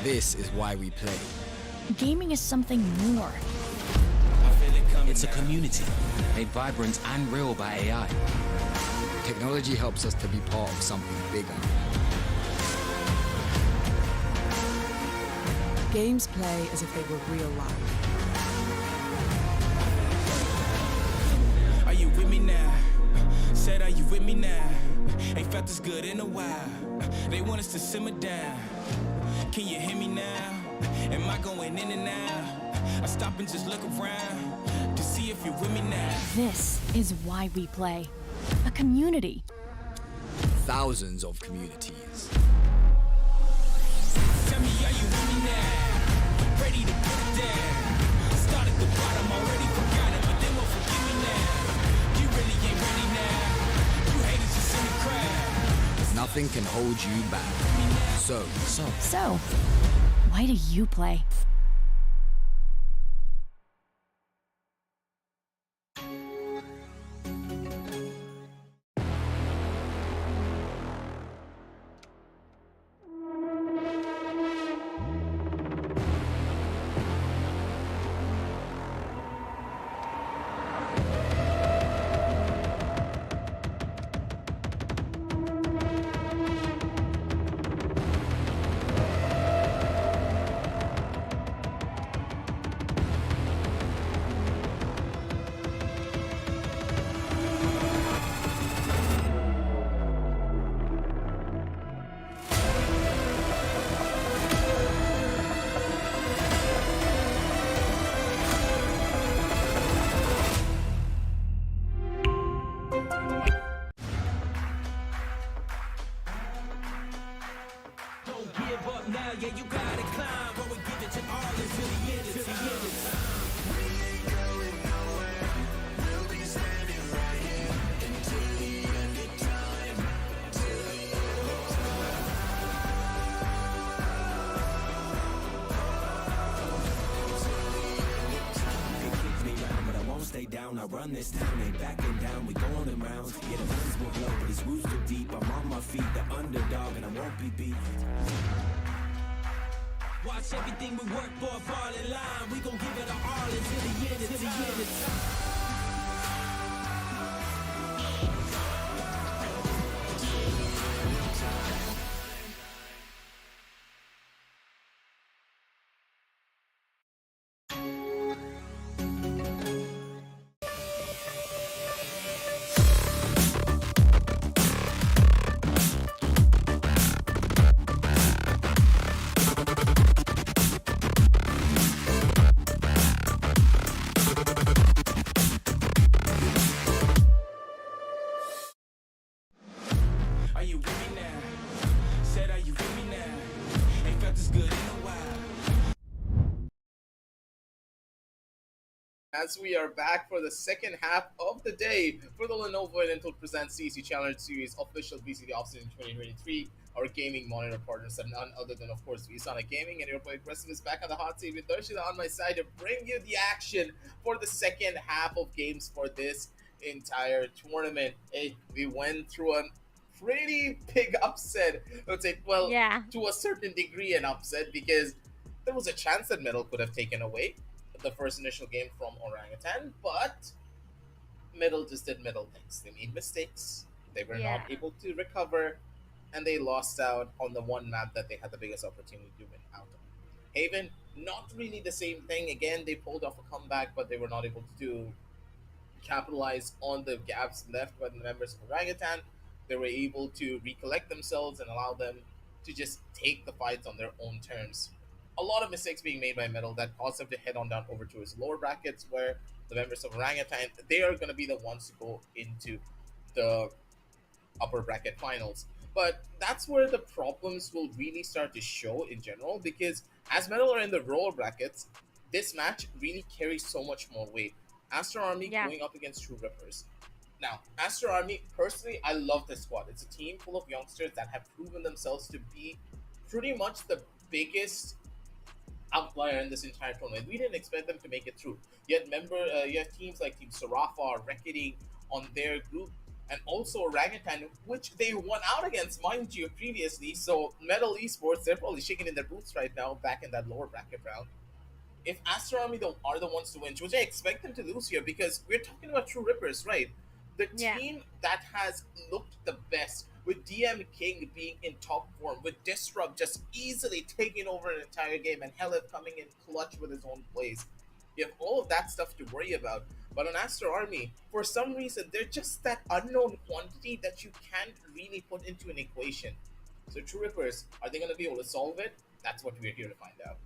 This is why we play. Gaming is something more. It's a community made vibrant and real by AI. Technology helps us to be part of something bigger. Games play as if they were real life. Are you with me now? Said, are you with me now? Ain't felt this good in a while. They want us to simmer down. Can you hear me now? Am I going in and out? I stop and just look around to see if you're with me now. This is why we play. A community. Thousands of communities. Tell me, are you with me now? Ready to put it down. Start at the bottom, already forgot it, but they won't forgive me now. You really ain't ready now. You haters just in the crowd. Nothing can hold you back. So, why do you play? Yeah, you gotta climb, but we give it to all until the end, until the end of time. We ain't going nowhere. We'll be standing right here until the end of time. Till the end of time. Till the end of time. They kick me round, but I won't stay down. I run this town, ain't backing down. We going them rounds. Yeah, the winds will blow, but these roots too deep. I'm on my feet, the underdog, and I won't be beat. Watch everything we work for fall in line. We gon' give it our all until the end, until the end of time. As we are back for the second half of the day for the Lenovo and Intel presents TEC Challenger Series official VCT Off season 2023. Our gaming monitor partners are none other than, of course, VSonic Gaming, and your boy Preston is back on the hot seat with Darshita on my side to bring you the action for the second half of games for this entire tournament. We went through a pretty big upset. Let's say, well, to a certain degree, an upset, because there was a chance that Metal could have taken away the first initial game from Orangutan, but Middle just did Middle things. They made mistakes, they were not able to recover, and they lost out on the one map that they had the biggest opportunity to win out of. Haven, not really the same thing. Again, they pulled off a comeback, but they were not able to capitalize on the gaps left by the members of Orangutan. They were able to recollect themselves and allow them to just take the fights on their own terms. A lot of mistakes being made by Metal that caused them to head on down over to his lower brackets, where the members of Orangutan, they are going to be the ones to go into the upper bracket finals. But that's where the problems will really start to show in general, because as Metal are in the lower brackets, this match really carries so much more weight. Aster Army going up against True Rippers. Now, Aster Army, personally, I love this squad. It's a team full of youngsters that have proven themselves to be pretty much the biggest outlier in this entire tournament. We didn't expect them to make it through. Yet, you have teams like Team Sarafa or Reckoning on their group and also Orangutan, which they won out against, mind you, previously. So MLT Esports, they're probably shaking in their boots right now, back in that lower bracket round. If Aster Army are the ones to win, which I expect them to lose here, because we're talking about True Rippers, right? The Yeah. team that has looked the best, with DM King being in top form, with Disrupt just easily taking over an entire game, and Helif coming in clutch with his own plays. You have all of that stuff to worry about. But on Aster Army, for some reason, they're just that unknown quantity that you can't really put into an equation. So True Rippers, are they going to be able to solve it? That's what we're here to find out.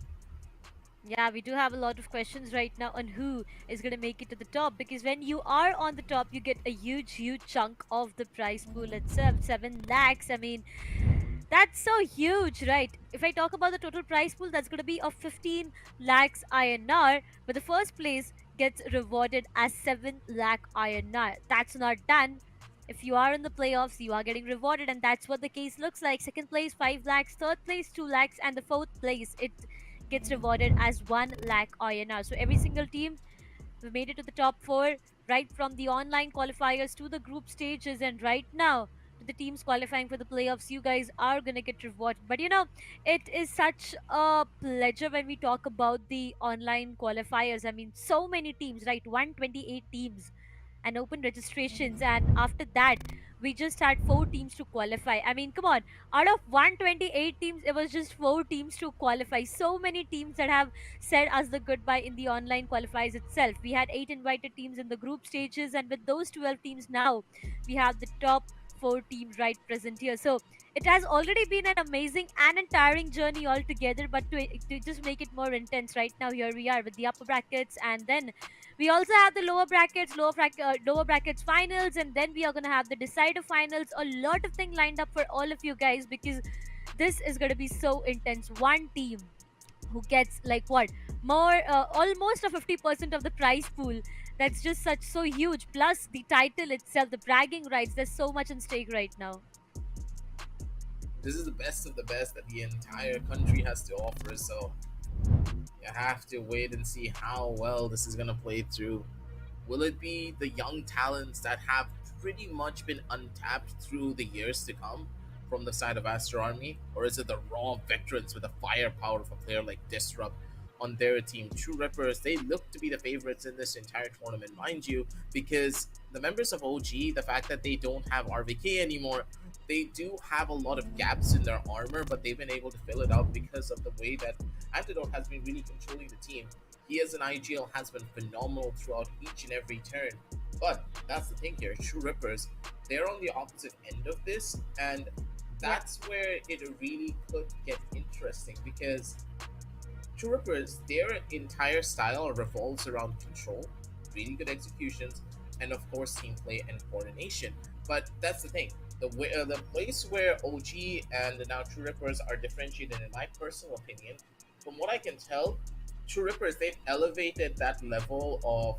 Yeah, we do have a lot of questions right now on who is going to make it to the top, because when you are on the top, you get a huge chunk of the prize pool itself. 7 lakhs. I mean, that's so huge, right? If I talk about the total prize pool, that's going to be of 15 lakhs INR, but the first place gets rewarded as 7 lakh INR. That's not done. If you are in the playoffs, you are getting rewarded, and that's what the case looks like. Second place, 5 lakhs. Third place, 2 lakhs. And the fourth place, it gets rewarded as 1 lakh INR. So every single team, we made it to the top 4, right from the online qualifiers to the group stages, and right now to the teams qualifying for the playoffs. You guys are gonna get rewarded. But it is such a pleasure when we talk about the online qualifiers. I mean, so many teams, right? 128 teams and open registrations, and after that we just had 4 teams to qualify. I mean, come on, out of 128 teams, it was just 4 teams to qualify. So many teams that have said us the goodbye in the online qualifiers itself. We had 8 invited teams in the group stages, and with those 12 teams now, we have the top 4 teams right present here. So it has already been an amazing and a tiring journey altogether, but to just make it more intense, right now here we are with the upper brackets, and then we also have the lower brackets finals, and then we are going to have the decider finals. A lot of things lined up for all of you guys, because this is going to be so intense. One team who gets like what, more almost a 50% of the prize pool. That's just such so huge, plus the title itself, the bragging rights. There's so much in stake right now. This is the best of the best that the entire country has to offer, so you have to wait and see how well this is going to play through. Will it be the young talents that have pretty much been untapped through the years to come from the side of Aster Army? Or is it the raw veterans with the firepower of a player like Disrupt on their team? True Rippers, they look to be the favorites in this entire tournament, mind you, because the members of OG, the fact that they don't have RVK anymore, they do have a lot of gaps in their armor, but they've been able to fill it out because of the way that Antidote has been really controlling the team. He as an IGL has been phenomenal throughout each and every turn. But that's the thing here, True Rippers, they're on the opposite end of this, and that's where it really could get interesting, because True Rippers, their entire style revolves around control, really good executions, and of course team play and coordination. But that's the thing. The place where OG and now True Rippers are differentiated, in my personal opinion, from what I can tell, True Rippers, they've elevated that level of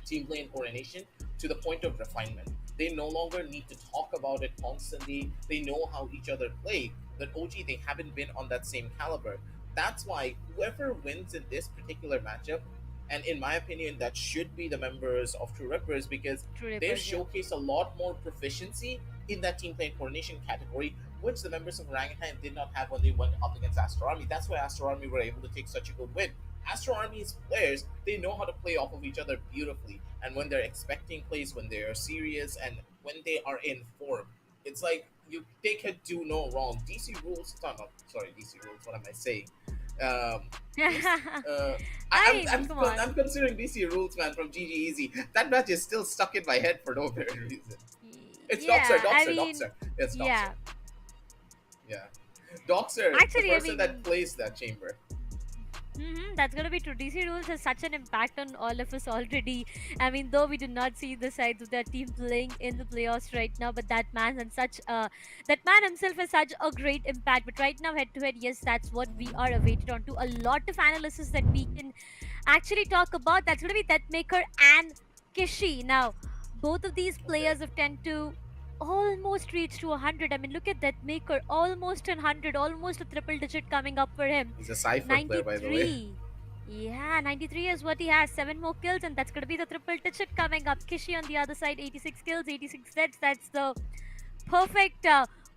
team play and coordination to the point of refinement. They no longer need to talk about it constantly. They know how each other play. But OG, they haven't been on that same caliber. That's why whoever wins in this particular matchup, and in my opinion, that should be the members of True Rippers, because they've Yeah. showcased a lot more proficiency in that team play and coordination category, which the members of Orangutan did not have when they went up against Aster Army. That's why Aster Army were able to take such a good win. Aster Army's players, they know how to play off of each other beautifully. And when they're expecting plays, when they are serious, and when they are in form, it's like they could do no wrong. DC rules, sorry, DC rules, what am I saying? I'm considering DC rules, man, from GGEZ. That match is still stuck in my head for no very reason. It's Doxer. It's Doxer. Yeah. Doxer, Actually, the person that plays that chamber. That's gonna be true. DC rules has such an impact on all of us already. I mean, though we do not see the sides of their team playing in the playoffs right now, but that man himself has such a great impact. But right now, head to head, yes, that's what we are awaited on to. A lot of analysis that we can actually talk about. That's gonna be Deathmaker and Kishi. Now, both of these players have tend to almost reach to 100. I mean, look at that maker, almost 100, almost a triple digit coming up for him. He's a Cypher player, by the way. Yeah, 93 is what he has. 7 more kills, and that's going to be the triple digit coming up. Kishi on the other side, 86 kills, 86 deaths. That's the perfect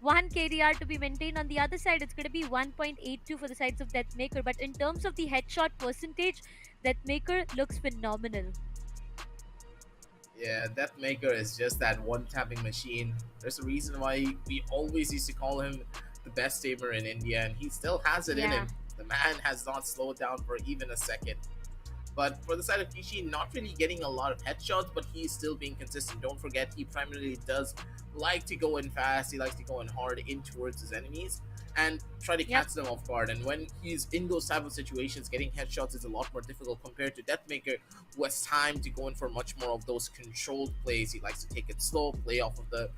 1 KDR to be maintained. On the other side, it's going to be 1.82 for the sides of Deathmaker. But in terms of the headshot percentage, Deathmaker looks phenomenal. Yeah, Deathmaker is just that one tapping machine. There's a reason why we always used to call him the best aimer in India, and he still has it in Yeah. him. The man has not slowed down for even a second. But for the side of Kishi, not really getting a lot of headshots, but he's still being consistent. Don't forget, he primarily does like to go in fast. He likes to go in hard in towards his enemies and try to Yep. catch them off guard. And when he's in those type of situations, getting headshots is a lot more difficult compared to Deathmaker, who has time to go in for much more of those controlled plays. He likes to take it slow, play off of the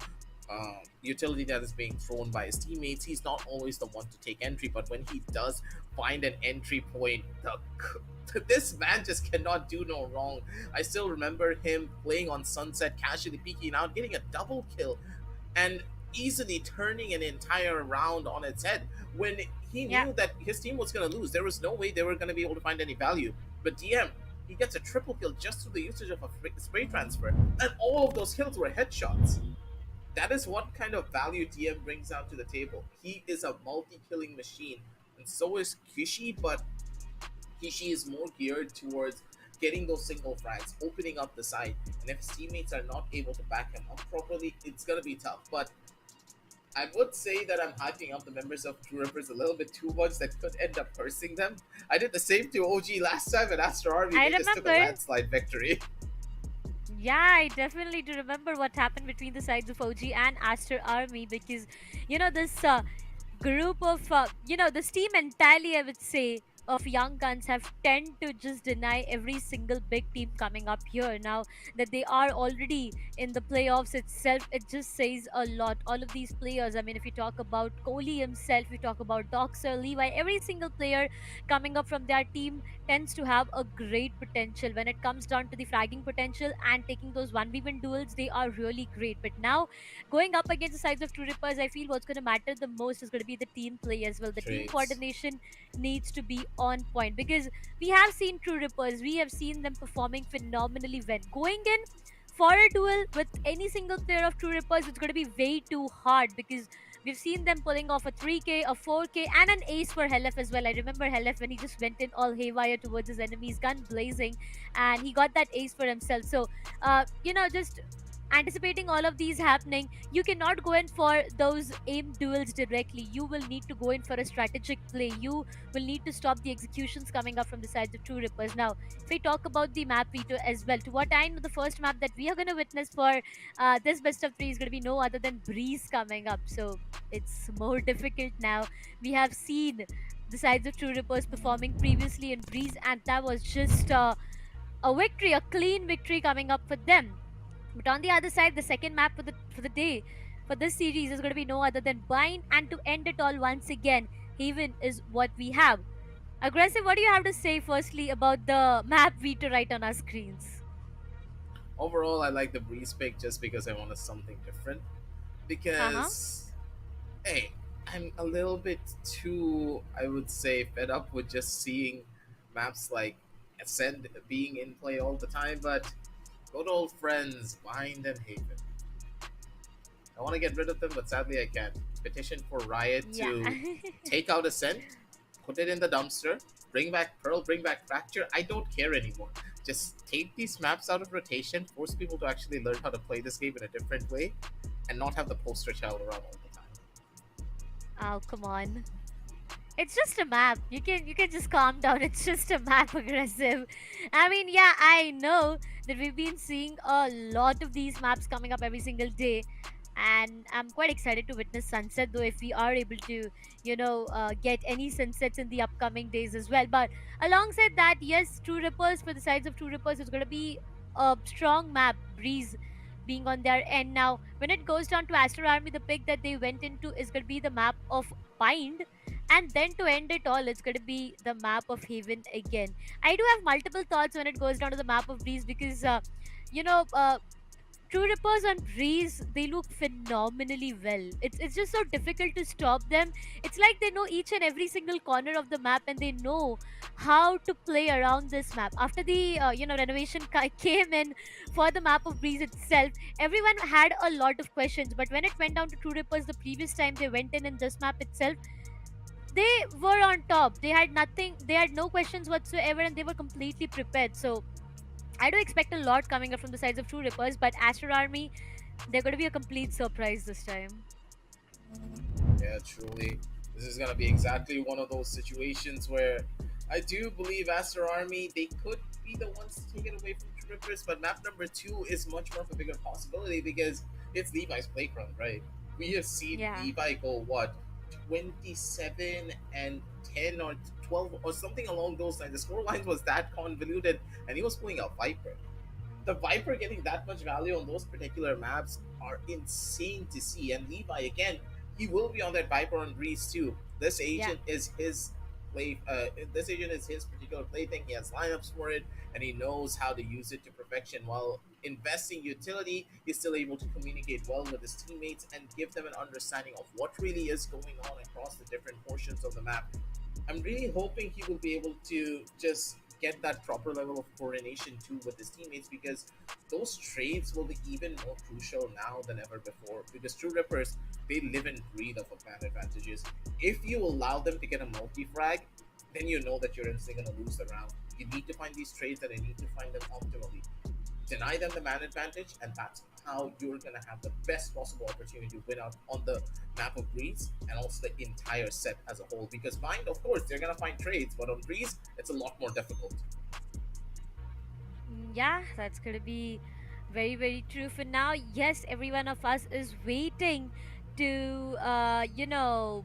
utility that is being thrown by his teammates. He's not always the one to take entry, but when he does find an entry point, this man just cannot do no wrong. I still remember him playing on Sunset, casually peeking out, getting a double kill, and easily turning an entire round on its head when he Yeah. knew that his team was going to lose. There was no way they were going to be able to find any value. But DM, he gets a triple kill just through the usage of a spray transfer, and all of those kills were headshots. That is what kind of value DM brings out to the table. He is a multi-killing machine, and so is Kishi, but Kishi is more geared towards getting those single frags, opening up the side, and if his teammates are not able to back him up properly, it's gonna be tough. But I would say that I'm hyping up the members of True Rippers a little bit too much. That could end up cursing them. I did the same to OG last time, and Aster Army I they just took a remember. landslide victory. Yeah, I definitely do remember what happened between the sides of OG and Aster Army because, this group of, this team entirely, I would say, of young guns have tend to just deny every single big team coming up here. Now that they are already in the playoffs itself, it just says a lot. All of these players, I mean, if you talk about Kohli himself, you talk about Doxer, Levi, every single player coming up from their team tends to have a great potential. When it comes down to the fragging potential and taking those 1v1 duels, they are really great. But now, going up against the sides of True Rippers, I feel what's going to matter the most is going to be the team play as well. The team Trades. coordination needs to be on point because we have seen True Rippers, we have seen them performing phenomenally when going in for a duel with any single player of True Rippers. It's going to be way too hard because we've seen them pulling off a 3K, a 4K, and an ace for Helef as well. I remember Helef when he just went in all haywire towards his enemies, gun blazing, and he got that ace for himself. So, just anticipating all of these happening, you cannot go in for those aim duels directly. You will need to go in for a strategic play. You will need to stop the executions coming up from the sides of True Rippers. Now, if we talk about the map veto as well, to what I know, the first map that we are going to witness for this best of three is going to be no other than Breeze coming up. So it's more difficult now. We have seen the sides of True Rippers performing previously in Breeze, and that was just a victory, a clean victory coming up for them. But on the other side, the second map for the day for this series is going to be no other than Bind, and to end it all once again, Haven is what we have. Aggressive, what do you have to say firstly about the map veto right on our screens? Overall, I like the Breeze pick just because I wanted something different. Uh huh. Because, hey, I'm a little bit too, I would say, fed up with just seeing maps like Ascend being in play all the time. But good old friends, Bind and Haven. I want to get rid of them, but sadly I can't. Petition for Riot Yeah. to take out Ascent, put it in the dumpster, bring back Pearl, bring back Fracture. I don't care anymore. Just take these maps out of rotation, force people to actually learn how to play this game in a different way, and not have the poster child around all the time. Oh, come on. It's just a map. You can just calm down. It's just a map, aggressive. I mean, yeah, I know that we've been seeing a lot of these maps coming up every single day, and I'm quite excited to witness sunset. Though, if we are able to, get any sunsets in the upcoming days as well. But alongside that, yes, True Rippers, for the sides of True Rippers, it's going to be a strong map. Breeze being on their end now. When it goes down to Aster Army, the pick that they went into is going to be the map of Bind, and then to end it all, it's going to be the map of Haven again. I do have multiple thoughts when it goes down to the map of Breeze because, you know, uh, True Rippers and Breeze, they look phenomenally well. It's just so difficult to stop them. It's like they know each and every single corner of the map, and they know how to play around this map. After the renovation came in for the map of Breeze itself, everyone had a lot of questions. But when it went down to True Rippers the previous time they went in this map itself, they were on top. They had nothing. They had no questions whatsoever, and they were completely prepared. So I do expect a lot coming up from the sides of True Rippers, but Aster Army, they're going to be a complete surprise this time. Yeah, truly. This is gonna be exactly one of those situations where I do believe Aster Army, they could be the ones to take it away from True Rippers, but map number 2 is much more of a bigger possibility because it's Levi's playground, right? We have seen Yeah. Levi go what 27 and 10 or 12 or something along those lines. The score lines was that convoluted, and he was playing a Viper. The Viper getting that much value on those particular maps are insane to see. And Levi, again, he will be on that Viper on Breeze too. This Yeah. agent is his play. This agent is his particular plaything. He has lineups for it, and he knows how to use it to perfection. While investing utility, he's still able to communicate well with his teammates and give them an understanding of what really is going on across the different portions of the map. I'm really hoping he will be able to just get that proper level of coordination too with his teammates, because those trades will be even more crucial now than ever before, because True Rippers, they live and breathe off of man advantages. If you allow them to get a multi-frag, then you know that you're instantly going to lose the round. You need to find these trades, and you need to find them optimally. Deny them the man advantage, and that's how you're going to have the best possible opportunity to win out on the map of Breeze and also the entire set as a whole. Because Bind, of course, they're going to find trades, but on Breeze, it's a lot more difficult. Yeah, that's going to be very, very true. For now, yes, every one of us is waiting to,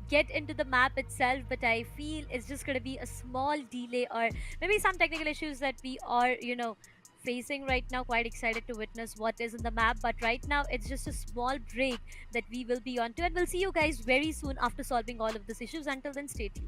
get into the map itself, but I feel it's just going to be a small delay or maybe some technical issues that we are, facing right now. Quite excited to witness what is in the map, but right now it's just a small break that we will be on to, and we'll see you guys very soon after solving all of these issues. Until then, stay tuned.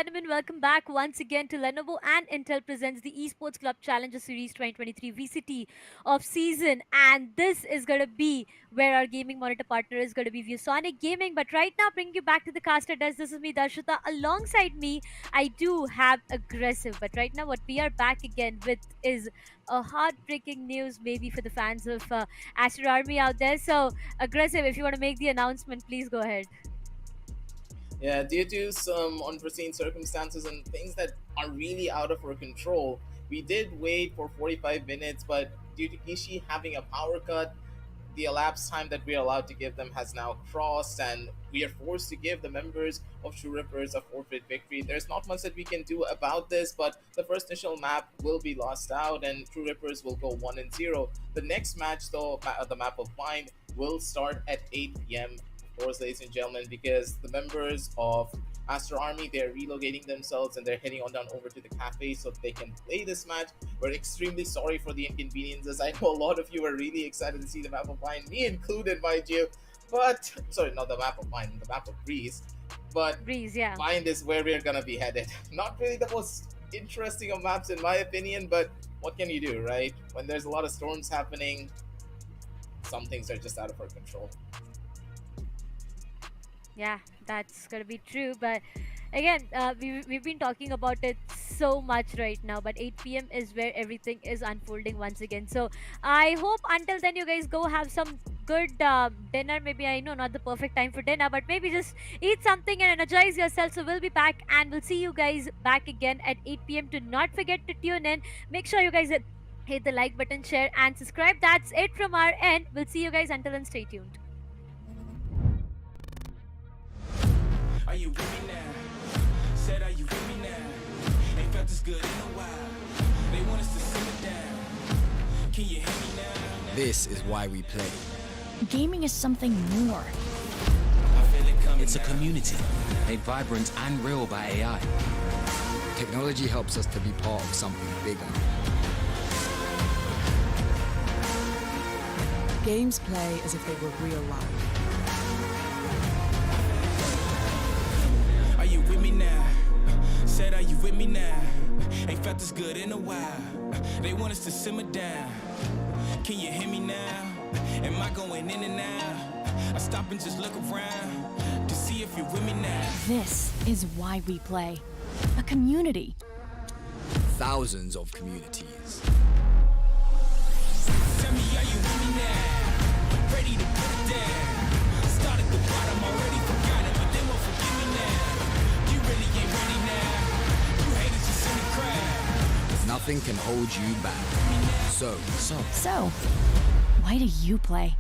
gentlemen, welcome back once again to Lenovo and Intel presents the Esports Club Challenger Series 2023 VCT Off season. And this is going to be where our gaming monitor partner is going to be ViewSonic Gaming. But right now, bringing you back to the caster desk, this is me, Darshita. Alongside me, I do have Aggressive. But right now, what we are back again with is a heartbreaking news, maybe for the fans of Aster Army out there. So, Aggressive, if you want to make the announcement, please go ahead. Yeah, due to some unforeseen circumstances and things that are really out of our control, we did wait for 45 minutes, but due to Ishi having a power cut, the elapsed time that we are allowed to give them has now crossed, and we are forced to give the members of True Rippers a forfeit victory. There's not much that we can do about this, but the first initial map will be lost out, and True Rippers will go 1-0. The next match, though, the map of Bind, will start at 8 p.m. Of course, ladies and gentlemen, because the members of Aster Army, they're relocating themselves and they're heading on down over to the cafe so they can play this match. We're extremely sorry for the inconveniences. I know a lot of you are really excited to see the map of Mine, me included, mind you. But, sorry, not the map of Mine, the map of Breeze. But Breeze, yeah. Mine is where we're gonna be headed. Not really the most interesting of maps in my opinion, but what can you do, right? When there's a lot of storms happening, some things are just out of our control. Yeah, that's gonna be true. But again, we've been talking about it so much right now. But 8 p.m. is where everything is unfolding once again. So I hope until then you guys go have some good dinner. Maybe I know not the perfect time for dinner, but maybe just eat something and energize yourself. So we'll be back and we'll see you guys back again at 8 p.m. Do not forget to tune in. Make sure you guys hit the like button, share, and subscribe. That's it from our end. We'll see you guys until then. Stay tuned. Are you with me now? Said, are you with me now? Ain't felt this good in a while. They want us to simmer down. Can you hear me now? This is why we play. Gaming is something more. I feel it coming. It's a community made vibrant and real by AI. Technology helps us to be part of something bigger. Games play as if they were real life. Are you with me now? Said, are you with me now? Ain't felt this good in a while. They want us to simmer down. Can you hear me now? Am I going in and out? I stop and just look around to see if you're with me now. This is why we play. A community. Thousands of communities. Tell me, are you with me now? Ready to put it down. Start at the bottom, already forgot it, but they won't forgive me now. You really ain't ready now. You haters just in the crowd. Nothing can hold you back. So, why do you play?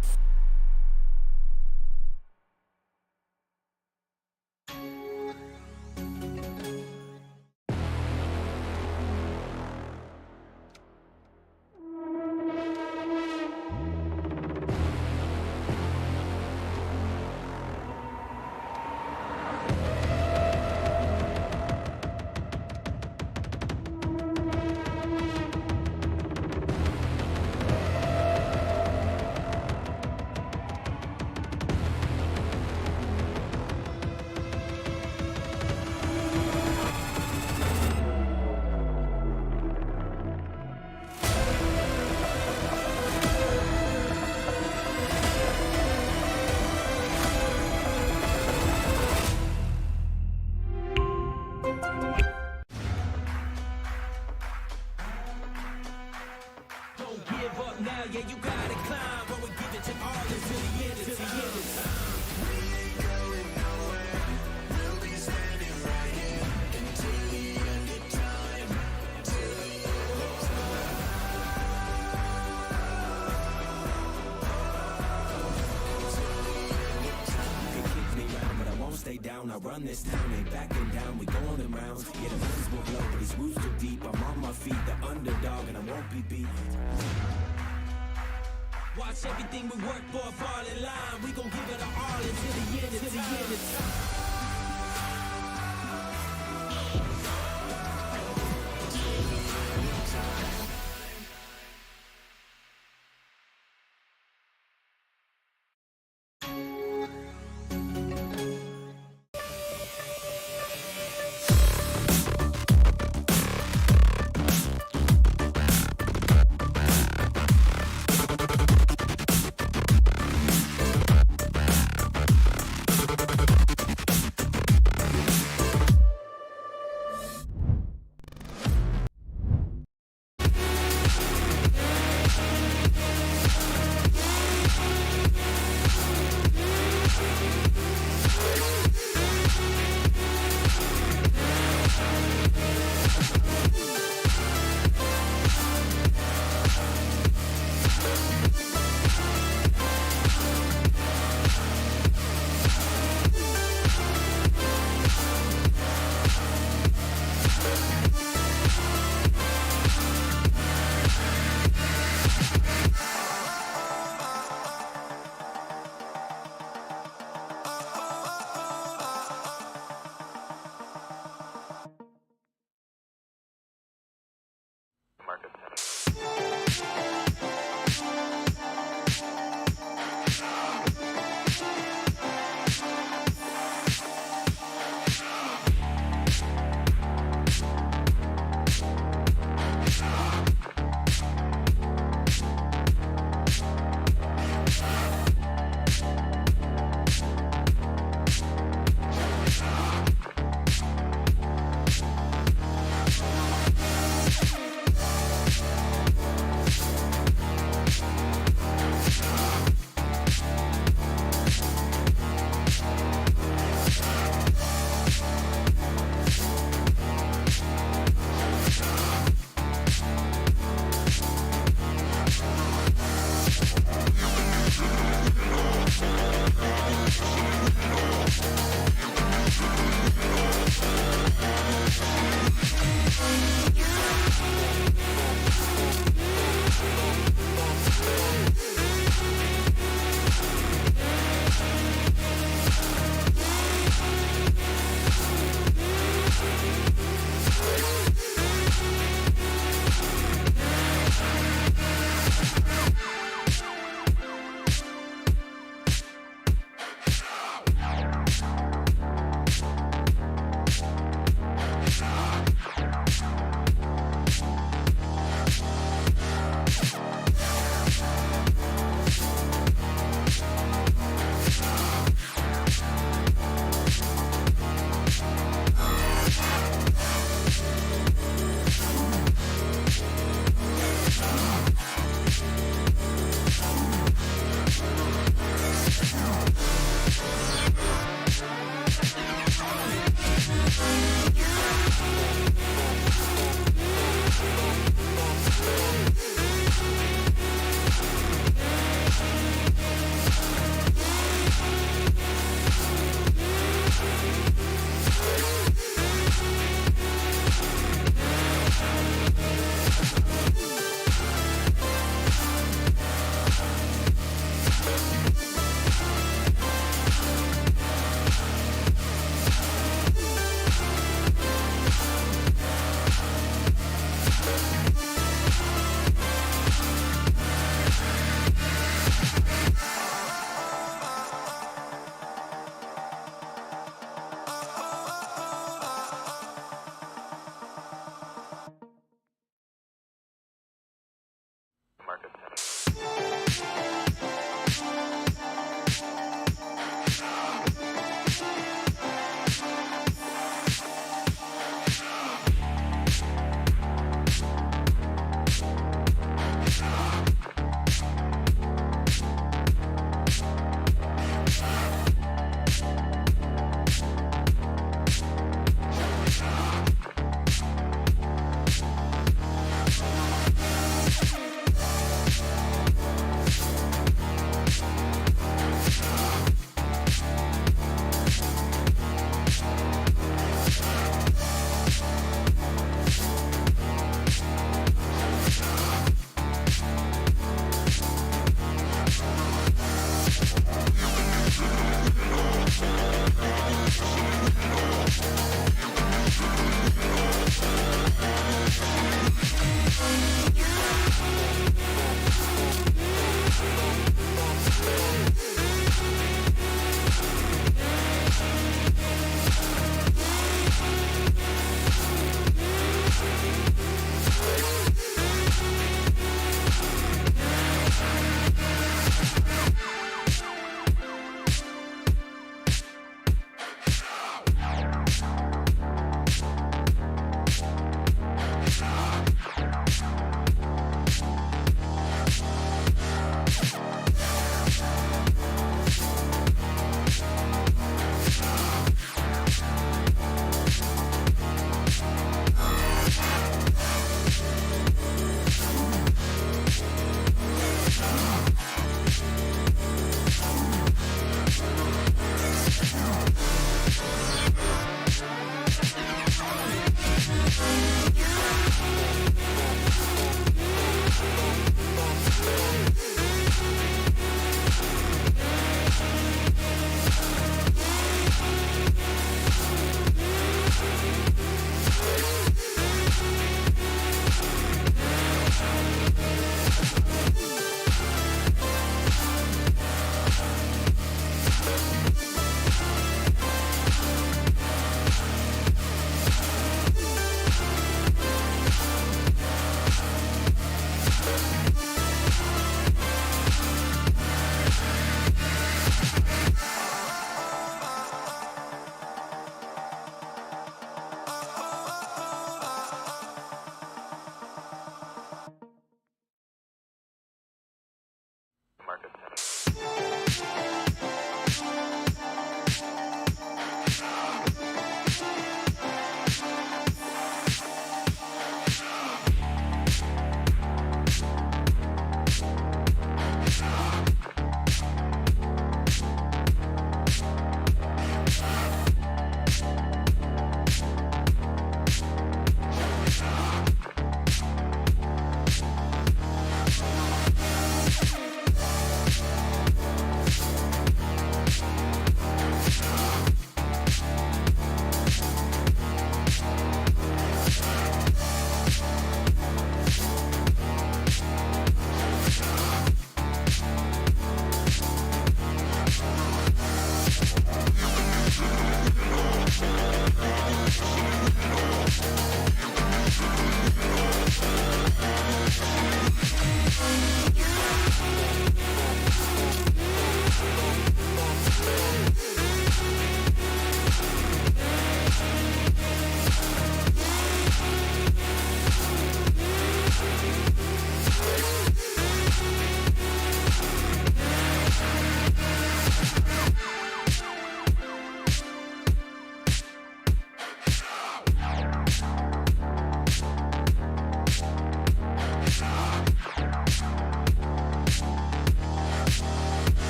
Don't give up now, yeah, you gotta climb. When we give it to all until the end, until the end of time. Stay down, I run this town, ain't backing down, we going in rounds. Yeah, the winds will blow, but these roots too deep. I'm on my feet, the underdog, and I won't be beat. Watch everything we work for fall in line. We gon' give it our all until the end, until the end of time.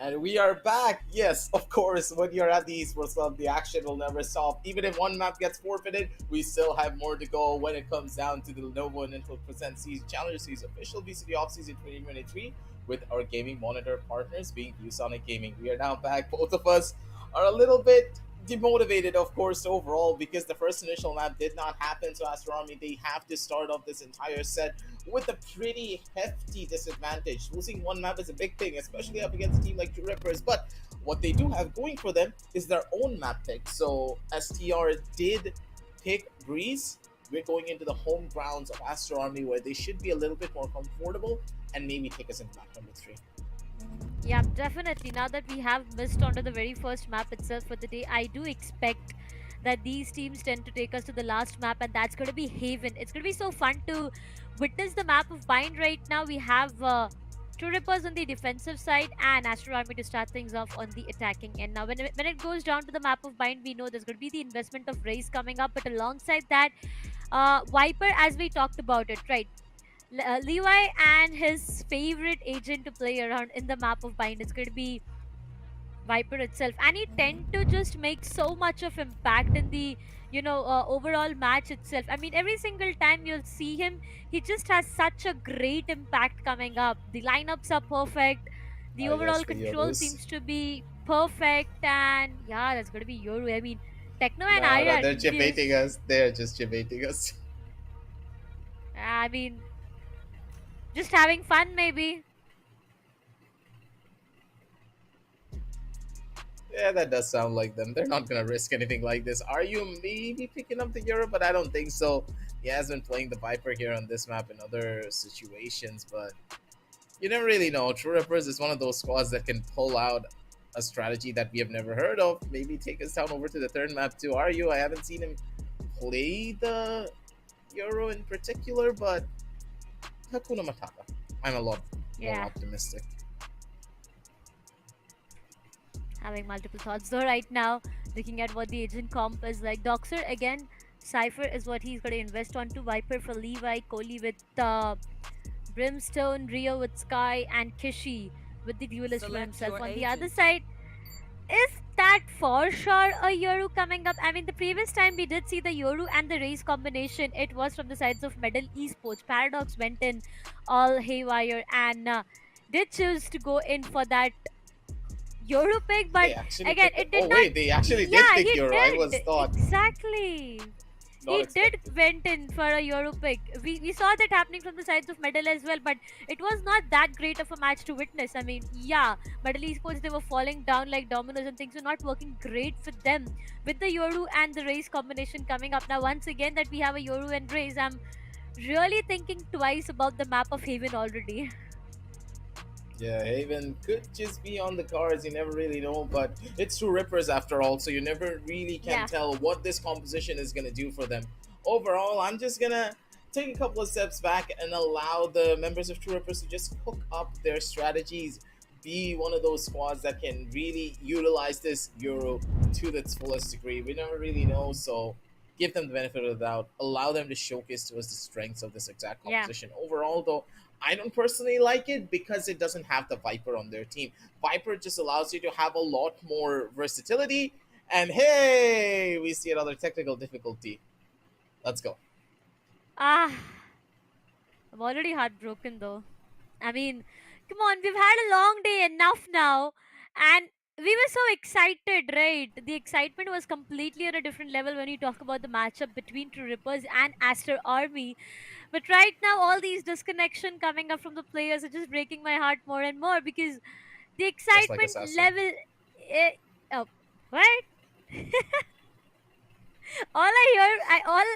And we are back. Yes, of course, when you're at the Esports Club, the action will never stop. Even if one map gets forfeited, we still have more to go when it comes down to the Lenovo and Intel Present TEC Challenger Series official VCT Off Season 2023 with our gaming monitor partners being VSonic Gaming. We are now back. Both of us are a little bit demotivated, of course, overall, because the first initial map did not happen. So Aster Army, they have to start off this entire set with a pretty hefty disadvantage. Losing one map is a big thing, especially up against a team like True Rippers. But what they do have going for them is their own map pick. So STR did pick Breeze. We're going into the home grounds of Aster Army, where they should be a little bit more comfortable and maybe take us into map number 3. Yeah, definitely. Now that we have missed onto the very first map itself for the day, I do expect that these teams tend to take us to the last map, and that's going to be Haven. It's going to be so fun to witness the map of Bind right now. We have True Rippers on the defensive side and Aster Army to start things off on the attacking end. Now, when it goes down to the map of Bind, we know there's going to be the investment of Raze coming up, but alongside that, Viper, as we talked about it, right? Levi and his favorite agent to play around in the map of Bind is going to be Viper itself, and he tend to just make so much of impact in the overall match itself. I mean, every single time you'll see him, he just has such a great impact coming up. The lineups are perfect, the overall control seems to be perfect, and yeah, that's going to be Yoru. I mean, Techno and Arya, they're debating us. They're just debating us. I mean, just having fun maybe. Yeah, that does sound like them. They're not gonna risk anything like this. Are you maybe picking up the Euro? But I don't think so. He has been playing the Viper here on this map in other situations, but you never really know. True Rippers is one of those squads that can pull out a strategy that we have never heard of. Maybe take us down over to the third map too. Are you? I haven't seen him play the Euro in particular, but Hakuna Matata. I'm a lot more optimistic. Having multiple thoughts though right now, looking at what the agent comp is like. Doxer again Cypher is what he's going to invest onto. Viper for Levi, Kohli with Brimstone, Rio with Sky, and Kishi with the duelist for himself. On the other side, is that for sure a Yoru coming up? I mean, the previous time we did see the Yoru and the race combination, it was from the sides of MLT Esports. Paradox went in all haywire and did choose to go in for that Yoru pick, but They actually again, picked. it did Oh not. wait, they actually did Yeah, pick he Euro. I was did. thought Exactly. not He did expected. went in for a Euro pick. We saw that happening from the sides of Medal as well, but it was not that great of a match to witness. I mean, yeah, Medal Esports, they were falling down like dominoes and things were not working great for them. With the Yoru and the race combination coming up now, once again that we have a Yoru and race, I'm really thinking twice about the map of Haven already. Yeah, Haven could just be on the cards. You never really know, but it's two Rippers after all, so you never really can Yeah. tell what this composition is gonna do for them. Overall, I'm just gonna take a couple of steps back and allow the members of True Rippers to just cook up their strategies, be one of those squads that can really utilize this Euro to its fullest degree. We never really know, so give them the benefit of the doubt, allow them to showcase to us the strengths of this exact Yeah. composition. Overall, though, I don't personally like it because it doesn't have the Viper on their team. Viper just allows you to have a lot more versatility. And hey, we see another technical difficulty. Let's go. Ah, I'm already heartbroken though. I mean, come on, we've had a long day, enough now. And we were so excited, right? The excitement was completely on a different level when you talk about the matchup between True Rippers and Aster Army. But right now, all these disconnection coming up from the players are just breaking my heart more and more because the Just like excitement Assassin. level. Eh, oh, what? All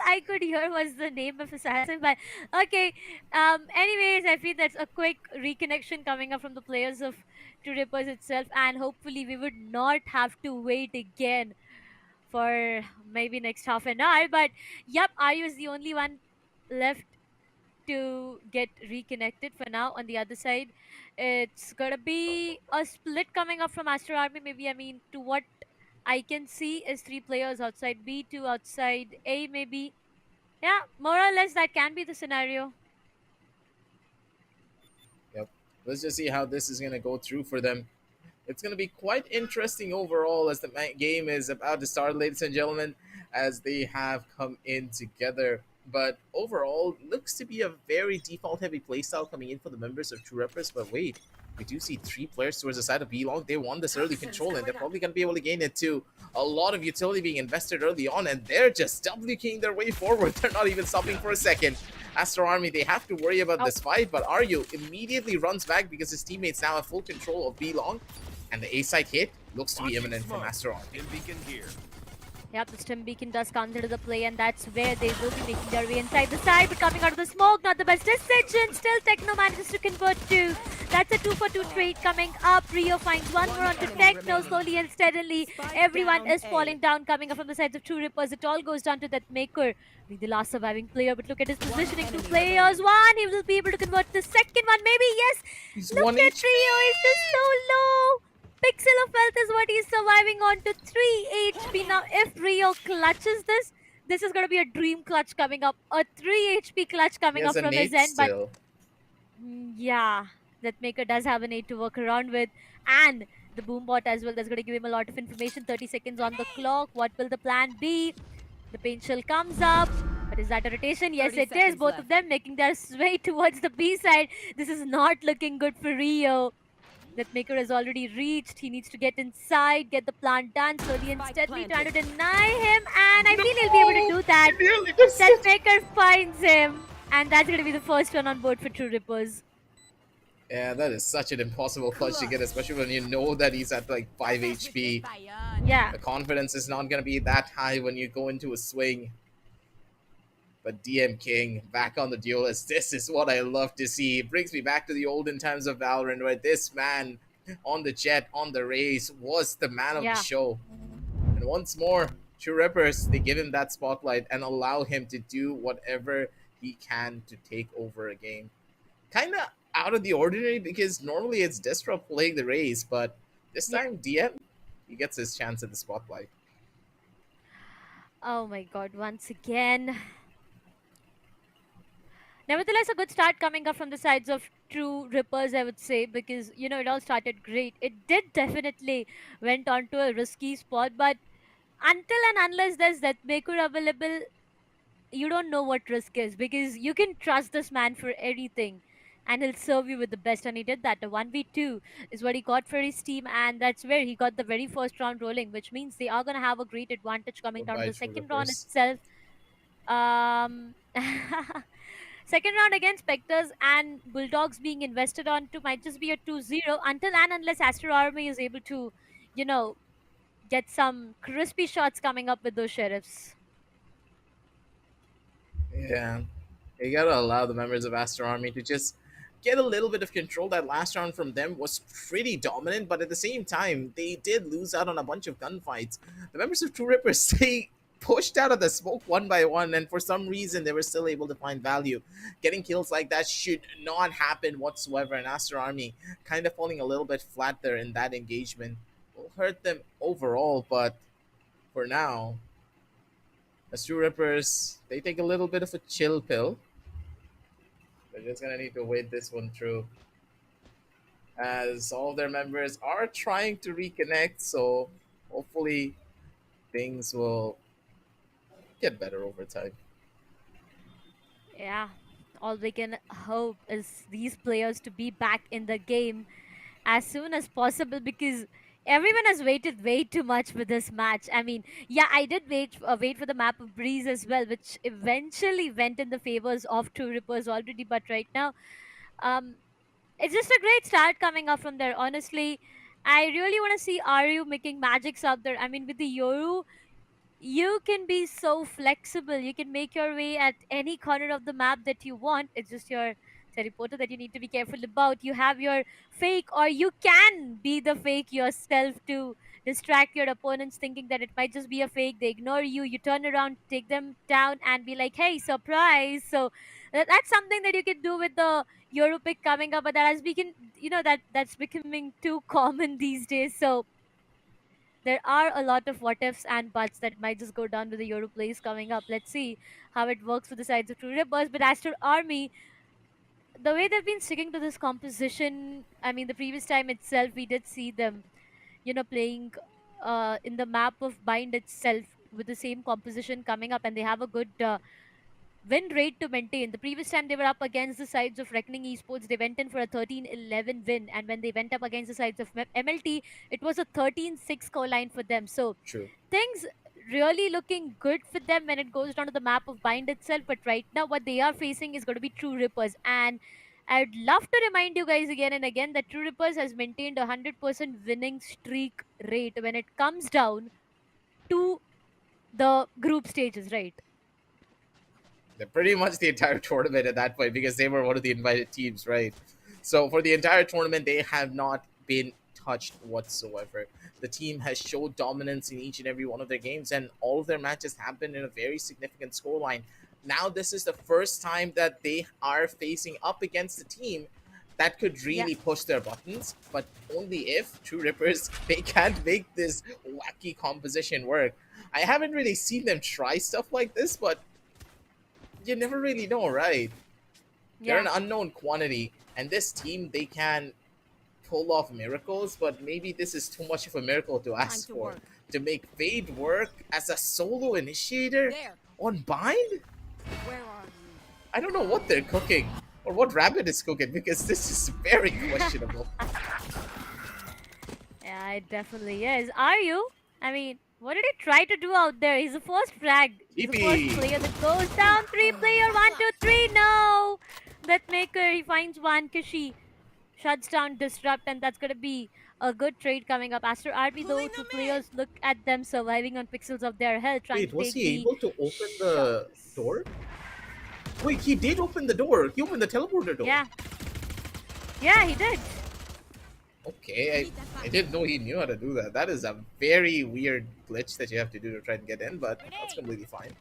I could hear was the name of assassin. But okay. Anyways, I feel that's a quick reconnection coming up from the players of Two Rippers itself, and hopefully we would not have to wait again for maybe next half an hour. But yep, Ayu is the only one left to get reconnected for now. On the other side, it's gonna be a split coming up from Aster Army. Maybe, I mean, to what I can see is three players outside B, two outside A, maybe. Yeah, more or less that can be the scenario. Yep. Let's just see how this is going to go through for them. It's going to be quite interesting overall as the game is about to start, ladies and gentlemen, as they have come in together. But overall, looks to be a very default heavy playstyle coming in for the members of True Reppers. But wait, we do see three players towards the side of B-Long. They want this early control, and they're probably going to be able to gain it too. A lot of utility being invested early on, and they're just W-keying their way forward. They're not even stopping for a second. Aster Army, they have to worry about this fight, but Aryu immediately runs back because his teammates now have full control of B-Long. And the A-side hit looks to be imminent from Aster Army. Yep, the Stim Beacon does come into the play, and that's where they will be making their way inside the side, but coming out of the smoke, not the best decision. Still, Techno manages to convert two. That's a 2-for-2 trade coming up. Rio finds one more onto Techno, slowly and steadily. Everyone is falling down, coming up from the sides of True Rippers. It all goes down to that Maker, being the last surviving player, but look at his positioning. Two players, one, he will be able to convert the second one, maybe, yes. Look at Rio, he's just so low. Pixel of Wealth is what he's surviving on to 3 HP. Now, if Rio clutches this, this is going to be a dream clutch coming up. A 3 HP clutch coming up from his end. Still. But yeah, that Maker does have an 8 to work around with. And the Boombot as well. That's going to give him a lot of information. 30 seconds on the clock. What will the plan be? The paint shell comes up. But is that a rotation? Yes, it is. Both of them making their way towards the B side. This is not looking good for Rio. That Maker has already reached. He needs to get inside, get the plant done, slowly and steadily trying to deny him. And I feel he'll be able to do that. That Maker finds him. And that's going to be the first one on board for True Rippers. Yeah, that is such an impossible clutch to get, especially when you know that he's at like 5 HP. Yeah. The confidence is not going to be that high when you go into a swing. But DM King back on the duelist. This is what I love to see. It brings me back to the olden times of Valorant, where this man on the jet, on the race, was the man of the show. And once more, True Rippers, they give him that spotlight and allow him to do whatever he can to take over a game. Kind of out of the ordinary because normally it's Disrupt playing the race, but this time DM, he gets his chance at the spotlight. Oh my god, once again. Nevertheless, a good start coming up from the sides of True Rippers, I would say, because it all started great. It did definitely went on to a risky spot, but until and unless there's that maker available, you don't know what risk is because you can trust this man for anything. And he'll serve you with the best, and he did that. A 1v2 is what he got for his team, and that's where he got the very first round rolling, which means they are going to have a great advantage coming down to Goodbye, the True second round Rippers. itself. Um, Second round against Spectres and Bulldogs being invested onto might just be a 2-0 until and unless Aster Army is able to, you know, get some crispy shots coming up with those sheriffs. Yeah, you gotta allow the members of Aster Army to just get a little bit of control. That last round from them was pretty dominant, but at the same time, they did lose out on a bunch of gunfights. The members of True Rippers, they pushed out of the smoke one by one, and for some reason, they were still able to find value. Getting kills like that should not happen whatsoever, and Aster Army kind of falling a little bit flat there in that engagement will hurt them overall, but for now, as True Rippers, they take a little bit of a chill pill. They're just gonna need to wait this one through, as all of their members are trying to reconnect. So hopefully things will get better over time. Yeah, all we can hope is these players to be back in the game as soon as possible because everyone has waited way too much for this match. I mean, yeah, I did wait for the map of Breeze as well, which eventually went in the favors of True Rippers already. But right now, um, it's just a great start coming up from there. Honestly, I really want to see Ryu making magics out there. I mean, with the Yoru, you can be so flexible. You can make your way at any corner of the map that you want. It's just your teleporter that you need to be careful about. You have your fake, or you can be the fake yourself to distract your opponents, thinking that it might just be a fake. They ignore you. You turn around, take them down, and be like, "Hey, surprise!" So that's something that you can do with the Euro pick coming up, but that has become, that's becoming too common these days. So there are a lot of what ifs and buts that might just go down with the Euro plays coming up. Let's see how it works for the sides of True Rippers. But Aster Army, the way they've been sticking to this composition, I mean, the previous time itself, we did see them, playing in the map of Bind itself with the same composition coming up, and they have a good win rate to maintain. The previous time they were up against the sides of Reckoning Esports, they went in for a 13-11 win. And when they went up against the sides of MLT, it was a 13-6 scoreline for them. So True. things really looking good for them when it goes down to the map of Bind itself. But right now, what they are facing is going to be True Rippers. And I'd love to remind you guys again and again that True Rippers has maintained a 100% winning streak rate when it comes down to the group stages, right? They're pretty much the entire tournament at that point because they were one of the invited teams, right? So for the entire tournament, they have not been touched whatsoever. The team has showed dominance in each and every one of their games, and all of their matches have been in a very significant scoreline. Now, this is the first time that they are facing up against a team that could really push their buttons, but only if True Rippers they can't make this wacky composition work. I haven't really seen them try stuff like this, but you never really know, right? They're an unknown quantity, and this team they can pull off miracles, but maybe this is too much of a miracle to ask for. To make Fade work as a solo initiator on Bind? Where are you? I don't know what they're cooking or what Rabbit is cooking because this is very questionable. Yeah, it definitely is. Are you? I mean, what did he try to do out there? He's the first frag. He's the first player that goes down. 3-player, 1-2-3. No! That maker, he finds one. Kishi shuts down Disrupt, and that's going to be a good trade coming up. Aster Army, though, two players, look at them surviving on pixels of their health, trying Wait, to was take he able to open the door? Wait, he did open the door. He opened the teleporter door. Yeah. Yeah, he did. Okay, I didn't know he knew how to do that. That is a very weird glitch that you have to do to try and get in, but that's completely fine.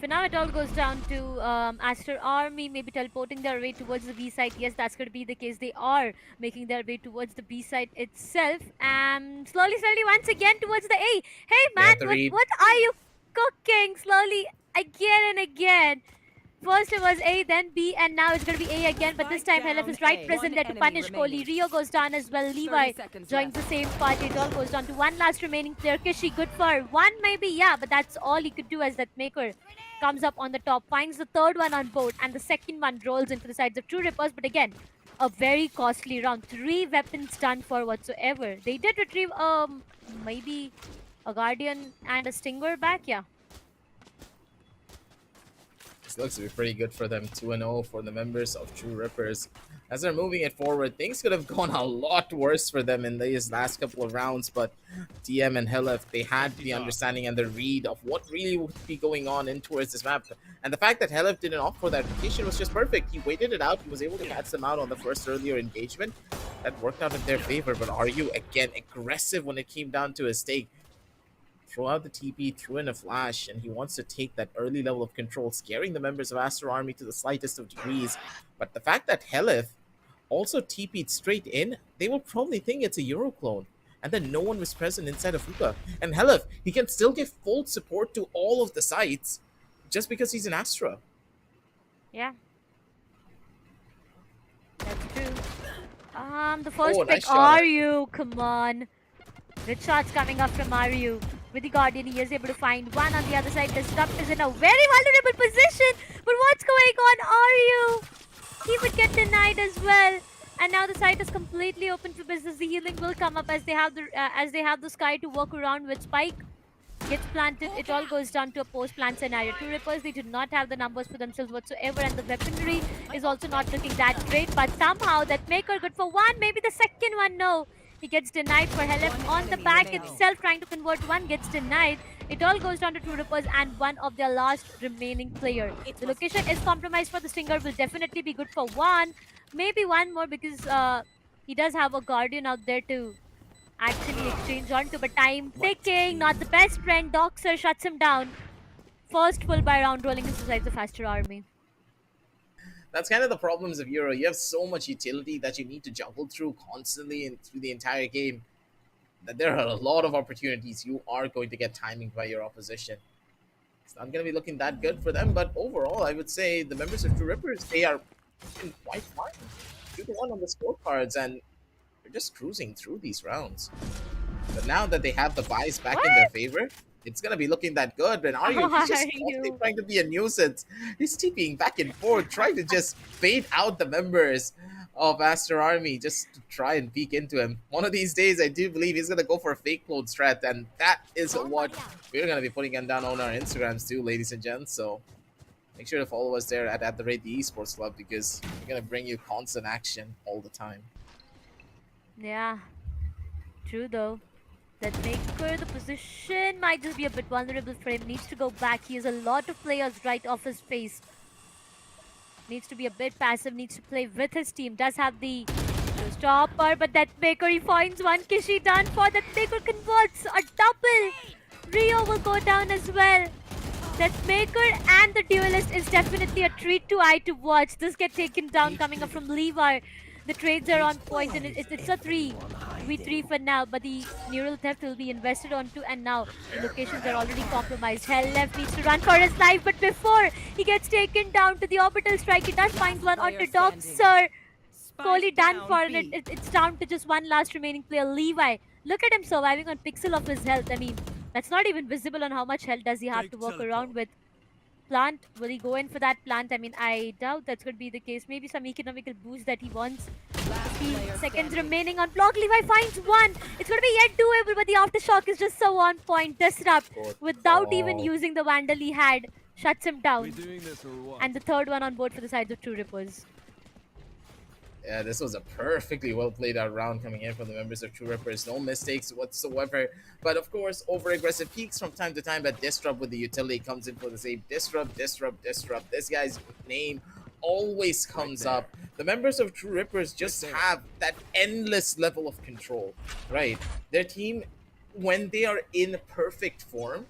For now, it all goes down to Aster Army maybe teleporting their way towards the B side. Yes, that's going to be the case. They are making their way towards the B side itself. And slowly, slowly, once again towards the A. Hey, They man, have to read. what are you cooking? Slowly, again and again. First it was A, then B, and now it's going to be A again. But this time, Helef is right present there to punish Kohli. Rio goes down as well. Levi joins the same party. It all goes down to one last remaining player. Kishi, good for one maybe, yeah, but that's all he could do as that Maker comes up on the top, finds the third one on board, and the second one rolls into the sides of True Rippers. But again, a very costly round. 3 weapons done for whatsoever. They did retrieve maybe a Guardian and a Stinger back, yeah. This looks to be pretty good for them. 2-0 for the members of True Rippers. As they're moving it forward, things could have gone a lot worse for them in these last couple of rounds, but TM and Helef, they had the understanding and the read of what really would be going on in towards this map. And the fact that Helef didn't opt for that rotation was just perfect. He waited it out. He was able to catch them out on the first earlier engagement. That worked out in their favor, but are you, again, aggressive when it came down to a stake? Throw out the TP, threw in a flash, and he wants to take that early level of control, scaring the members of Aster Army to the slightest of degrees. But the fact that Helef also TP'd straight in, they will probably think it's a Euro clone. And then no one was present inside of Hookah. And Helef, he can still give full support to all of the sites just because he's an Astra. Yeah. That's true. The first Oh, pick, nice shot. Aryu, come on. Good shots coming up from Aryu. With the Guardian, he is able to find one on the other side. Disrupt is in a very vulnerable position. But what's going on, Aryu? He would get denied as well. And now the site is completely open for business. The healing will come up as they have the Sky to work around with Spike. Gets planted. It all goes down to a post-plant scenario. Two Rippers, they do not have the numbers for themselves whatsoever, and the weaponry is also not looking that great. But somehow that Maker good for one, maybe the second one, no. He gets denied for Helef on the back itself, trying to convert one, gets denied. It all goes down to Two Rippers and one of their last remaining player. The location is compromised for the Stinger, will definitely be good for one. Maybe one more because he does have a Guardian out there to actually exchange onto, but time ticking, not the best friend. Doxer shuts him down. First full by round rolling into the sides of Aster Army. That's kind of the problems of Euro. You have so much utility that you need to juggle through constantly and through the entire game that there are a lot of opportunities you are going to get timing by your opposition. It's not going to be looking that good for them, but overall, I would say the members of True Rippers, they are looking quite fine. 2-1 on the scorecards, and they're just cruising through these rounds. But now that they have the buys back in their favor, it's going to be looking that good. And Aryu, he's just constantly trying to be a nuisance. He's TPing back and forth, trying to just bait out the members of Aster Army just to try and peek into him. One of these days, I do believe he's going to go for a fake clone strat, and that is what we're going to be putting him down on our Instagrams too, ladies and gents. So make sure to follow us there at the MLT Esports Club, because we're going to bring you constant action all the time. Yeah, true though. That Maker, the position might just be a bit vulnerable for him. Needs to go back. He has a lot of players right off his face. Needs to be a bit passive. Needs to play with his team. Does have the stopper, but that Maker, he finds one. Kishi done for. That Maker converts a double. Rio will go down as well. That Maker and the Duelist is definitely a treat to eye to watch. This get taken down coming up from Levi. The trades are on point, and it's a 3v3 for now, but the neural theft will be invested onto, and now the locations are already compromised. Helef needs to run for his life, but before he gets taken down to the orbital strike, he does find one onto Doxer. Kohli done for it. It's down to just one last remaining player, Levi. Look at him surviving on pixel of his health. I mean, that's not even visible on how much health does he have to work around with. Plant, will he go in for that plant? I mean, I doubt that's going to be the case. Maybe some economical boost that he wants. 15 seconds remaining on block. Levi finds one. It's going to be yet doable, but the aftershock is just so on point. Disrupt without even using the Vandal he had. Shuts him down. And the third one on board for the sides of True Rippers. Yeah, this was a perfectly well played out round coming in from the members of True Rippers. No mistakes whatsoever. But of course, over aggressive peaks from time to time. But Disrupt with the utility comes in for the save. Disrupt, Disrupt, Disrupt. This guy's name always comes up. The members of True Rippers just have that endless level of control, right? Their team, when they are in perfect form,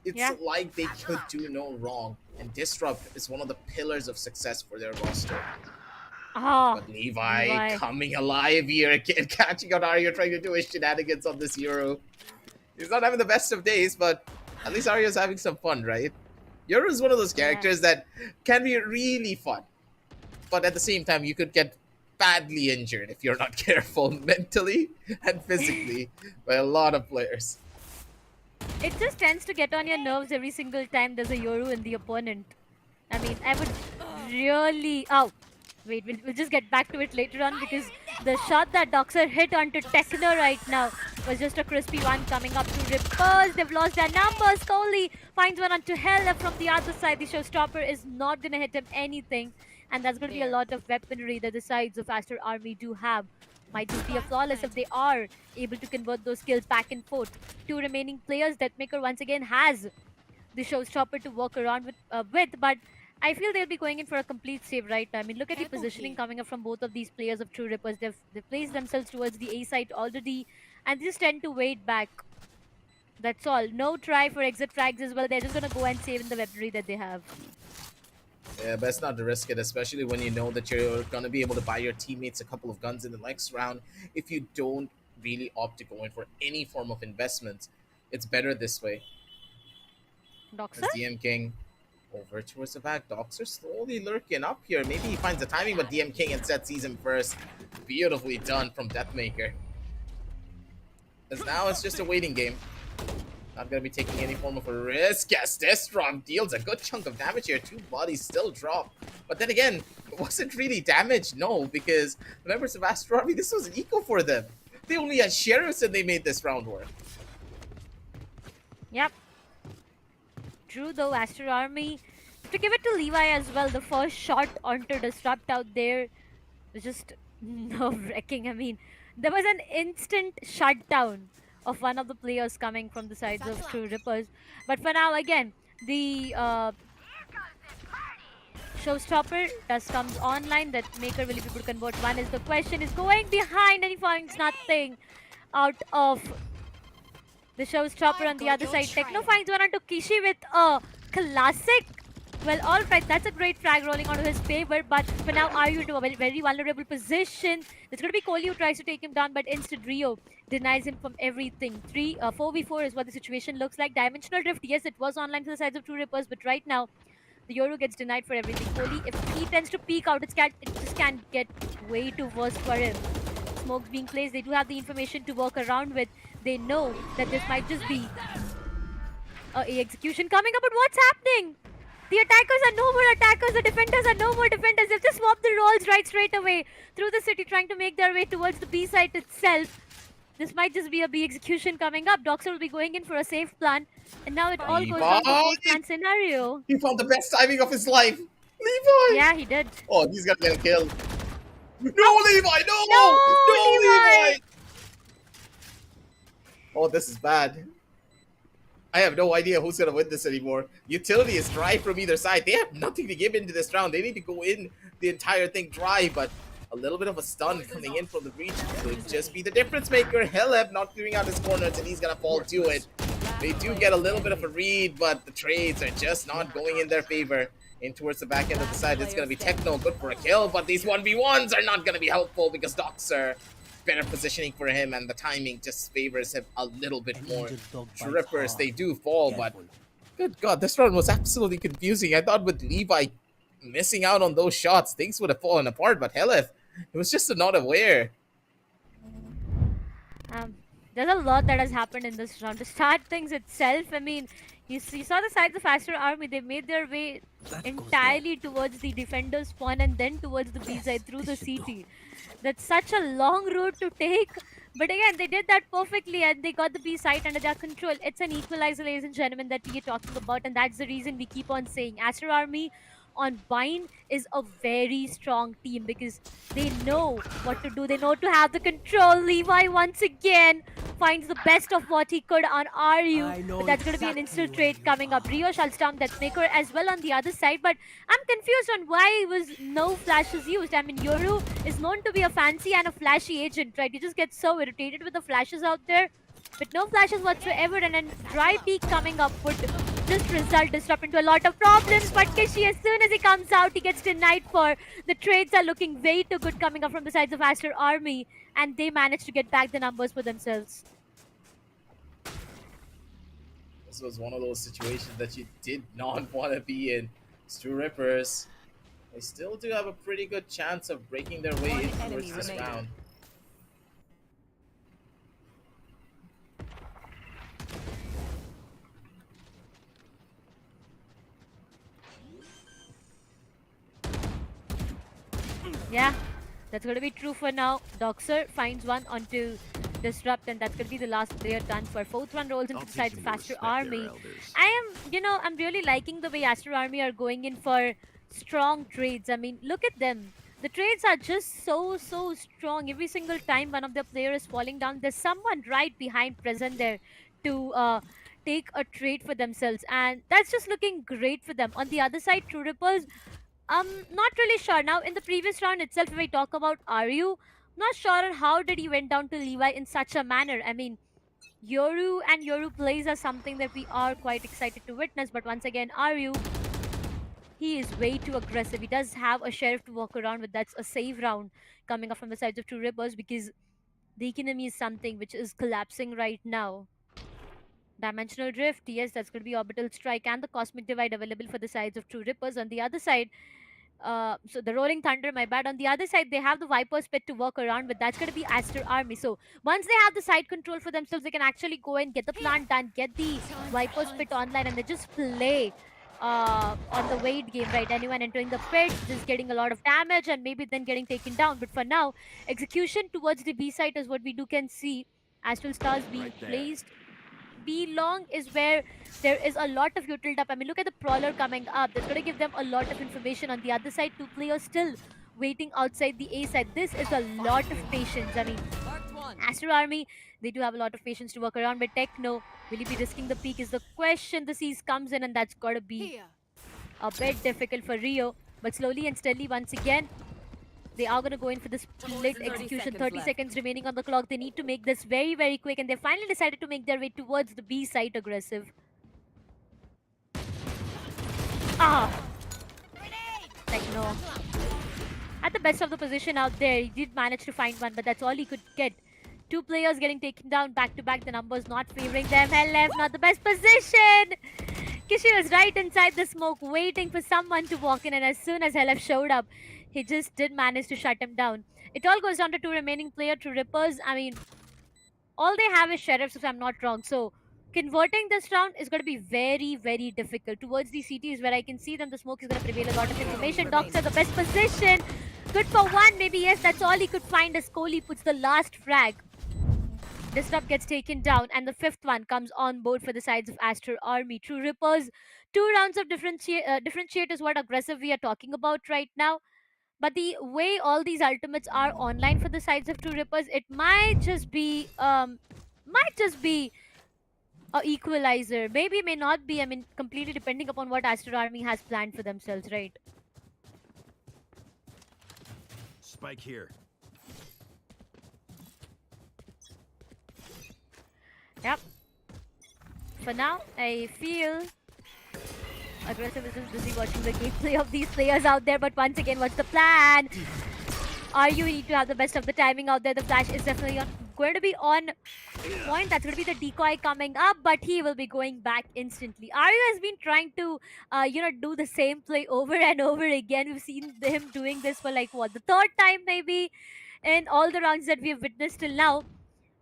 It's like they could do no wrong, and Disrupt is one of the pillars of success for their roster. Oh, But Levi coming alive here, catching out Arya trying to do his shenanigans on this Euro. He's not having the best of days, but at least Arya's having some fun, right? Euro is one of those characters that can be really fun, but at the same time, you could get badly injured if you're not careful mentally and physically by a lot of players. It just tends to get on your nerves every single time there's a Yoru in the opponent. I mean, I would really... Oh, wait, we'll just get back to it later on because the shot that Doxer hit onto Techno right now was just a crispy one coming up to Rippers. They've lost their numbers. Kohli finds one onto Hella from the other side. The showstopper is not going to hit him anything. And that's going to be a lot of weaponry that the sides of Aster Army do have. Might just be a flawless if they are able to convert those skills back and forth. Two remaining players. Deathmaker once again has the showstopper to work around with, but I feel they'll be going in for a complete save right now. I mean, look at the positioning coming up from both of these players of True Rippers. They've placed themselves towards the A side already, and they just tend to wait back. That's all. No try for exit frags as well. They're just going to go and save in the weaponry that they have. Yeah, best not to risk it, especially when you know that you're going to be able to buy your teammates a couple of guns in the next round. If you don't really opt to go in for any form of investment, it's better this way. Doxer? As DM King over towards the back. Doxer slowly lurking up here. Maybe he finds the timing, but DM King instead sees him first. Beautifully done from Deathmaker. As now it's just a waiting game. Not going to be taking any form of a risk. Yes, Disrupt deals a good chunk of damage here. Two bodies still drop. But then again, was it really damage? No, because members of Aster Army, this was an eco for them. They only had sheriffs and they made this round work. Yep. True though, Aster Army. To give it to Levi as well, the first shot onto Disrupt out there was just nerve-wracking. I mean, there was an instant shutdown of one of the players coming from the sides of True Rippers. But for now, again, the showstopper just comes online. That Maker will be able to convert one is the question. Is going behind and he finds nothing out of the showstopper on the other side. Techno finds one onto Kishi with a classic. Well, alright, that's a great frag rolling onto his favor, but for now, Aryu into a very vulnerable position. It's going to be Kohli who tries to take him down, but instead Rio denies him from everything. 4v4 is what the situation looks like. Dimensional Drift, yes, it was online for the sides of True Rippers, but right now, the Yoru gets denied for everything. Kohli, if he tends to peek out, it just can't get way too worse for him. Smokes being placed, they do have the information to work around with. They know that this might just be a execution coming up, but what's happening? The attackers are no more attackers, the defenders are no more defenders. They've just swapped the roles right straight away through the city, trying to make their way towards the B site itself. This might just be a B execution coming up. Doxer will be going in for a safe plan, and now it all goes down to a post-plan scenario. He found the best timing of his life. Levi! Yeah, he did. Oh, he's gonna get a kill. No, Levi! No, Levi! Oh, this is bad. I have no idea who's going to win this anymore. Utility is dry from either side. They have nothing to give into this round. They need to go in the entire thing dry, but a little bit of a stun coming in from the breach could just be the difference maker. Heleb not clearing out his corners, and he's going to fall to it. They do get a little bit of a read, but the trades are just not going in their favor. In towards the back end of the side, it's going to be Techno, good for a kill, but these 1v1s are not going to be helpful because Doxer better positioning for him, and the timing just favors him a little bit more. Rippers, they do fall, but good God, this round was absolutely confusing. I thought with Levi missing out on those shots, things would have fallen apart, but Heleth, it was just not aware. There's a lot that has happened in this round. To start things itself, I mean, you saw the sides of Aster Army. They made their way entirely towards the defender's spawn and then towards the B side through the CT. That's such a long route to take. But again, they did that perfectly and they got the B site under their control. It's an equalizer, ladies and gentlemen, that we are talking about. And that's the reason we keep on saying Aster Army on Bind is a very strong team because they know what to do. They know to have the control. Levi once again finds the best of what he could on Aryu. But that's going to be an instant trade coming up. Rio shall stomp Deathmaker as well on the other side. But I'm confused on why was no flashes used. I mean, Yoru is known to be a fancy and a flashy agent, right? You just get so irritated with the flashes out there. With no flashes whatsoever, and then dry peak coming up would just result disrupt into a lot of problems. But Kishi, as soon as he comes out, he gets denied for. The trades are looking way too good coming up from the sides of Aster Army, and they manage to get back the numbers for themselves. This was one of those situations that you did not want to be in. Stu Rippers, they still do have a pretty good chance of breaking their way in towards this round. Yeah, that's going to be true for now. Doxer finds one onto Disrupt, and that's going to be the last player done for. Fourth one rolls into the side of Aster Army. I'm really liking the way Aster Army are going in for strong trades. I mean, look at them. The trades are just so strong. Every single time one of their players is falling down, there's someone right behind present there to take a trade for themselves, and that's just looking great for them. On the other side, True Rippers, not really sure. Now, in the previous round itself, if I talk about Aryu, not sure on how did he went down to Levi in such a manner. I mean, Yoru and Yoru plays are something that we are quite excited to witness, but once again, Aryu, he is way too aggressive. He does have a sheriff to walk around with. That's a save round coming up from the sides of True Rippers, because the economy is something which is collapsing right now. Dimensional Drift, yes, that's going to be Orbital Strike and the Cosmic Divide available for the sides of True Rippers. On the other side, so the Rolling Thunder, my bad. On the other side, they have the Viper's Pit to work around with. That's going to be Aster Army. So once they have the side control for themselves, they can actually go and get the plant done, get the Viper's Pit online, and they just play on the weight game, right? Anyone entering the pit, just getting a lot of damage and maybe then getting taken down. But for now, execution towards the B site is what we can see. Astral Stars being placed. B long is where there is a lot of utiled up. I mean, look at the Prowler coming up. That's going to give them a lot of information. On the other side, two players still waiting outside the A side. This is a lot of patience. I mean, Aster Army, they do have a lot of patience to work around with. Techno, will he be risking the peak is the question. The Seas comes in, and that's got to be a bit difficult for Rio. But slowly and steadily, once again, they are going to go in for the split execution. 30 seconds remaining on the clock. They need to make this very quick, and they finally decided to make their way towards the B site aggressive. Techno. At the best of the position out there, he did manage to find one, but that's all he could get. Two players getting taken down back to back. The numbers not favoring them. LF not the best position. Kishi was right inside the smoke, waiting for someone to walk in, and as soon as LF showed up, he just did manage to shut him down. It all goes down to two remaining players, True Rippers. I mean, all they have is sheriffs, if I'm not wrong. So, converting this round is going to be very difficult. Towards the CT is where I can see them. The smoke is going to prevail a lot of information. Docs are the best position. Good for one, maybe yes. That's all he could find as Kohli puts the last frag. Disrupt gets taken down, and the fifth one comes on board for the sides of Aster Army. True Rippers, 2 rounds of differentiate is what aggressive we are talking about right now. But the way all these ultimates are online for the sides of True Rippers, it might just be a equalizer. Maybe, may not be. I mean, completely depending upon what Aster Army has planned for themselves, right? Spike here. Yep. For now, I feel aggressive is just busy watching the gameplay of these players out there. But once again, what's the plan? You need to have the best of the timing out there. The flash is definitely going to be on point. That's going to be the decoy coming up, but he will be going back instantly. Aryu has been trying to, do the same play over and over again. We've seen him doing this for like, what, the third time maybe in all the rounds that we've witnessed till now.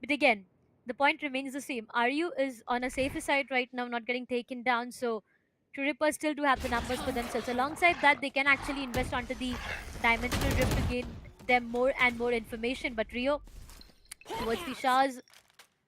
But again, the point remains the same. Aryu is on a safer side right now, not getting taken down. So True Rippers still do have the numbers for themselves. Alongside that, they can actually invest onto the Dimensional Rift to gain them more and more information. But Rio, towards the Shahs,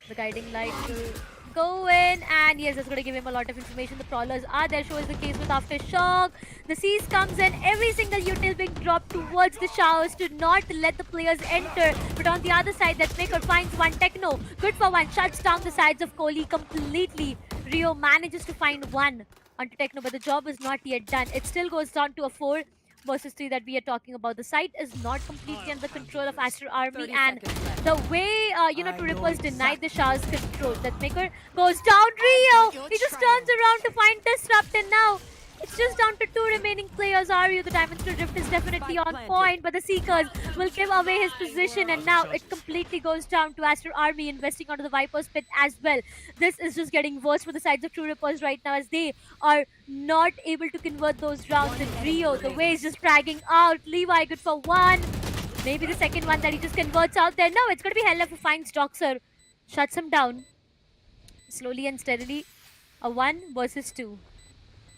the guiding light will go in, and yes, that's going to give him a lot of information. The Prowlers are there, so is the case with Aftershock. The Seas comes in, every single util being dropped towards the Showers to not let the players enter. But on the other side, that Maker finds one. Techno, good for one, shuts down the sides of Kohli completely. Rio manages to find one onto Techno, but the job is not yet done. It still goes down to a 4 versus 3 that we are talking about. The site is not completely under the control of Aster Army, 30 and seconds left. the way, I Two know Rippers denied the exactly Shah's where you control. are. Deathmaker goes down. got Rio! your He just trail. turns around to find Disrupt, and now it's just down to 2 remaining players. Aryu, the Dimensional Rift is definitely Spike on planted. point, but the Seekers will give away his position, and How's the now it chances? completely goes down to Aster Army investing onto the Viper's pit as well. This is just getting worse for the sides of True Rippers right now, as they are not able to convert those rounds. One And enemy Rio, the way is remains. just fragging out. Levi good for one. Maybe the second one that he just converts out there. No, it's going to be Hell who finds Doxer. Shuts him down slowly and steadily. A 1 versus 2.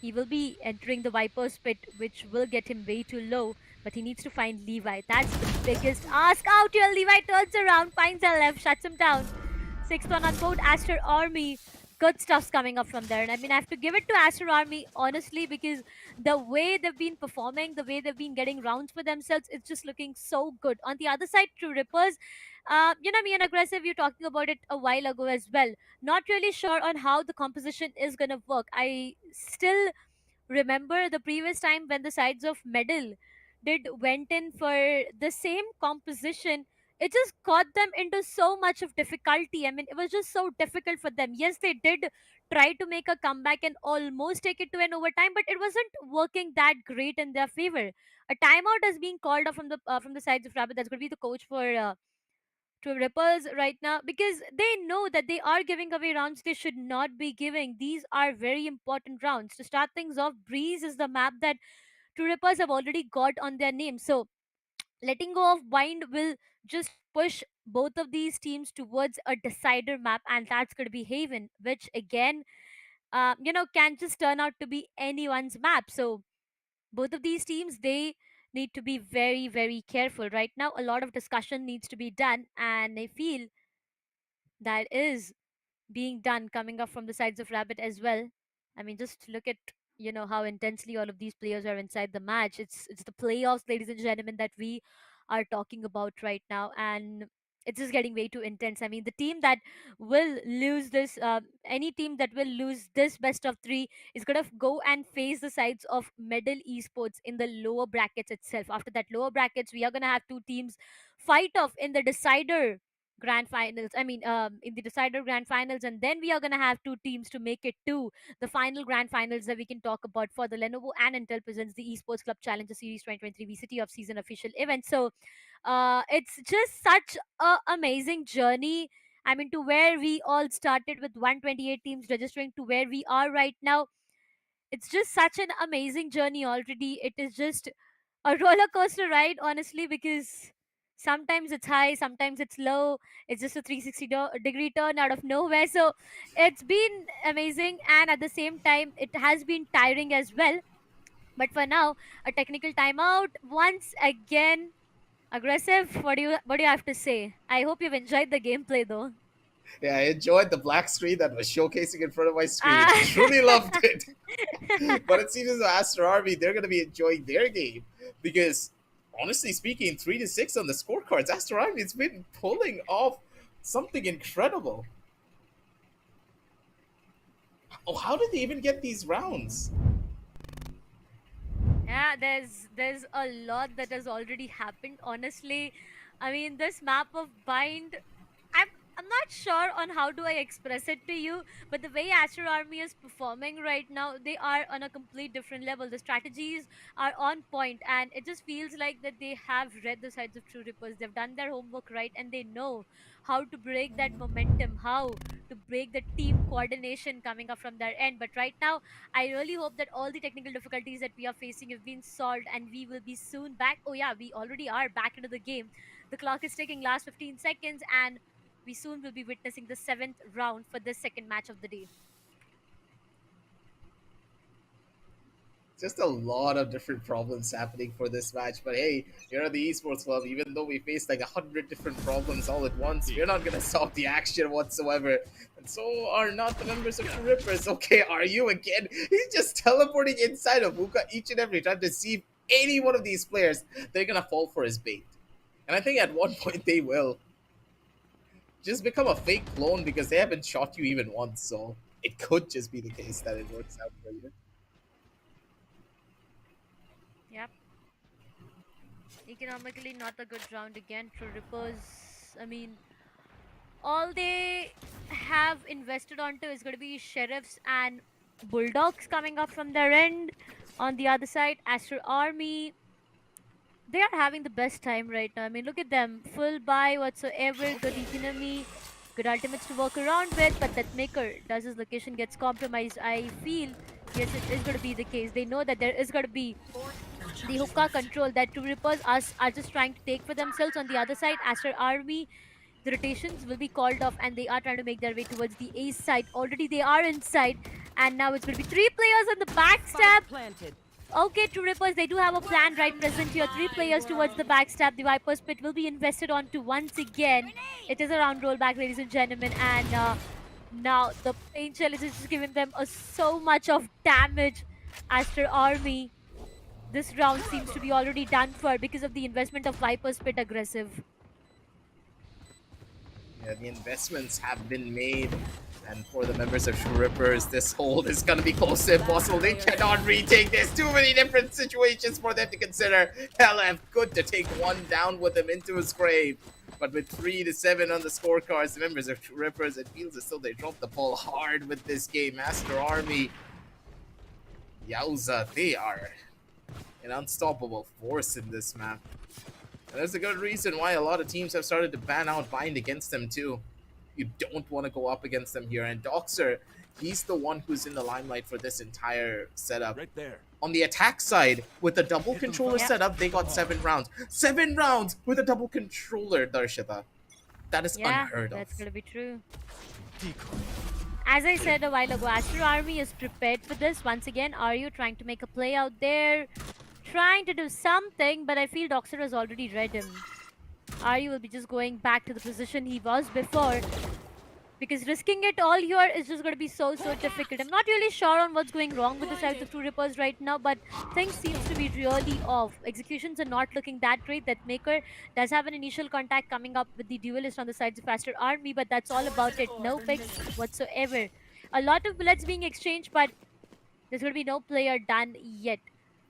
He will be entering the Viper's pit, which will get him way too low, but he needs to find Levi. That's the biggest ask out here. Levi turns around, finds LF, shuts him down. Sixth one on board, Aster Army. Good stuff's coming up from there. And I mean, I have to give it to Aster Army, honestly, because the way they've been performing, the way they've been getting rounds for themselves, it's just looking so good. On the other side, True Rippers, me and Aggressive, you talking about it a while ago as well. Not really sure on how the composition is going to work. I still remember the previous time when the sides of Medal did went in for the same composition. It just got them into so much of difficulty. I mean, it was just so difficult for them. Yes, they did try to make a comeback and almost take it to an overtime, but it wasn't working that great in their favor. A timeout is being called off from the sides of Rabbit. That's going to be the coach for to Rippers right now, because they know that they are giving away rounds they should not be giving. These are very important rounds. To start things off, Breeze is the map that True Rippers have already got on their name. So letting go of Bind will just push both of these teams towards a decider map, and that's going to be Haven, which again, can just turn out to be anyone's map. So both of these teams, they need to be very, very careful. Right now, a lot of discussion needs to be done, and I feel that is being done coming up from the sides of Rabbit as well. I mean, just look at how intensely all of these players are inside the match. It's the playoffs, ladies and gentlemen, that we are talking about right now, and it's just getting way too intense. I mean, the team that will lose this, any team that will lose this best of three is gonna go and face the sides of Medal Esports in the lower brackets itself. After that lower brackets, we are gonna have two teams fight off in the decider grand finals. I mean, in the decider grand finals, and then we are gonna have two teams to make it to the final grand finals that we can talk about for the Lenovo and Intel presents the Esports Club Challenger Series 2023 VCT Off season official event. So, it's just such a amazing journey. I mean, to where we all started with 128 teams registering to where we are right now. It's just such an amazing journey already. It is just a roller coaster ride, honestly, because sometimes it's high, sometimes it's low. It's just a 360 degree turn out of nowhere. So it's been amazing, and at the same time, it has been tiring as well. But for now, a technical timeout once again. Aggressive. What do you have to say? I hope you've enjoyed the gameplay though. Yeah, I enjoyed the black screen that was showcasing in front of my screen. Ah. Truly loved it. But it seems as though Aster Army, they're going to be enjoying their game because, honestly speaking, 3-6 on the scorecards, Aster Army's been pulling off something incredible. Oh, how did they even get these rounds? Yeah, there's a lot that has already happened. Honestly, I mean, this map of Bind, I'm I'm not sure on how do I express it to you, but the way Astro Army is performing right now, they are on a complete different level. The strategies are on point, and it just feels like that they have read the sides of True Rippers. They've done their homework right, and they know how to break that momentum, how to break the team coordination coming up from their end. But right now, I really hope that all the technical difficulties that we are facing have been solved, and we will be soon back. Oh yeah, we already are back into the game. The clock is ticking, last 15 seconds, and we soon will be witnessing the seventh round for this second match of the day. Just a lot of different problems happening for this match. But hey, you're the esports club. Even though we faced like 100 different problems all at once, we're not gonna stop the action whatsoever. And so are not the members of the Rippers. Okay, are you again? He's just teleporting inside of Vuka each and every time to see if any one of these players they're gonna fall for his bait. And I think at one point they will. Just become a fake clone because they haven't shot you even once. So it could just be the case that it works out for you. Yep. Economically, not a good round again. True Rippers, I mean, all they have invested onto is going to be Sheriffs and Bulldogs coming up from their end. On the other side, Aster Army, they are having the best time right now. I mean, look at them. Full buy whatsoever, good economy, good ultimates to work around with, but that Maker, does his location gets compromised? I feel, yes, it is going to be the case. They know that there is going to be the hookah control that Two Rippers are just trying to take for themselves. On the other side, Aster Army, the rotations will be called off and they are trying to make their way towards the ace side. Already they are inside, and now it's going to be 3 players on the backstab. Planted. Okay, True Rippers, they do have a plan right present here. 3 players towards the backstab. The Viper's Pit will be invested onto once again. It is a round rollback, ladies and gentlemen, and now the Pain Challenge is just giving them so much of damage. Aster Army, this round seems to be already done for because of the investment of Viper's Pit aggressive. Yeah, the investments have been made. And for the members of True Rippers, this hold is going to be close to impossible. They cannot retake this. Too many different situations for them to consider. LF, good to take one down with him into his grave. But with 3-7 on the scorecards, the members of True Rippers, it feels as though they dropped the ball hard with this game. Aster Army, yowza, they are an unstoppable force in this map. And there's a good reason why a lot of teams have started to ban out Bind against them too. You don't want to go up against them here. And Doxer, he's the one who's in the limelight for this entire setup. Right there. On the attack side, with the double controller setup, they got 7 rounds. 7 rounds with a double controller, Darshita. That is unheard of. That's going to be true. As I said a while ago, Aster Army is prepared for this. Once again, are you trying to make a play out there? Trying to do something, but I feel Doxer has already read him. Aryu will be just going back to the position he was before, because risking it all here is just going to be so difficult. I'm not really sure on what's going wrong with the sides of Two Rippers right now, but things seems to be really off. Executions are not looking that great. That Maker does have an initial contact coming up with the duelist on the sides of Aster Army, but that's all about it. No picks whatsoever. A lot of bullets being exchanged, but there's going to be no player done yet.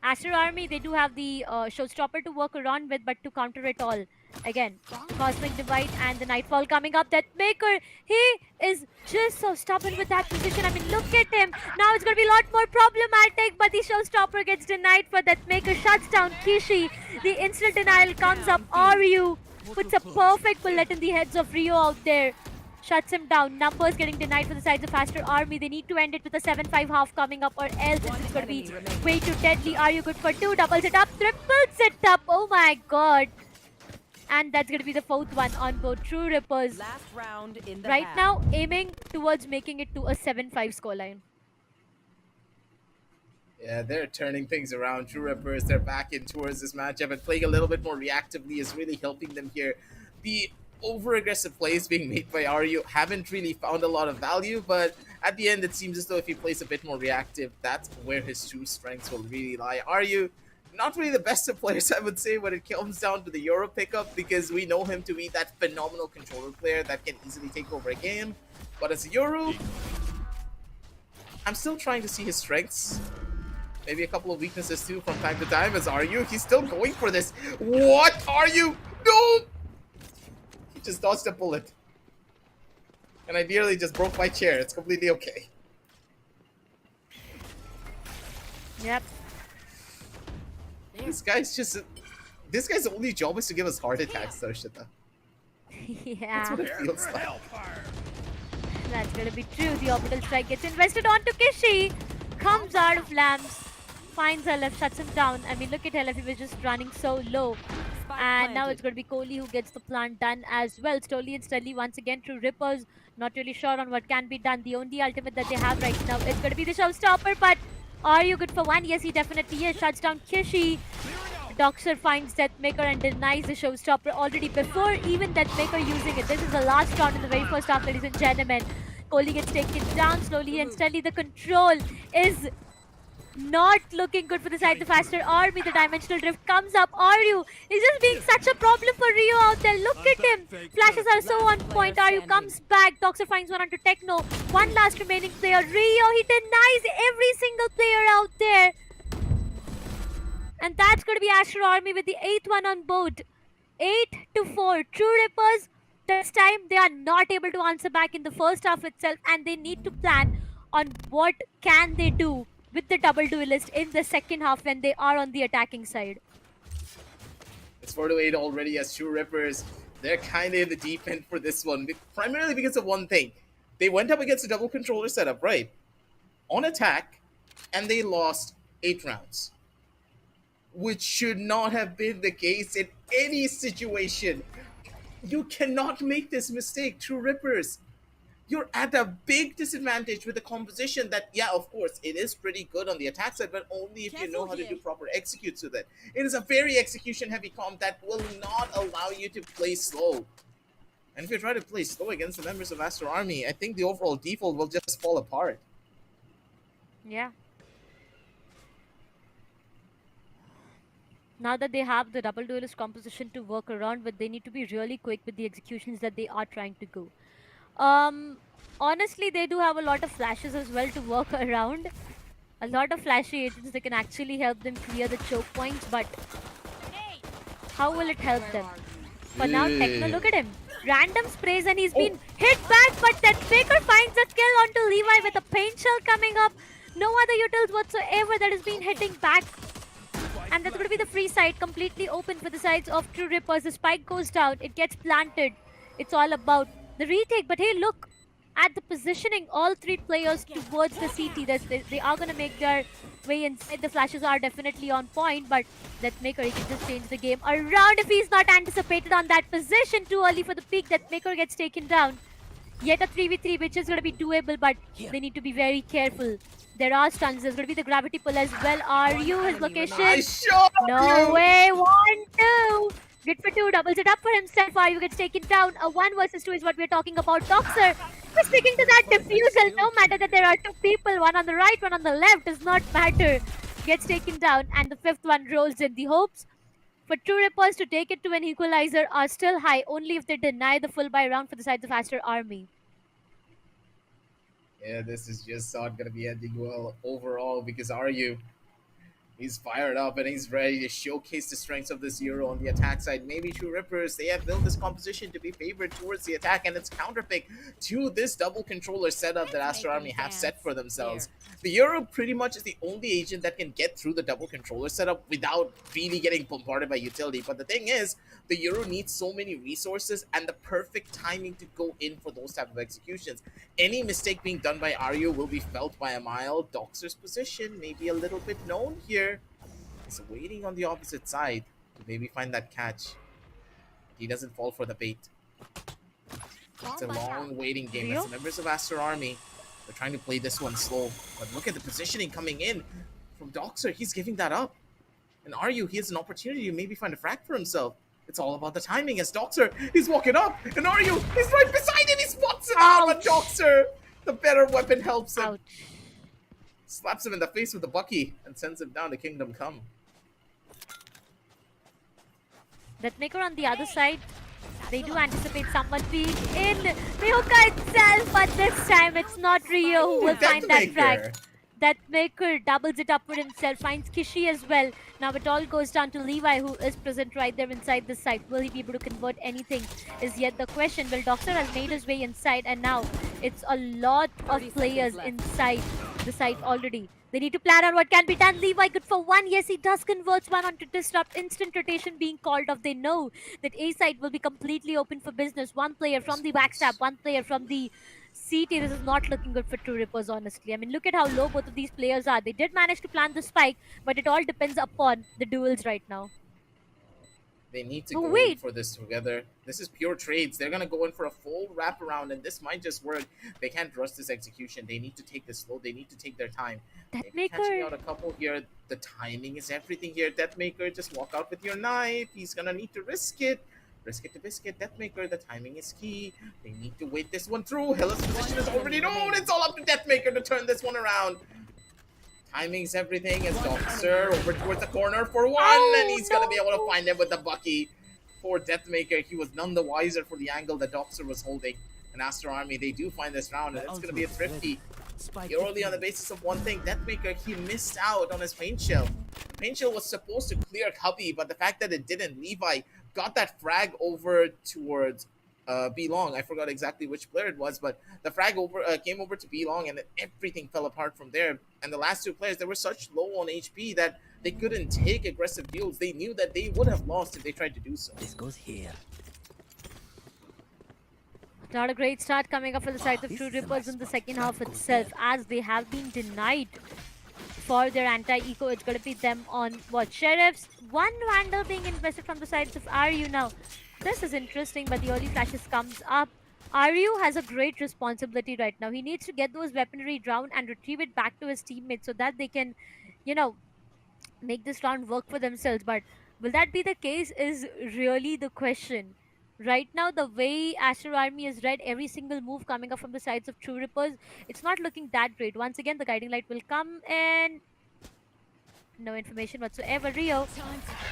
Aster Army, they do have the showstopper to work around with, but to counter it all, again, Cosmic Divide and the Nightfall coming up. That Maker, he is just so stubborn with that position. I mean, look at him. Now it's going to be a lot more problematic, but the showstopper gets denied for that. Maker shuts down Kishi. The instant denial comes up. Ryu puts a perfect bullet in the heads of Rio out there. Shuts him down. Numbers getting denied for the sides of Aster Army. They need to end it with a 7-5 half coming up, or else it's going to be way too deadly. Are you good for 2? Doubles it up. Triples it up. Oh my god. And that's going to be the 4th one on both True Rippers. Last round in the right half. now, aiming towards making it to a 7-5 scoreline. Yeah, they're turning things around. True Rippers, they're back in towards this matchup, and playing a little bit more reactively is really helping them here. The over-aggressive plays being made by Ryu haven't really found a lot of value, but at the end, it seems as though if he plays a bit more reactive, that's where his true strengths will really lie. Ryu, not really the best of players, I would say, when it comes down to the Euro pickup, because we know him to be that phenomenal controller player that can easily take over a game. But as a Euro, I'm still trying to see his strengths. Maybe a couple of weaknesses too from time to time. As Ryu, he's still going for this. What are you? No! He just dodged a bullet. And I nearly just broke my chair. It's completely okay. Yep. This guy's only job is to give us heart attacks, though, Shita. Yeah. That's what it feels like. That's gonna be true. The orbital strike gets invested onto Kishi. Comes out of lamps. Finds LF, shuts him down. I mean, look at LF, he was just running so low. And now it's going to be Kohli who gets the plant done as well. Slowly and steadily, once again, True Rippers. Not really sure on what can be done. The only ultimate that they have right now is going to be the showstopper. But are you good for 1? Yes, he definitely is. Shuts down Kishi. Doxer finds Deathmaker and denies the showstopper already before even Deathmaker using it. This is the last round in the very first half, ladies and gentlemen. Kohli gets taken down slowly and steadily. The control is not looking good for the side of Aster Army. The dimensional drift comes up. Ryu is just being such a problem for Rio out there. Look at him. Flashes are so on point. Ryu comes back. Doxer finds one onto Techno. One last remaining player. Rio, he denies every single player out there. and that's going to be Aster Army with the 8th one on board. 8-4. True Rippers, this time they are not able to answer back in the first half itself, and they need to plan on what can they do with the double duelist in the second half when they are on the attacking side. It's 4-8 already as True Rippers. They're kind of in the deep end for this one, primarily because of one thing. They went up against a double controller setup, right? On attack, and they lost 8 rounds. Which should not have been the case in any situation. You cannot make this mistake, True Rippers. You're at a big disadvantage with a composition that, yeah, of course, it is pretty good on the attack side, but only if you know how to do proper executes with it. It is a very execution-heavy comp that will not allow you to play slow. And if you try to play slow against the members of Aster Army, I think the overall default will just fall apart. Yeah. Now that they have the double duelist composition to work around with, they need to be really quick with the executions that they are trying to go. Honestly, they do have a lot of flashes as well to work around. A lot of flashy agents that can actually help them clear the choke points, but how will it help them? For now, Techno, look at him. Random sprays and he's been hit back, but that Faker finds a kill onto Levi with a paint shell coming up. No other utils whatsoever that has been hitting back. And that's going to be the free side, completely open for the sides of True Rippers. The spike goes down, it gets planted. It's all about the retake, but hey, look at the positioning. All 3 players towards the CT. They are going to make their way inside. The flashes are definitely on point, but Deathmaker, he can just change the game around if he's not anticipated on that position. Too early for the peak. Deathmaker gets taken down. Yet a 3v3, which is going to be doable, but they need to be very careful. There are stuns. There's going to be the gravity pull as well. Are you his location? No way. 1-2. Good for 2. Doubles it up for himself. Are you gets taken down? A 1 versus 2 is what we're talking about. Doxer is sticking to that defusal. No matter that there are 2 people, one on the right, one on the left, does not matter. Gets taken down, and the 5th one rolls in. The hopes for True Rippers to take it to an equalizer are still high, only if they deny the full buy round for the sides of Aster Army. Yeah, this is just not going to be ending well overall because Aryu, he's fired up and he's ready to showcase the strengths of this Euro on the attack side. Maybe True Rippers, they have built this composition to be favored towards the attack, and it's counterpick to this double controller setup that Aster Army have set for themselves. The Euro pretty much is the only agent that can get through the double controller setup without really getting bombarded by utility. But the thing is, the Euro needs so many resources and the perfect timing to go in for those type of executions. Any mistake being done by Aryu will be felt by a mile. Doxer's position may be a little bit known here. He's waiting on the opposite side to maybe find that catch. He doesn't fall for the bait. It's a long waiting game. As members of Aster Army, they're trying to play this one slow. But look at the positioning coming in from Doxer. He's giving that up. And Aryu, he has an opportunity to maybe find a frag for himself. It's all about the timing as Doxer, he's walking up. And Aryu, he's right beside him. He spots it out, but Doxer, the better weapon, helps him. Ouch. Slaps him in the face with the Bucky and sends him down to Kingdom Come. Deathmaker on the other side, they do anticipate someone being in Miyuka itself, but this time it's not Rio who will find that frag. Deathmaker doubles it up for himself, finds Kishi as well. Now it all goes down to Levi, who is present right there inside the site. Will he be able to convert anything is yet the question. Well, Doxer has made his way inside, and now it's a lot of players inside the site already. They need to plan on what can be done. Levi good for 1. Yes, he does converts 1 onto disrupt. Instant rotation being called off. They know that A side will be completely open for business. 1 player from the backstab, 1 player from the CT. This is not looking good for True Rippers, honestly. I mean, look at how low both of these players are. They did manage to plant the spike, but it all depends upon the duels right now. They need to go in for this together. This is pure trades. They're going to go in for a full wraparound, and this might just work. They can't rush this execution. They need to take this slow. They need to take their time. Catching out a couple here. The timing is everything here. Deathmaker, just walk out with your knife. He's going to need to risk it. Risk it to biscuit. Deathmaker, the timing is key. They need to wait this one through. Hella's position is already known. It's all up to Deathmaker to turn this one around. Timing's everything as Doxer over towards the corner for 1, and he's going to be able to find him with the Bucky. Poor Deathmaker, he was none the wiser for the angle that Doxer was holding. And Aster Army, they do find this round, and it's going to be a thrifty. purely on the basis of one thing. Deathmaker, he missed out on his paint shell. The paint shell was supposed to clear Cubby, but the fact that it didn't, Levi got that frag over towards B Long. I forgot exactly which player it was, but the frag came over to B Long, and then everything fell apart from there. And the last two players, they were such low on HP that they couldn't take aggressive deals. They knew that they would have lost if they tried to do so. This goes here. Not a great start coming up for the side of True Rippers in the second half itself, as they have been denied for their anti-eco. It's going to be them on what? Sheriffs. One Vandal being invested from the sides of RU now. This is interesting, but the early flashes comes up. RU has a great responsibility right now. He needs to get those weaponry down and retrieve it back to his teammates so that they can, you know, make this round work for themselves. But will that be the case is really the question. Right now, the way Aster Army has read every single move coming up from the sides of True Rippers, it's not looking that great. Once again, the guiding light will come and no information whatsoever. Rio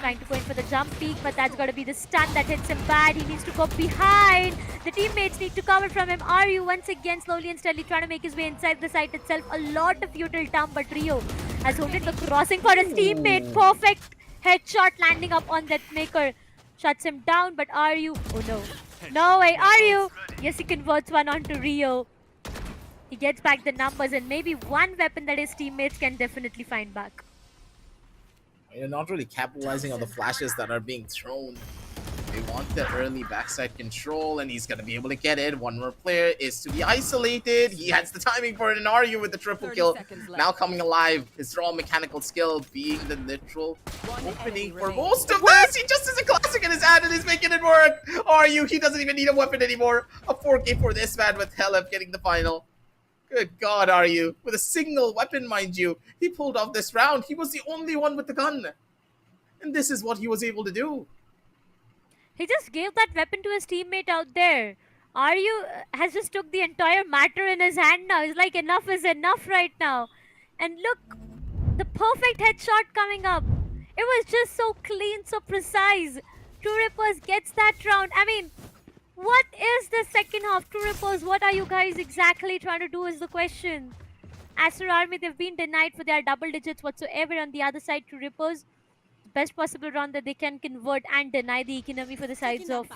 trying to go in for the jump peak, but that's got to be the stun that hits him bad. He needs to go behind. The teammates need to cover from him. RU once again slowly and steadily trying to make his way inside the site itself. A lot of util time, but Rio has holded the crossing for his teammate. Perfect headshot landing up on that maker. Shuts him down, but RU... Oh no. No way, RU! Yes, he converts one onto Rio. He gets back the numbers and maybe one weapon that his teammates can definitely find back. You're not really capitalizing on the flashes that are being thrown. They want the early backside control, and he's going to be able to get it. One more player is to be isolated. He has the timing for it, and RU with the triple kill. Now coming alive. His raw mechanical skill being the literal opening for most of this. He just has a classic in his hand, and he's making it work. RU, he doesn't even need a weapon anymore. A 4K for this man with Helep getting the final. Good God, RU. With a single weapon, mind you. He pulled off this round. He was the only one with the gun. And this is what he was able to do. He just gave that weapon to his teammate out there. RU has just took the entire matter in his hand now. He's like, enough is enough right now. And look, the perfect headshot coming up. It was just so clean, so precise. True Rippers gets that round. I mean, what is the second half? True Rippers, what are you guys exactly trying to do is the question. Aster Army, they've been denied for their double digits whatsoever. On the other side, True Rippers, best possible round that they can convert and deny the economy for the sides of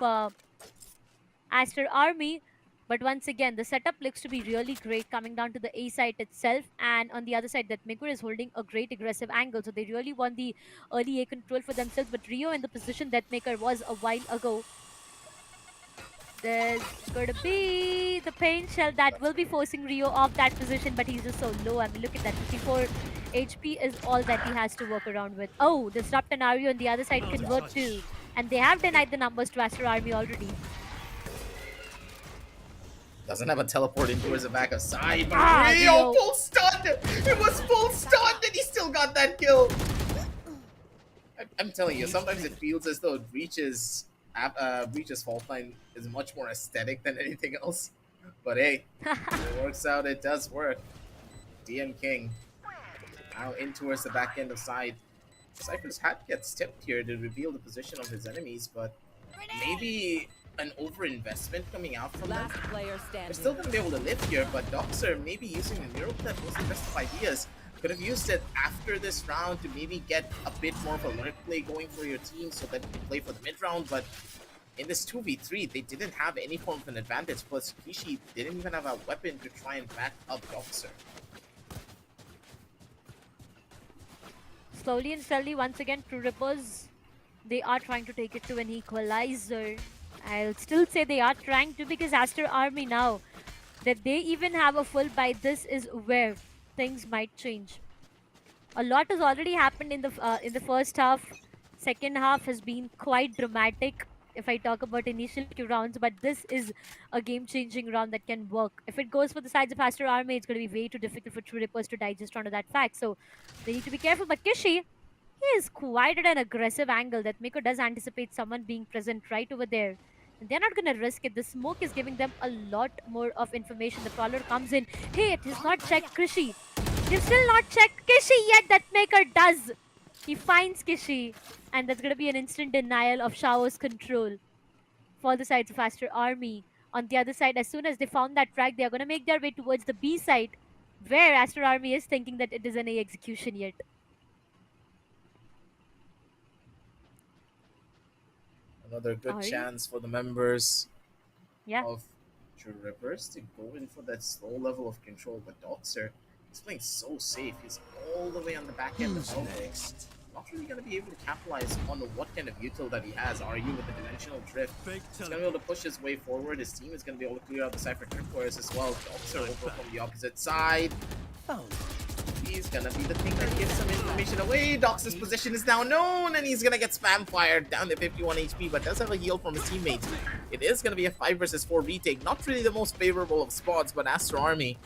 Aster Army. But once again, the setup looks to be really great coming down to the A side itself. And on the other side, that Mikur is holding a great aggressive angle. So they really want the early A control for themselves. But Rio in the position that Maker was a while ago. There's going to be the paint shell that will be forcing Rio off that position. But he's just so low. I mean, look at that. 54 HP is all that he has to work around with. Oh, Disrupt and Ario on the other side convert too. And they have denied the numbers to Aster Army already. Doesn't have a teleport in towards the back of side, but Rio full stun! It was full stun and he still got that kill! I'm telling you, sometimes it feels as though Breach's fault line is much more aesthetic than anything else. But hey, if it works out, it does work. DM King. Now in towards the back end of side. Cypher's hat gets tipped here to reveal the position of his enemies, but maybe an overinvestment coming out from them. They're still going to be able to live here, but Doxer maybe using the Neural Clip was the best of ideas. Could have used it after this round to maybe get a bit more of a lurk play going for your team so that you can play for the mid round, but in this 2v3, they didn't have any form of an advantage, plus Kishi didn't even have a weapon to try and back up Doxer. Slowly and steadily, once again, True Rippers, they are trying to take it to an equalizer. I'll still say they are trying to, because Aster Army now, that they even have a full buy, this is where things might change. A lot has already happened in the first half. Second half has been quite dramatic if I talk about initial few rounds, but this is a game-changing round that can work. If it goes for the sides of Aster Army, it's going to be way too difficult for True Rippers to digest onto that fact. So they need to be careful. But Kishi, he is quite at an aggressive angle. That Miko does anticipate someone being present right over there. And they're not going to risk it. The smoke is giving them a lot more of information. The Prowler comes in. Hey, it has not checked Kishi. They've still not checked Kishi yet. That Maker does. He finds Kishi. And that's going to be an instant denial of Shao's control for the sides of Aster Army. On the other side, as soon as they found that frag, they are going to make their way towards the B side. where Aster Army is thinking that it is an A execution yet. Another good Ari? chance for the members Yeah. of True Rippers to go in for that slow level of control. But Doxer is playing so safe. He's all the way on the back end of Who's Elbow. next? Not really going to be able to capitalize on what kind of util that he has. Are you with the dimensional drift? Fake He's going to be able to push his way forward. His team is going to be able to clear out the Cypher tripwires as well. Doxer over from the opposite side. He's gonna be the thing that gives some information away. Dox's position is now known, and he's gonna get spam fired down to 51 HP, but does have a heal from his teammates. It is gonna be a 5 versus 4 retake. Not really the most favorable of spots, but Aster Army,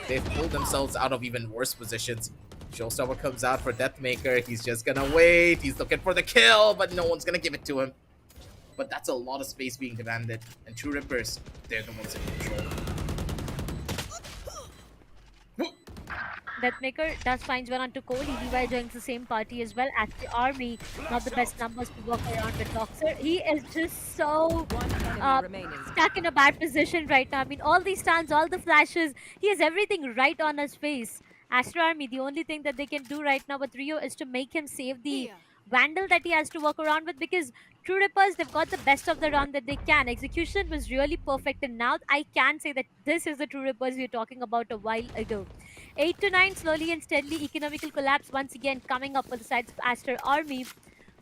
they've pulled themselves out of even worse positions. Showstopper comes out for Deathmaker. He's just gonna wait. He's looking for the kill, but no one's gonna give it to him. But that's a lot of space being demanded, and True Rippers, they're the ones in control. Deathmaker does finds one onto Cole. Levi joins the same party as well. Aster Army, not the best numbers to work around with Doxer. He is just so stuck in a bad position right now. I mean, all these stuns, all the flashes, he has everything right on his face. Aster Army, the only thing that they can do right now with Rio is to make him save the Vandal that he has to work around with, because True Rippers, they've got the best of the round that they can. Execution was really perfect, and now I can say that this is the True Rippers we were talking about a while ago. 8 to 9, slowly and steadily, economical collapse once again coming up for the sides of Aster Army,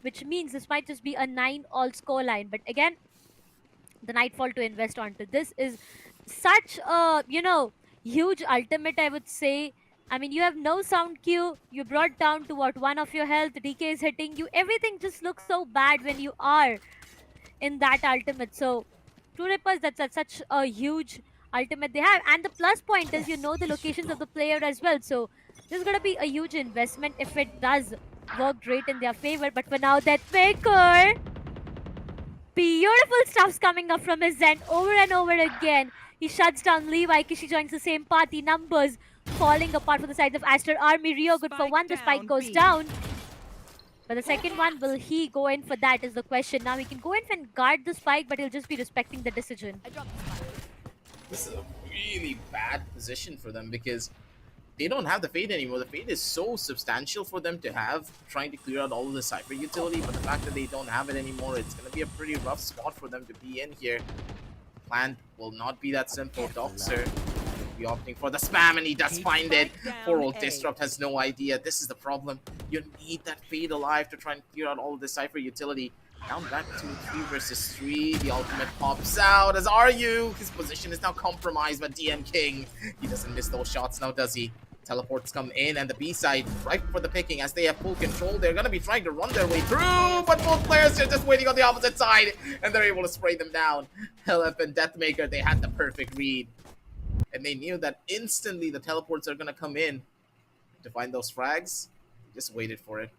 which means this might just be a 9-all scoreline. But again, the Nightfall to invest onto this is such a, huge ultimate, I would say. I mean, you have no sound cue, you brought down to what, 1 of your health, DK is hitting you, everything just looks so bad when you are in that ultimate. So, True Rippers, that's such a huge ultimate they have. And the plus point is, the locations of the player as well. So, this is going to be a huge investment if it does work great in their favor. But for now, Deathmaker, beautiful stuff's coming up from his end over and over again. He shuts down Levi. Kishi joins the same party. Numbers falling apart for the sides of Aster Army. Rio good for one. The spike goes down. But the second one, will he go in for that is the question. Now he can go in and guard the spike, but he'll just be respecting the decision. This is a really bad position for them because they don't have the Fade anymore. The Fade is so substantial for them to have, trying to clear out all of the Cypher utility, but the fact that they don't have it anymore, it's going to be a pretty rough spot for them to be in here. Plan will not be that simple. Doxer will be opting for the spam, and he does find it. Poor old Disrupt has no idea. This is the problem. You need that Fade alive to try and clear out all of the Cypher utility. Down back to 3 versus 3. The ultimate pops out, as are you. His position is now compromised by DM King. He doesn't miss those shots now, does he? Teleports come in, and the B side right for the picking as they have full control. They're going to be trying to run their way through, but both players are just waiting on the opposite side, and they're able to spray them down. Helep and Deathmaker, they had the perfect read, and they knew that instantly the teleports are going to come in to find those frags. Just waited for it.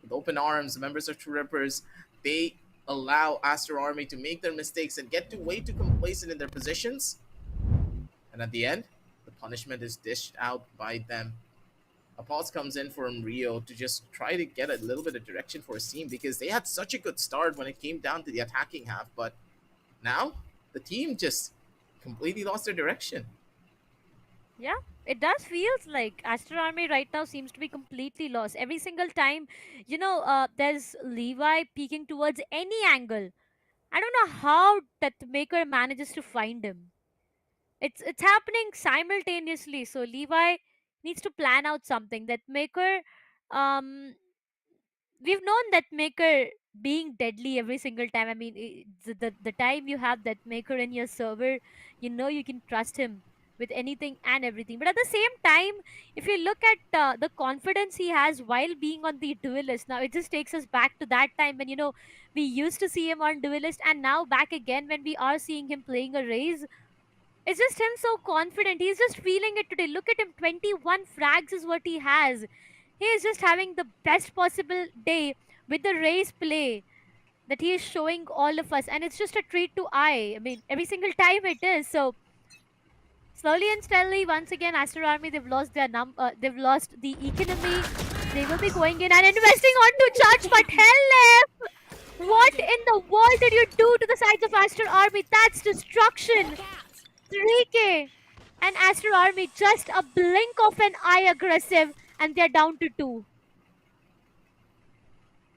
With open arms, members of True Rippers, they allow Aster Army to make their mistakes and get to way too complacent in their positions. And at the end, the punishment is dished out by them. A pause comes in from Rio to just try to get a little bit of direction for his team, because they had such a good start when it came down to the attacking half, but now the team just completely lost their direction. Yeah, it does feels like Aster Army right now seems to be completely lost. Every single time, there's Levi peeking towards any angle. I don't know how Deathmaker manages to find him. It's happening simultaneously. So Levi needs to plan out something. Deathmaker, um, we've known Deathmaker being deadly every single time. I mean, the time you have Deathmaker in your server, you can trust him with anything and everything. But at the same time, if you look at the confidence he has while being on the Duelist, now it just takes us back to that time when, we used to see him on Duelist, and now back again when we are seeing him playing a Raze. It's just him so confident. He's just feeling it today. Look at him. 21 frags is what he has. He is just having the best possible day with the Raze play that he is showing all of us. And it's just a treat to eye. I mean, every single time it is. So, slowly and steadily, once again, Aster Army, they've lost their they've lost the economy. They will be going in and investing onto Judge, but hell, what in the world did you do to the sides of Aster Army? That's destruction. 3K. And Aster Army just a blink of an eye aggressive, and they're down to 2.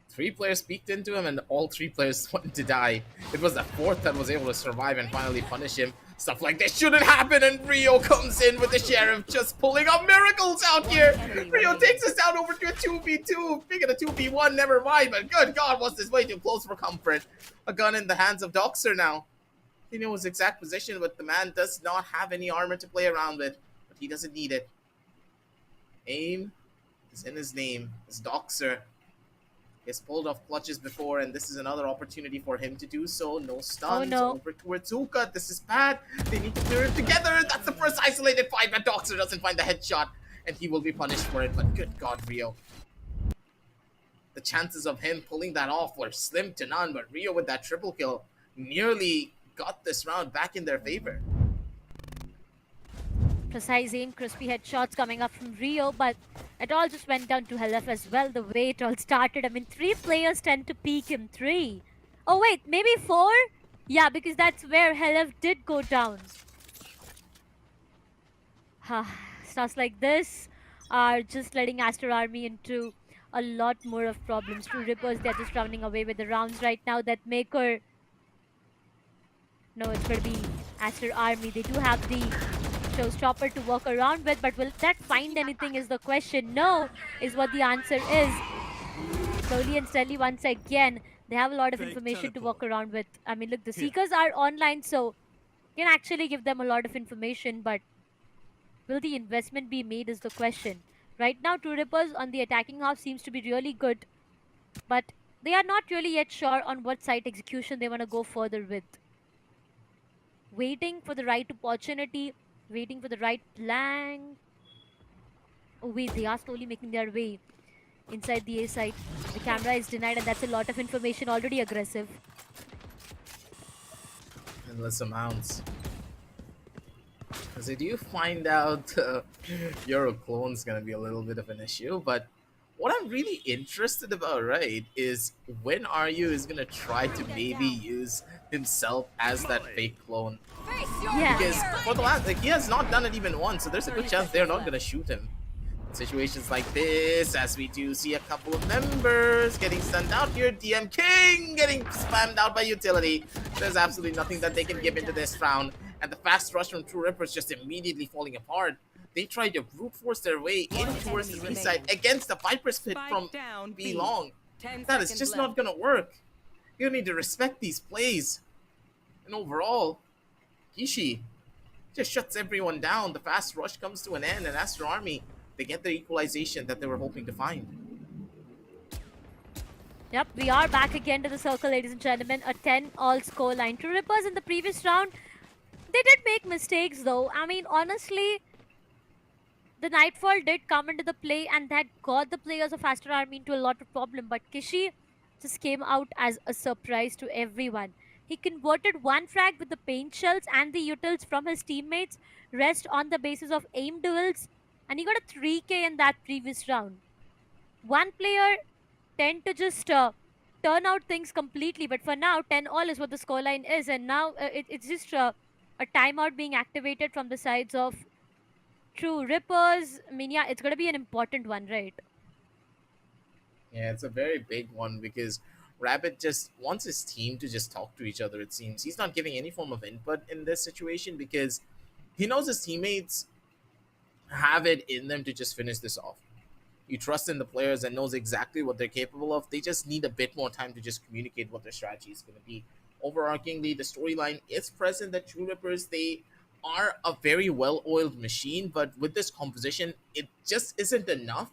3 players peeked into him and all 3 players wanted to die. It was the 4th that was able to survive and finally punish him. Stuff like this shouldn't happen, and Rio comes in with the Sheriff just pulling up miracles out here. Rio takes us down over to a 2v2. Speaking of 2v1, never mind, but good God, was this way too close for comfort. A gun in the hands of Doxer now. He knows his exact position, but the man does not have any armor to play around with. But he doesn't need it. Aim is in his name. It's Doxer. He has pulled off clutches before, and this is another opportunity for him to do so. No stuns over towards Zuka. This is bad. They need to clear it together. That's the first isolated fight, but Doxer doesn't find the headshot, and he will be punished for it. But good God, Rio. The chances of him pulling that off were slim to none, but Rio with that triple kill nearly got this round back in their favor. Precise aim, crispy headshots coming up from Rio, but it all just went down to Helef as well, the way it all started. I mean, 3 players tend to peek him. 3. Oh wait, maybe 4? Yeah, because that's where Helef did go down. Stuff like this are just letting Aster Army into a lot more of problems. 2 Rippers, they're just running away with the rounds right now. That Maker... No, it's going to be Aster Army. They do have the Showstopper to walk around with, but will that find anything is the question. No, is what the answer is. Slowly and steadily once again, they have a lot of information to walk around with. I mean, look, the Seekers are online, so can actually give them a lot of information, but will the investment be made is the question. Right now, 2 Rippers on the attacking half seems to be really good, but they are not really yet sure on what site execution they want to go further with. Waiting for the right opportunity, waiting for the right plan. Oh wait, they are slowly making their way inside the A site. The camera is denied, and that's a lot of information, already aggressive. Endless amounts. Because if you find out Euro clone's gonna be a little bit of an issue, but what I'm really interested about, right, is when Ryu is gonna try to maybe use himself as that fake clone. Yeah. Because for the last, like, he has not done it even once, so there's a good chance they're not gonna shoot him. Situations like this, as we do see a couple of members getting sent out here, DM King getting spammed out by utility. There's absolutely nothing that they can give into this round, and the fast rush from True Rippers just immediately falling apart. They tried to brute force their way in towards the B side against the Viper's Pit from B Long. That is just not gonna work. You need to respect these plays. And overall, Kishi just shuts everyone down. The fast rush comes to an end, and Aster Army, they get the equalization that they were hoping to find. Yep, we are back again to the circle, ladies and gentlemen. A 10-all scoreline. 2 Rippers in the previous round, they did make mistakes though. I mean, honestly, the Nightfall did come into the play, and that got the players of Aster Army into a lot of problem. But Kishi just came out as a surprise to everyone. He converted 1 frag with the paint shells and the utils from his teammates, rest on the basis of aim duels, and he got a 3k in that previous round. One player tend to just turn out things completely, but for now, 10-all is what the scoreline is, and now it's just a timeout being activated from the sides of True Rippers. I mean, yeah, it's going to be an important one, right? Yeah, it's a very big one because Rabbit just wants his team to just talk to each other, it seems. He's not giving any form of input in this situation because he knows his teammates have it in them to just finish this off. You trust in the players and knows exactly what they're capable of. They just need a bit more time to just communicate what their strategy is going to be. Overarchingly, the storyline is present that True Rippers, they are a very well-oiled machine, but with this composition, it just isn't enough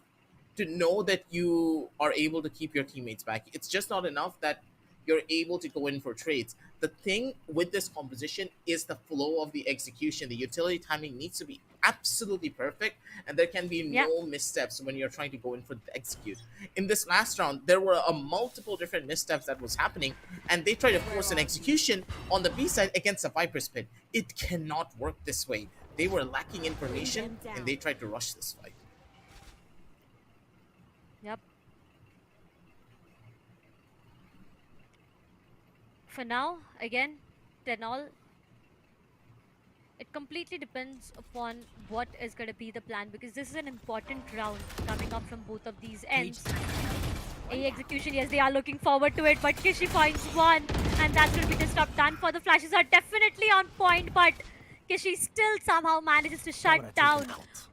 to know that you are able to keep your teammates back. It's just not enough that you're able to go in for trades. The thing with this composition is the flow of the execution. The utility timing needs to be absolutely perfect, and there can be no missteps when you're trying to go in for the execute. In this last round, there were multiple different missteps that was happening, and they tried to force an execution on the B side against the Viper's Pit. It cannot work this way. They were lacking information, and they tried to rush this fight. Yep. For now, again, 10-all. it completely depends upon what is going to be the plan, because this is an important round coming up from both of these ends. A execution, yes, they are looking forward to it, but Kishi finds one, and that's going to be the stop done for. The flashes are definitely on point, but Kishi still somehow manages to shut down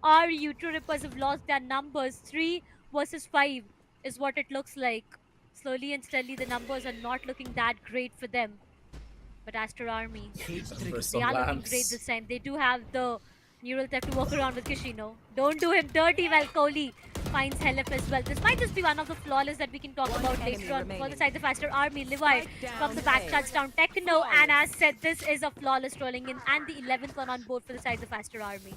RU. True Rippers have lost their numbers. 3 versus 5 is what it looks like. Slowly and steadily, the numbers are not looking that great for them. But Aster Army, they are looking great this time. They do have the neural theft to walk around with Kishino. Don't do him dirty while Kohli finds Helif as well. This might just be one of the flawless that we can talk about later on. For the side of Aster Army, Levi from the back shuts down Techno, and as said, this is a flawless rolling in, and the 11th one on board for the side of Aster Army.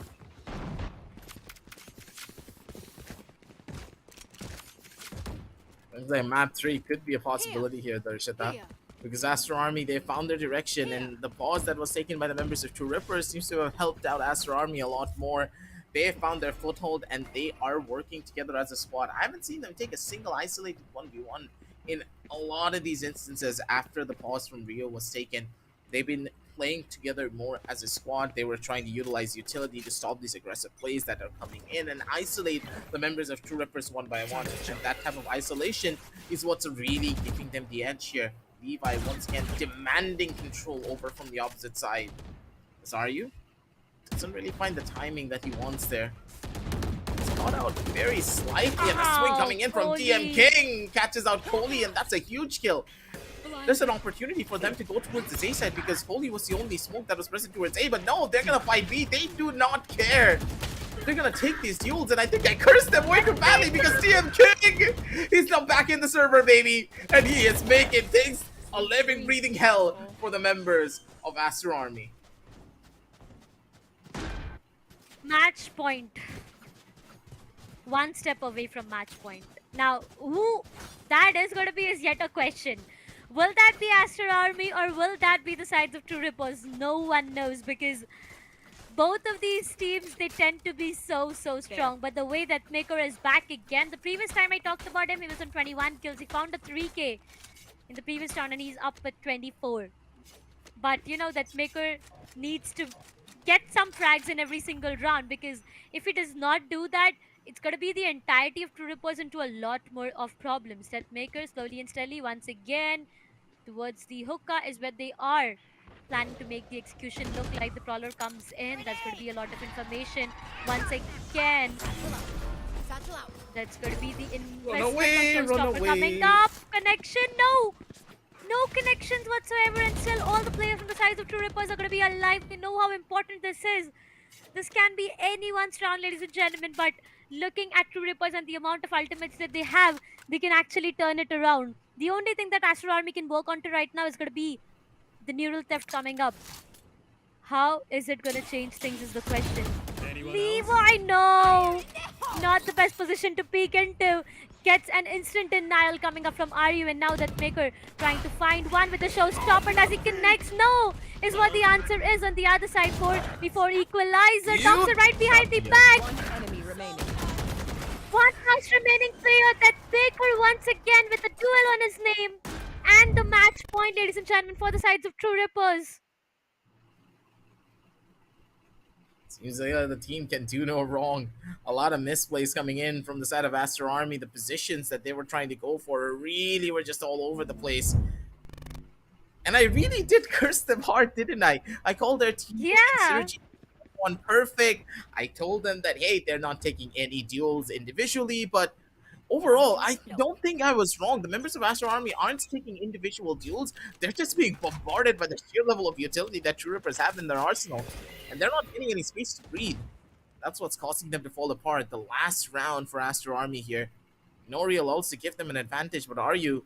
Looks like map 3 could be a possibility here, Darshita. Because Aster Army, they found their direction, and the pause that was taken by the members of True Rippers seems to have helped out Aster Army a lot more. They have found their foothold, and they are working together as a squad. I haven't seen them take a single isolated 1v1 in a lot of these instances after the pause from Rio was taken. They've been playing together more as a squad. They were trying to utilize utility to stop these aggressive plays that are coming in and isolate the members of True Rippers one by one. And that type of isolation is what's really giving them the edge here. Levi once again demanding control over from the opposite side. Zaru doesn't really find the timing that he wants there. He's caught out very slightly, and a swing coming in from DM King catches out Kohli, and that's a huge kill. There's an opportunity for them to go towards the A side because Kohli was the only smoke that was present towards A, but no, they're gonna fight B. They do not care. They're gonna take these duels, and I think I cursed them way too badly because DM King is now back in the server, baby, and he is making things a living, breathing hell for the members of Aster Army. Match point. One step away from match point. Now, who that is going to be is yet a question. Will that be Aster Army or will that be the sides of True Rippers? No one knows, because both of these teams, they tend to be so strong. But the way that Maker is back again, the previous time I talked about him, he was on 21 kills. He found a 3k in the previous round, and he's up at 24. But you know that Maker needs to get some frags in every single round, because if he does not do that, it's going to be the entirety of True Rippers into a lot more of problems. That Maker slowly and steadily once again towards the hookah is where they are planning to make the execution look like. The Prowler comes in. That's going to be a lot of information once again. That's going to be the investment showstopper coming up. Connection, no connections whatsoever, and still all the players from the sides of True Rippers are going to be alive. We know how important this is. This can be anyone's round, ladies and gentlemen, but looking at True Rippers and the amount of ultimates that they have, they can actually turn it around. The only thing that Aster Army can work on to right now is going to be the neural theft coming up. How is it going to change things is the question. Levi, no! Not the best position to peek into. Gets an instant denial coming up from RU, and now that Maker trying to find one with the showstopper, and as he connects, no! Is what the answer is on the other side before equalizer. Comes right behind the back. One last remaining player, that Baker once again with a duel on his name. And the match point, ladies and gentlemen, for the sides of True Rippers. Seems like the team can do no wrong. A lot of misplays coming in from the side of Aster Army. The positions that they were trying to go for really were just all over the place. And I really did curse them hard, didn't I? I called their team synergy one perfect. I told them that, hey, they're not taking any duels individually, but overall, I don't think I was wrong. The members of Aster Army aren't taking individual duels. They're just being bombarded by the sheer level of utility that True Rippers have in their arsenal. And they're not getting any space to breathe. That's what's causing them to fall apart. The last round for Aster Army here. No real ults to give them an advantage, but RU,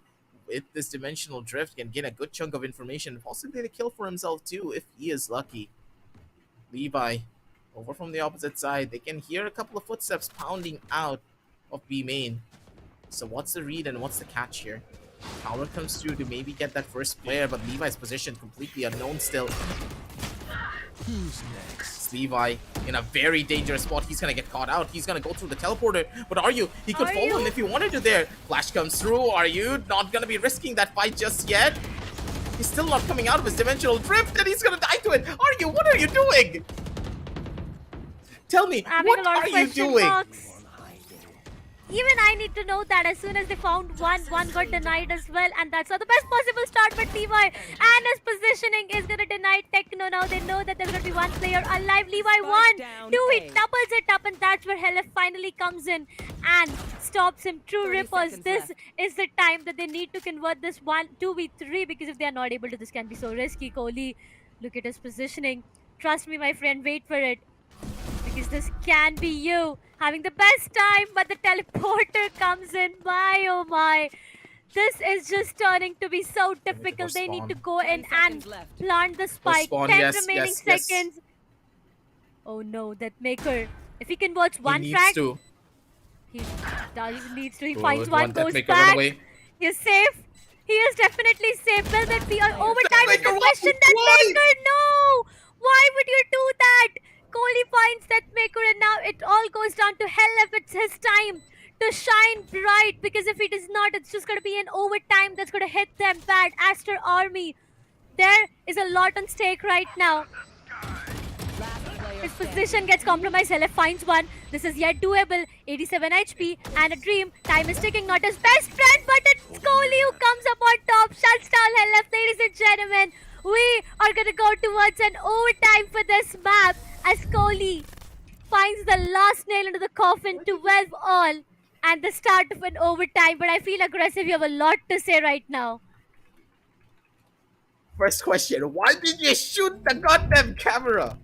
with this dimensional drift, can get a good chunk of information, possibly the kill for himself too, if he is lucky. Levi, over from the opposite side. They can hear a couple of footsteps pounding out of B main. So what's the read and what's the catch here? Power comes through to maybe get that first player, but Levi's position completely unknown still. Who's next? It's Levi in a very dangerous spot. He's gonna get caught out. He's gonna go through the teleporter, but he could follow him if he wanted to there. Flash comes through. Are you not gonna be risking that fight just yet? He's still not coming out of his dimensional drift, and he's gonna die to it. What are you doing? Tell me, Having what a lot of are you question doing? marks. Even I need to know that as soon as they found one got denied as well, and that's not the best possible start. But Levi and his positioning is gonna deny Techno. Now they know that there's gonna be one player alive. Levi one, two, he doubles it up, and that's where Helef finally comes in and stops him. True Rippers, this is the time that they need to convert this 2v3, because if they are not able to, this can be so risky. Kohli, look at his positioning. Trust me, my friend, wait for it. Because this can be you having the best time, but the teleporter comes in. My oh my. This is just turning to be so difficult. They need to go in and plant the spike. 10 remaining seconds. Oh no, that Maker. If he converts one frag, he needs to. He finds one, goes back. He's safe. He is definitely safe. Will that be an overtime? Is the question. That Maker, no! Why would you do that? Kohli finds that Maker, and now it all goes down to Helef. It's his time to shine bright, because if he does not, it's just going to be an overtime that's going to hit them bad. Aster Army, there is a lot on stake right now. His position gets compromised. Helef finds one. This is yet doable. 87 HP and a dream. Time is ticking. Not his best friend, but it's Kohli who comes up on top. Shuts down Helef, ladies and gentlemen. We are going to go towards an overtime for this map, as Kohli finds the last nail into the coffin. 12 all and the start of an overtime. But I feel aggressive. You have a lot to say right now. First question, why did you shoot the goddamn camera?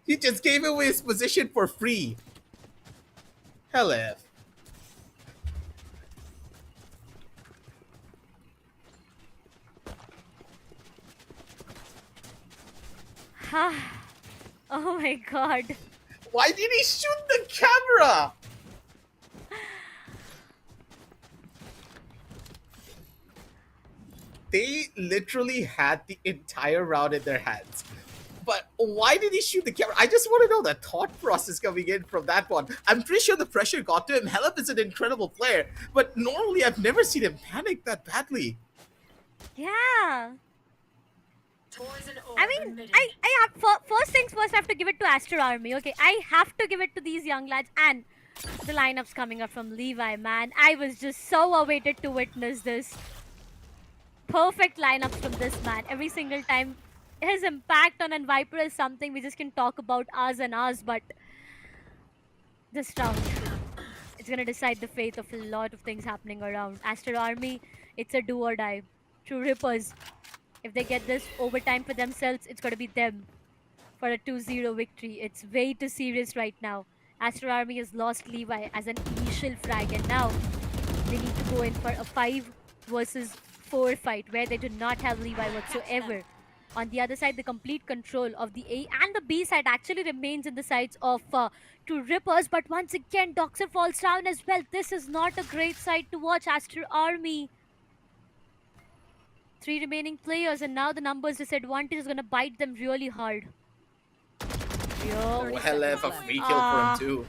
He just gave away his position for free. Helef. Oh my god. Why did he shoot the camera? They literally had the entire round in their hands. But why did he shoot the camera? I just want to know the thought process coming in from that one. I'm pretty sure the pressure got to him. Helef is an incredible player, but normally I've never seen him panic that badly. Yeah. I mean, I have, first things first, I have to give it to Aster Army. Okay, I have to give it to these young lads, and the lineups coming up from Levi, man. I was just so awaited to witness this. Perfect lineups from this man every single time. His impact on Viper is something we just can talk about hours and hours, but this round, it's gonna decide the fate of a lot of things happening around. Aster Army, it's a do or die. True Rippers, if they get this overtime for themselves, it's gonna be them for a 2-0 victory. It's way too serious right now. Aster Army has lost Levi as an initial frag, and now they need to go in for a 5 versus 4 fight where they do not have Levi whatsoever. On the other side, the complete control of the A and the B side actually remains in the sides of True Rippers, but once again, Doxer falls down as well. This is not a great side to watch. Aster Army, 3 remaining players, and now the numbers disadvantage is going to bite them really hard. Oh, Helef, a free kill for him too.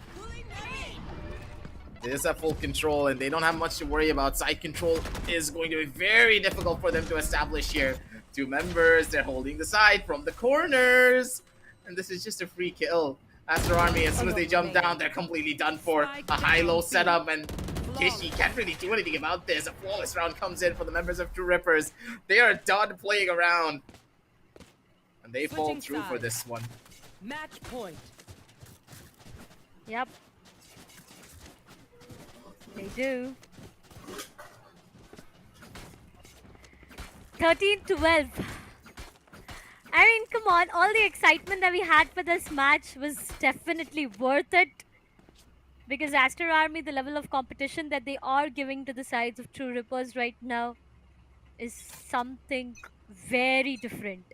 They just have full control, and they don't have much to worry about. Side control is going to be very difficult for them to establish here. 2 members, they're holding the side from the corners, and this is just a free kill. Aster Army, as soon as they jump down, they're completely done for. A high-low setup, and Kishi can't really do anything about this. A flawless round comes in for the members of True Rippers. They are done playing around, and they fall through for this one. Match point. Yep. They do. 13-12. I mean, come on. All the excitement that we had for this match was definitely worth it. Because Aster Army, the level of competition that they are giving to the sides of True Rippers right now is something very different.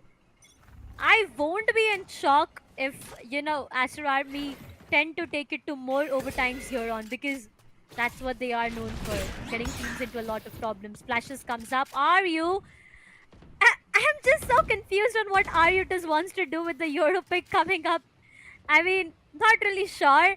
I won't be in shock if, you know, Aster Army tend to take it to more overtimes here on, because that's what they are known for, getting teams into a lot of problems. Splashes comes up. Aryu, I'm just so confused on what Aryu just wants to do with the Euro pick coming up. I mean, not really sure.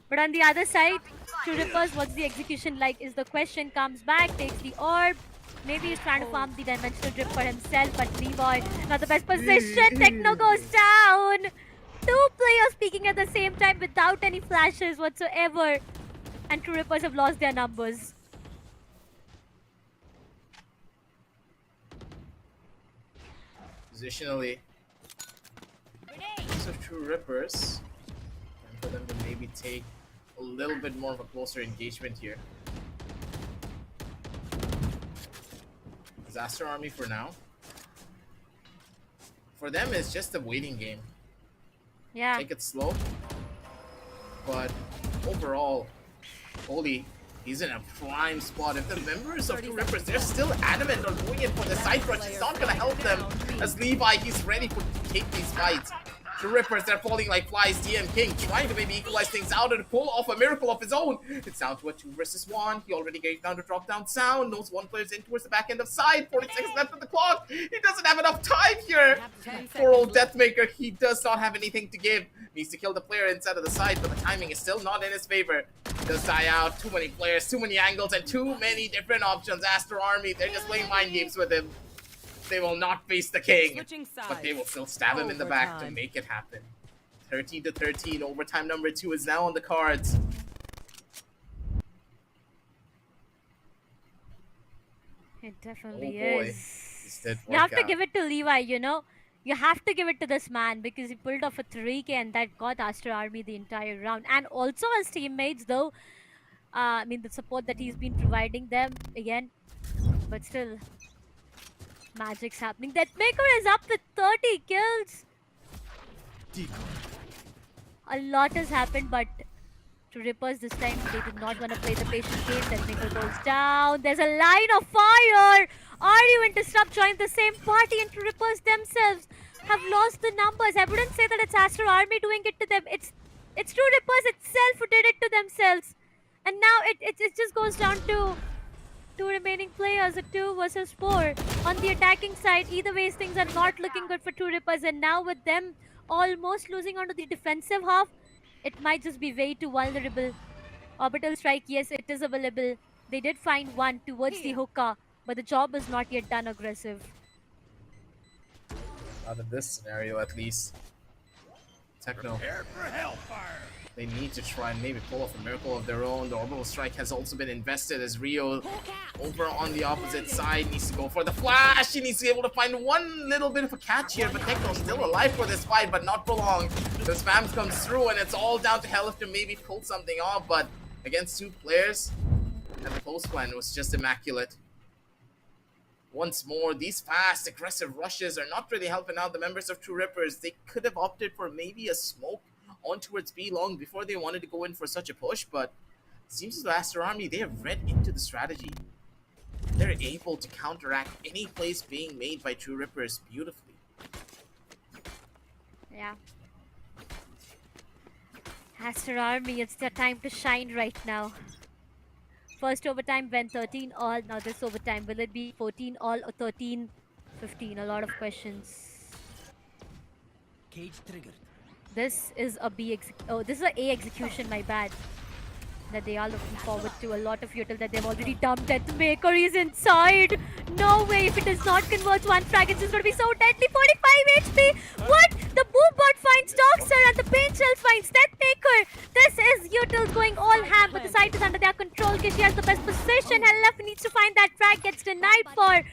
But on the other side, True Rippers, what's the execution like is the question. Comes back, takes the orb. Maybe he's trying to farm the dimensional drip for himself, but Levi, not the best position. Techno goes down. Two players peeking at the same time without any flashes whatsoever. And True Rippers have lost their numbers. Positionally, so True Rippers, and for them to maybe take a little bit more of a closer engagement here. Aster Army for now. For them, it's just a waiting game. Yeah. Take it slow. But overall, Holy, he's in a prime spot. If the members of True Rippers, they're still adamant on going in for the side rush, it's not going to help them. As Levi, he's ready to take these fights. True Rippers, they're falling like flies. DM King trying to maybe equalize things out and pull off a miracle of his own. It's down to a 2 versus 1. He already gave down to drop down sound. Knows one player's in towards the back end of side. 40 seconds left on the clock. He doesn't have enough time here. Poor old Deathmaker, he does not have anything to give. Needs to kill the player inside of the side, but the timing is still not in his favor. Does die out. Too many players, too many angles, and too many different options. Aster Army, they're just playing mind games with him. They will not face the king, but they will still stab him in the back to make it happen. 13 to 13, overtime number 2 is now on the cards. It definitely is. You have to give it to Levi, you know. You have to give it to this man because he pulled off a 3K and that got Aster Army the entire round. And also his teammates though, I mean the support that he's been providing them again. But still, magic's happening. That Maker is up with 30 kills. A lot has happened, but to Rippers this time, they did not want to play the patient game. That Maker goes down. There's a line of fire. Are you in Disrupt joined the same party, and True Rippers themselves have lost the numbers. I wouldn't say that it's Aster Army doing it to them. It's True Rippers itself who did it to themselves. And now it just goes down to 2 remaining players, a 2 versus 4. On the attacking side, either ways things are not looking good for True Rippers. And now with them almost losing onto the defensive half, it might just be way too vulnerable. Orbital strike, yes, it is available. They did find one towards the hookah, but the job is not yet done aggressive. Not in this scenario, at least. Techno. They need to try and maybe pull off a miracle of their own. The orbital strike has also been invested as Rio over on the opposite side needs to go for the flash. He needs to be able to find one little bit of a catch here, but Techno's still alive for this fight, but not for long. The spam comes through and it's all down to Hell to maybe pull something off, but against 2 players, and the post plan was just immaculate. Once more, these fast, aggressive rushes are not really helping out the members of True Rippers. They could have opted for maybe a smoke on towards B long before they wanted to go in for such a push, but it seems as though Aster Army, they have read into the strategy. They're able to counteract any plays being made by True Rippers beautifully. Yeah. Aster Army, it's their time to shine right now. First overtime went 13 all. Now this overtime, will it be 14 all or 13-15? A lot of questions. Cage triggered. This is a this is a A execution, my bad. That they are looking forward to. A lot of util that they've already dumped. Deathmaker is inside. No way, if it does not convert one frag, it's just going to be so deadly. 45 HP. What? The Boobot finds Doxer and the Pain Shells finds Deathmaker. This is util going all ham, but the site is under their control. Kishi has the best position. Hell left needs to find that frag. Gets denied for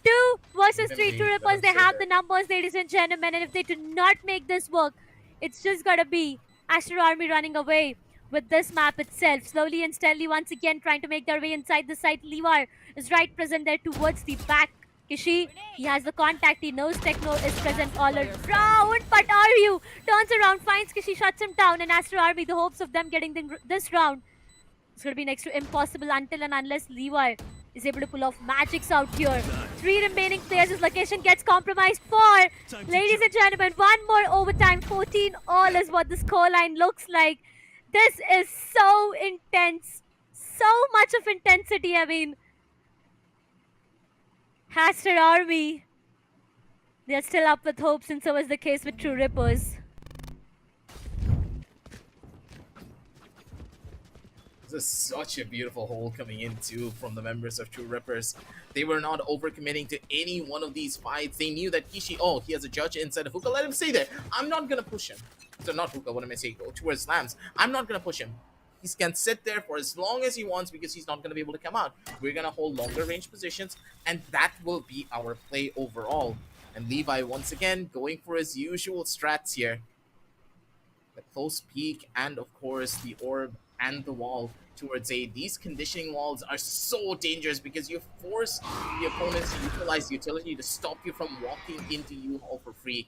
2 versus 3 True Rippers. They have the numbers, ladies and gentlemen, and if they do not make this work, it's just gotta be Aster Army running away with this map itself. Slowly and steadily once again trying to make their way inside the site. Levi is right present there towards the back. Kishi, he has the contact, he knows Techno is present all around, but Aryu turns around, finds Kishi, shuts him down, and Aster Army, the hopes of them getting this round, it's gonna be next to impossible until and unless Levi is able to pull off magics out here. 3 remaining players, his location gets compromised for. Ladies and gentlemen, one more overtime, 14 all is what the scoreline looks like. This is so intense. So much of intensity, I mean. Aster Army, they're still up with hopes, and so is the case with True Rippers. This is such a beautiful hold coming in too from the members of True Rippers. They were not overcommitting to any one of these fights. They knew that Kishi, oh, he has a judge inside of Hookah. Let him stay there. I'm not gonna push him. So not Hookah, what am I saying? Go towards Slams. I'm not gonna push him. He can sit there for as long as he wants because he's not gonna be able to come out. We're gonna hold longer range positions, and that will be our play overall. And Levi once again going for his usual strats here. The close peek and of course the orb and the wall towards A. These conditioning walls are so dangerous because you force the opponents to utilize utility to stop you from walking into U-Hall for free.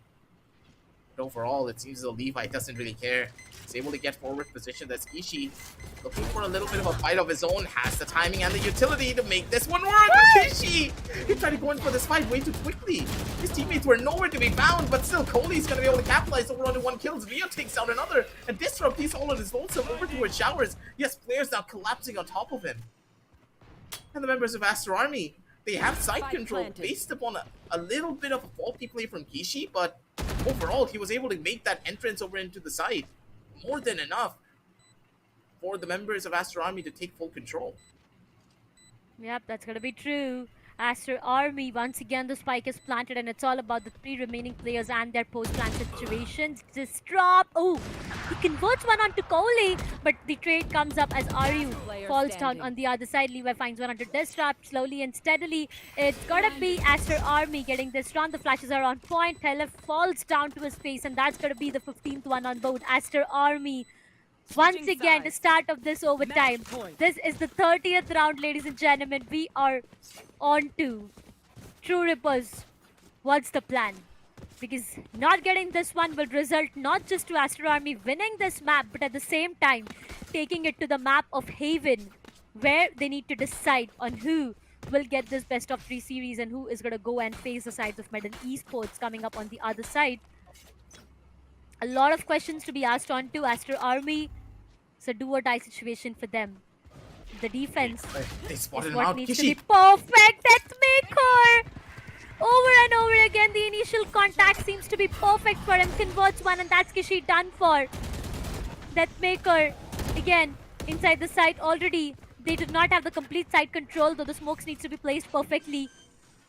But overall, it seems as though Levi doesn't really care. He's able to get forward position. That's Ishi looking for a little bit of a fight of his own. Has the timing and the utility to make this one work. Ishi! He tried to go in for this fight way too quickly. His teammates were nowhere to be found, but still Kohli's going to be able to capitalize over onto one kills. Rio takes out another. And Disrupt, he's all on his lonesome over towards Showers. Yes, players now collapsing on top of him. And the members of Aster Army, they have side control based upon a little bit of a faulty play from Kishi, but overall, he was able to make that entrance over into the side. More than enough for the members of Aster Army to take full control. Yep, that's gonna be true. Aster Army, once again, the spike is planted, and it's all about the 3 remaining players and their post-plant situations. Disrupt. Oh, he converts one onto Kohli, but the trade comes up as Aryu falls down on the other side. Levi finds one onto Disrupt. Slowly and steadily, it's gotta be Aster Army getting this round. The flashes are on point. Telef falls down to his face, and that's gonna be the 15th one on board. Aster Army. Once again, the start of this overtime. This is the 30th round, ladies and gentlemen. We are on to True Rippers. What's the plan? Because not getting this one will result not just to Aster Army winning this map, but at the same time taking it to the map of Haven, where they need to decide on who will get this best of 3 series and who is going to go and face the sides of MLT Esports coming up on the other side. A lot of questions to be asked on to Aster Army. It's a do-or-die situation for them. The defense is what needs to be perfect. That's Maker! Over and over again, the initial contact seems to be perfect for him. Converts one, and that's Kishi done for. That Maker, again, inside the site already. They did not have the complete site control, though the smokes needs to be placed perfectly.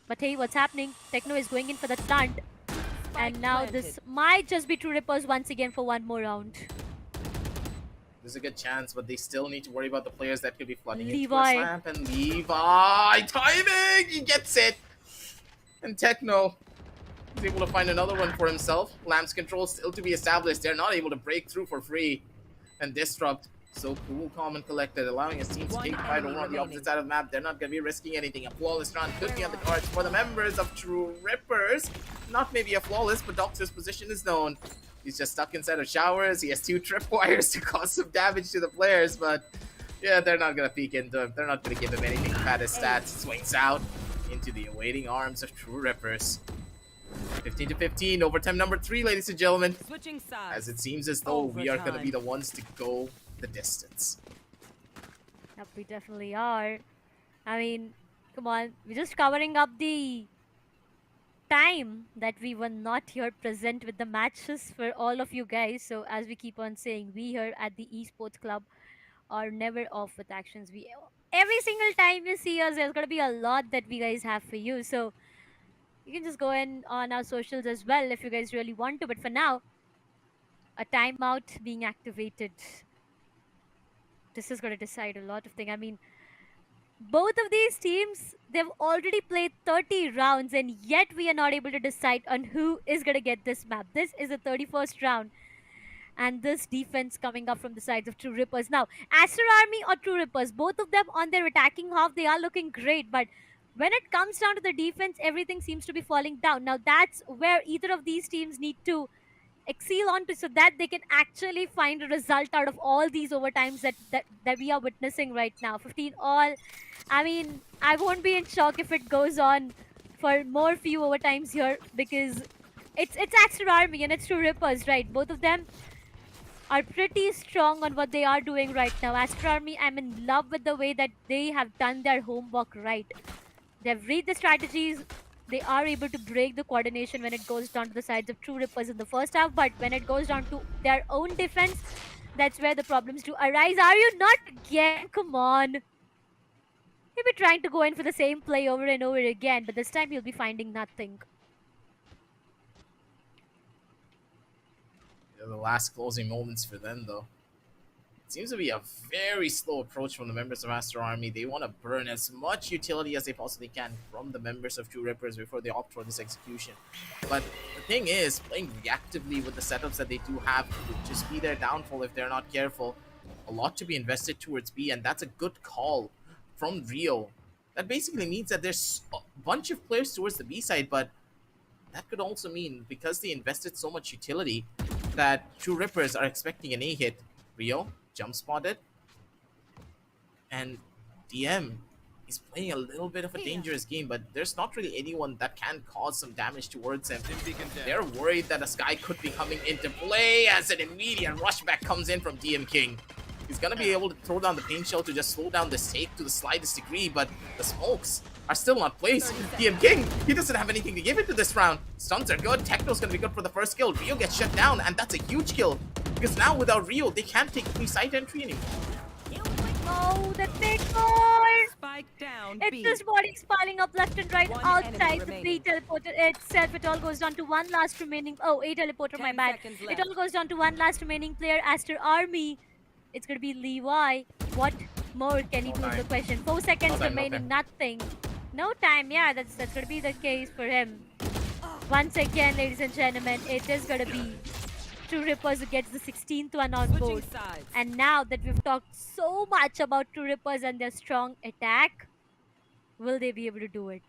But hey, what's happening? Techno is going in for the plant. And now this might just be True Rippers once again for one more round. There's a good chance, but they still need to worry about the players that could be flooding into Levi. a slamp. And Levi, timing! He gets it! And Techno is able to find another one for himself. Lamb's control still to be established. They're not able to break through for free. And Disrupt, so cool, calm, and collected, allowing his team to take fight over on the opposite side of the map. They're not going to be risking anything. A flawless round could be on the cards for the members of True Rippers. Not maybe a flawless, but Doctor's position is known. He's just stuck inside of Showers. He has 2 tripwires to cause some damage to the players, but yeah, they're not going to peek into him. They're not going to give him anything bad as stats. Swings out into the awaiting arms of True Rippers. 15-15, overtime number 3, ladies and gentlemen. Switching sides. As it seems as though we are going to be the ones to go the distance. Yep, we definitely are. I mean, come on. We're just covering up the time that we were not here present with the matches for all of you guys. So as we keep on saying, we here at the Esports Club are never off with actions. We every single time you see us, there's going to be a lot that we guys have for you. So you can just go in on our socials as well if you guys really want to. But for now, a timeout being activated. This is going to decide a lot of things. I mean, both of these teams, they've already played 30 rounds, and yet we are not able to decide on who is going to get this map. This is the 31st round, and this defense coming up from the sides of True Rippers. Now, Aster Army or True Rippers, both of them on their attacking half, they are looking great, but when it comes down to the defense, everything seems to be falling down. Now, that's where either of these teams need to excel on to, so that they can actually find a result out of all these overtimes that we are witnessing right now. 15 all. I mean, I won't be in shock if it goes on for more few overtimes here, because it's Aster Army and it's True Rippers, right? Both of them are pretty strong on what they are doing right now. Aster Army, I'm in love with the way that they have done their homework right. They've read the strategies. They are able to break the coordination when it goes down to the sides of True Rippers in the first half, but when it goes down to their own defense, That's where the problems do arise. Are you not again? Come on. You'll be trying to go in for the same play over and over again, but this time you'll be finding nothing. The last closing moments for them, though. It seems to be a very slow approach from the members of Aster Army. They want to burn as much utility as they possibly can from the members of True Rippers before they opt for this execution. But the thing is, playing reactively with the setups that they do have could just be their downfall if they're not careful. A lot to be invested towards B, and that's a good call from Rio. That basically means that there's a bunch of players towards the B side, but that could also mean, because they invested so much utility, that True Rippers are expecting an A hit. Rio jump spotted, and DM is playing a little bit of a dangerous game, but there's not really anyone that can cause some damage towards him. They're worried that a Sky could be coming into play as an immediate rushback comes in from DM King. He's gonna be able to throw down the pain shell to just slow down the stake to the slightest degree, but the smokes are still not placed. DM King, he doesn't have anything to give into this round. Stuns are good, Techno's gonna be good for the first kill. Rio gets shut down, and that's a huge kill. Because now without Rio, they can't take free site entry anymore. Oh, the big boy! Spike down. It's B. just bodies piling up left and right One outside enemy the remaining. B teleporter itself. It all goes down to one last remaining. Oh, A teleporter, my 10 bad. seconds It left. all goes down to one last remaining player, Aster Army. It's gonna be Levi. What more can he do is the question. 4 seconds No time, no remaining, time. nothing. No time, yeah, that's gonna be the case for him. Once again, ladies and gentlemen, it is gonna be True Rippers who gets the 16th one on board. Switching sides. And now that we've talked so much about True Rippers and their strong attack, will they be able to do it?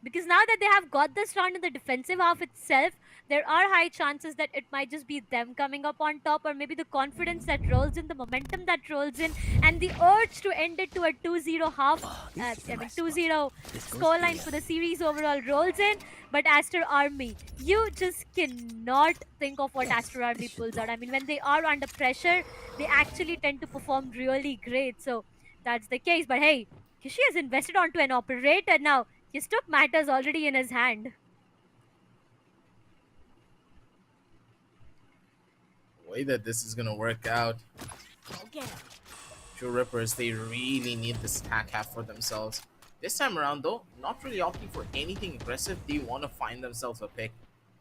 Because now that they have got this round in the defensive half itself, there are high chances that it might just be them coming up on top, or maybe the confidence that rolls in, the momentum that rolls in, and the urge to end it to a 2-0 half, 2-0 scoreline for the series overall rolls in. But Aster Army, you just cannot think of what Aster Army pulls out. I mean, when they are under pressure, they actually tend to perform really great. So that's the case. But hey, Kishi has invested onto an operator now. His took matters already in his hand. The way that this is gonna work out, True Rippers, they really need this attack half for themselves. This time around though, not really opting for anything aggressive. They want to find themselves a pick.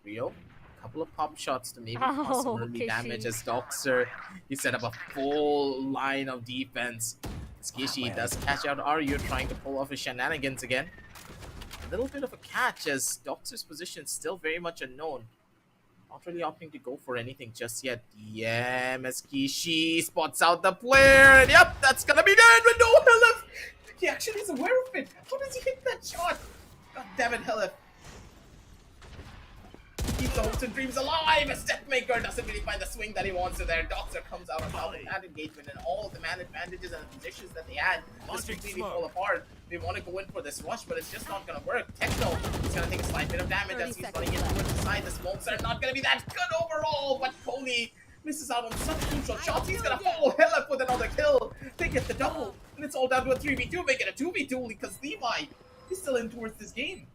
Rio, a couple of pop shots to maybe cause some early Kishi. damage as Doxer. He set up a full line of defense. As Kishi does catch out Aryu, trying to pull off his shenanigans again. A little bit of a catch as Doxer's position is still very much unknown. Not really opting to go for anything just yet. DM as Kishi spots out the player, and yep, that's gonna be dead with no Helif. He actually is aware of it. How does he hit that shot? God damn it, Helif. Keep the hopes and dreams alive as Deathmaker doesn't really find the swing that he wants to there. Doxer comes out on top of that engagement, and all the man advantages and the positions that they had just completely fall apart. They want to go in for this rush, but it's just not going to work. Techno is going to take a slight bit of damage as he's running in towards the side. The smokes are not going to be that good overall, but Kohli misses out on such crucial shots. He's going to follow Helip with another kill. They get the double, and it's all down to a 3v2, make it a 2v2 because Levi is still in towards this game.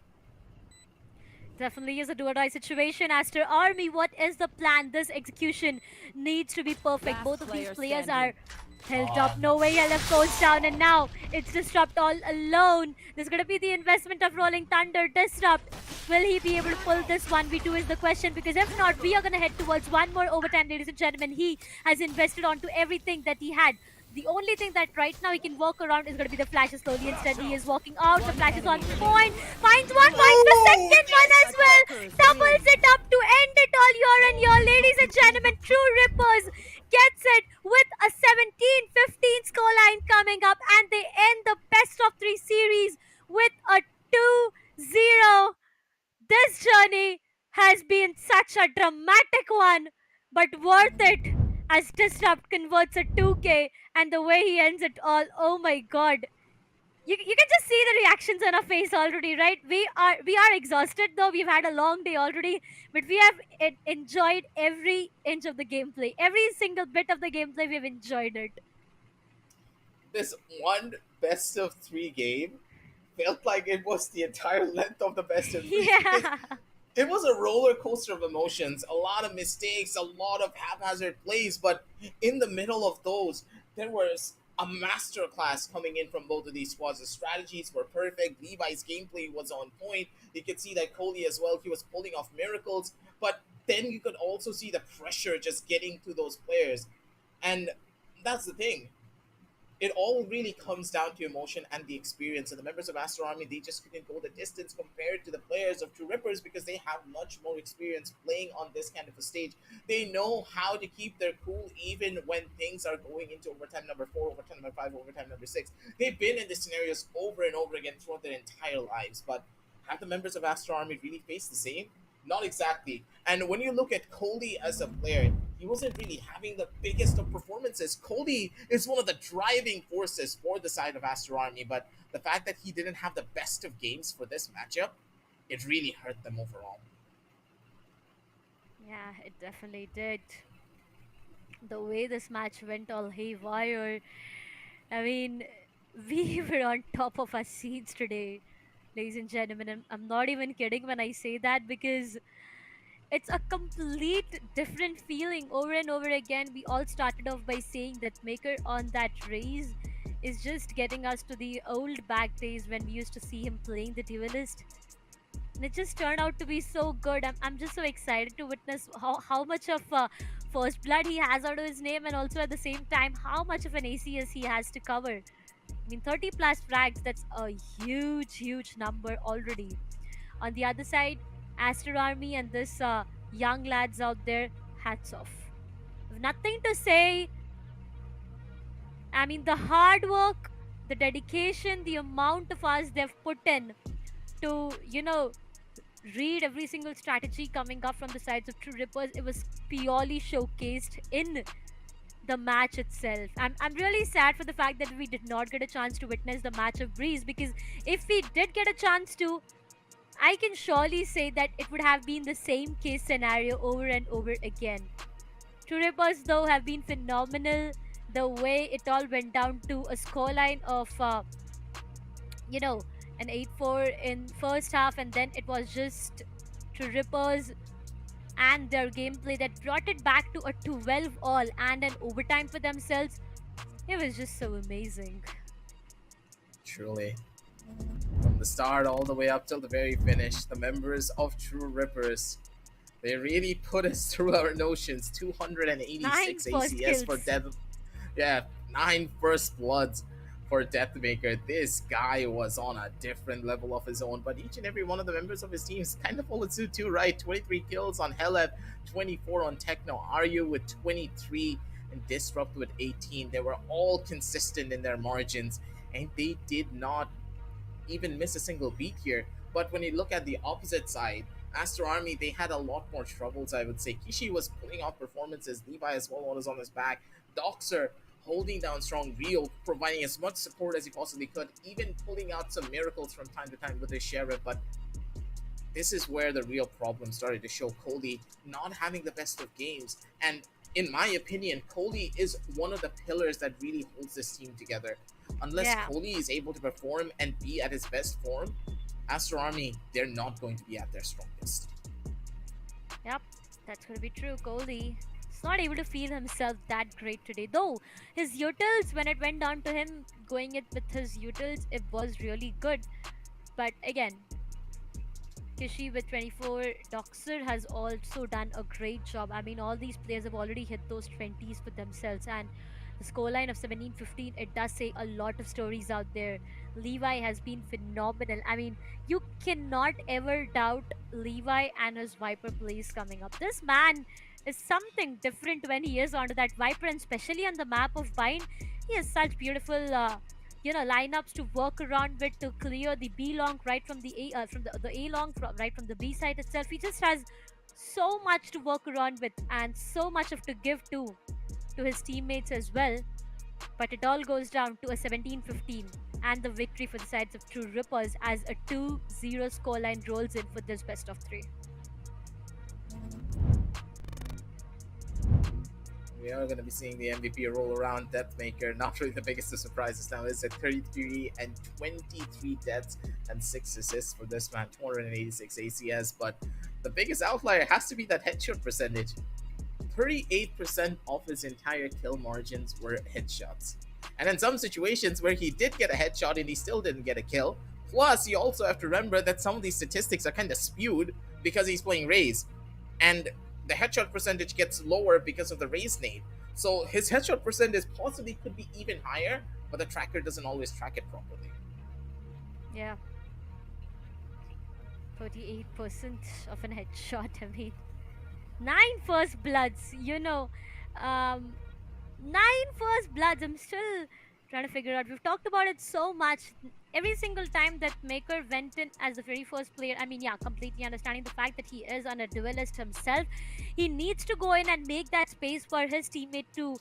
Definitely is a do-or-die situation. Aster Army, what is the plan? This execution needs to be perfect. Last Both of these player players standing. are held up. No way LF goes down, and now it's Disrupt all alone. There's going to be the investment of Rolling Thunder. Disrupt, will he be able to pull this 1v2 is the question, because if not, we are going to head towards one more overtime, ladies and gentlemen. He has invested onto everything that he had. The only thing that right now he can work around is going to be the flashes slowly. Instead, he is walking out. The flash is on point. Finds one, finds the second one as well. Doubles it up to end it all year and year. Ladies and gentlemen, True Rippers gets it with a 17-15 scoreline coming up. And they end the best of 3 series with a 2-0. This journey has been such a dramatic one, but worth it. As Disrupt converts a 2K, and the way he ends it all, oh my god. You can just see the reactions on our face already, right? We are exhausted though, we've had a long day already, but we have enjoyed every inch of the gameplay. Every single bit of the gameplay, we've enjoyed it. This one best of 3 game felt like it was the entire length of the best of 3 game. Yeah. It was a roller coaster of emotions, a lot of mistakes, a lot of haphazard plays, but in the middle of those, there was a masterclass coming in from both of these squads. The strategies were perfect. Levi's gameplay was on point. You could see that Coley as well, he was pulling off miracles, but then you could also see the pressure just getting to those players. And that's the thing, it all really comes down to emotion and the experience. And the members of Aster Army, they just couldn't go the distance compared to the players of True Rippers because they have much more experience playing on this kind of a stage. They know how to keep their cool even when things are going into overtime number 4, overtime number 5, overtime number 6. They've been in these scenarios over and over again throughout their entire lives. But have the members of Aster Army really faced the same? Not exactly. And when you look at Coley as a player, he wasn't really having the biggest of performances. Coley is one of the driving forces for the side of Aster Army, but the fact that he didn't have the best of games for this matchup, it really hurt them overall. Yeah, it definitely did. The way this match went all haywire. I mean, we were on top of our seats today, ladies and gentlemen. And I'm not even kidding when I say that because it's a complete different feeling over and over again. We all started off by saying that Maker on that raise is just getting us to the old back days when we used to see him playing the duelist. And it just turned out to be so good. I'm just so excited to witness how much of first blood he has out of his name, and also at the same time how much of an ACS he has to cover. I mean, 30 plus frags, that's a huge number already. On the other side, Aster Army and this young lads out there, hats off. Nothing to say. I mean, the hard work, the dedication, the amount of hours they've put in to, read every single strategy coming up from the sides of True Rippers, it was purely showcased in the match itself. I'm really sad for the fact that we did not get a chance to witness the match of Breeze, because if we did get a chance to, I can surely say that it would have been the same case scenario over and over again. True Rippers, though, have been phenomenal. The way it all went down to a scoreline of, an 8-4 in first half, and then it was just True Rippers and their gameplay that brought it back to a 12 all and an overtime for themselves. It was just so amazing. Truly. From the start all the way up till the very finish, the members of True Rippers, they really put us through our notions. 286 ACS for Death. Yeah, 9 first bloods for Deathmaker. This guy was on a different level of his own, but each and every one of the members of his teams kind of followed suit too, right? 23 kills on Heleb, 24 on Techno, Aryu with 23, and Disrupt with 18. They were all consistent in their margins, and they did not even miss a single beat here. But when you look at the opposite side, Aster Army, they had a lot more troubles, I would say. Kishi was pulling off performances. Levi as well was on his back. Doxer holding down strong. Rio providing as much support as he possibly could, even pulling out some miracles from time to time with his sheriff. But this is where the real problem started to show. Coley not having the best of games. And in my opinion, Coley is one of the pillars that really holds this team together. Unless Coley is able to perform and be at his best form, Aster Army, they're not going to be at their strongest. Yep, that's going to be true. Coley is not able to feel himself that great today. Though, his utils, when it went down to him going it with his utils, it was really good. But again, Kishi with 24, Doxer has also done a great job. I mean, all these players have already hit those 20s for themselves, and the scoreline of 17-15, it does say a lot of stories out there. Levi has been phenomenal. I mean, you cannot ever doubt Levi and his Viper plays coming up. This man is something different when he is onto that Viper, and especially on the map of Bind. He has such beautiful lineups to work around with to clear the B long right from the A from the A long right from the B side itself. He just has so much to work around with and so much of to give to his teammates as well. But it all goes down to a 17-15 and the victory for the sides of True Rippers as a 2-0 scoreline rolls in for this best of 3. We are going to be seeing the MVP roll around. Deathmaker, not really the biggest of surprises now, is at 33 and 23 deaths and 6 assists for this man, 286 ACS. But the biggest outlier has to be that headshot percentage. 38% of his entire kill margins were headshots. And in some situations where he did get a headshot and he still didn't get a kill, plus you also have to remember that some of these statistics are kind of skewed because he's playing Raze. And the headshot percentage gets lower because of the Raze nade. So his headshot percentage possibly could be even higher, but the tracker doesn't always track it properly. Yeah. 38% of an headshot. I mean, 9 first bloods, you know. 9 first bloods. I'm still trying to figure out. We've talked about it so much. Every single time that Maker went in as the very first player, I mean, yeah, completely understanding the fact that he is on a duelist himself. He needs to go in and make that space for his teammate to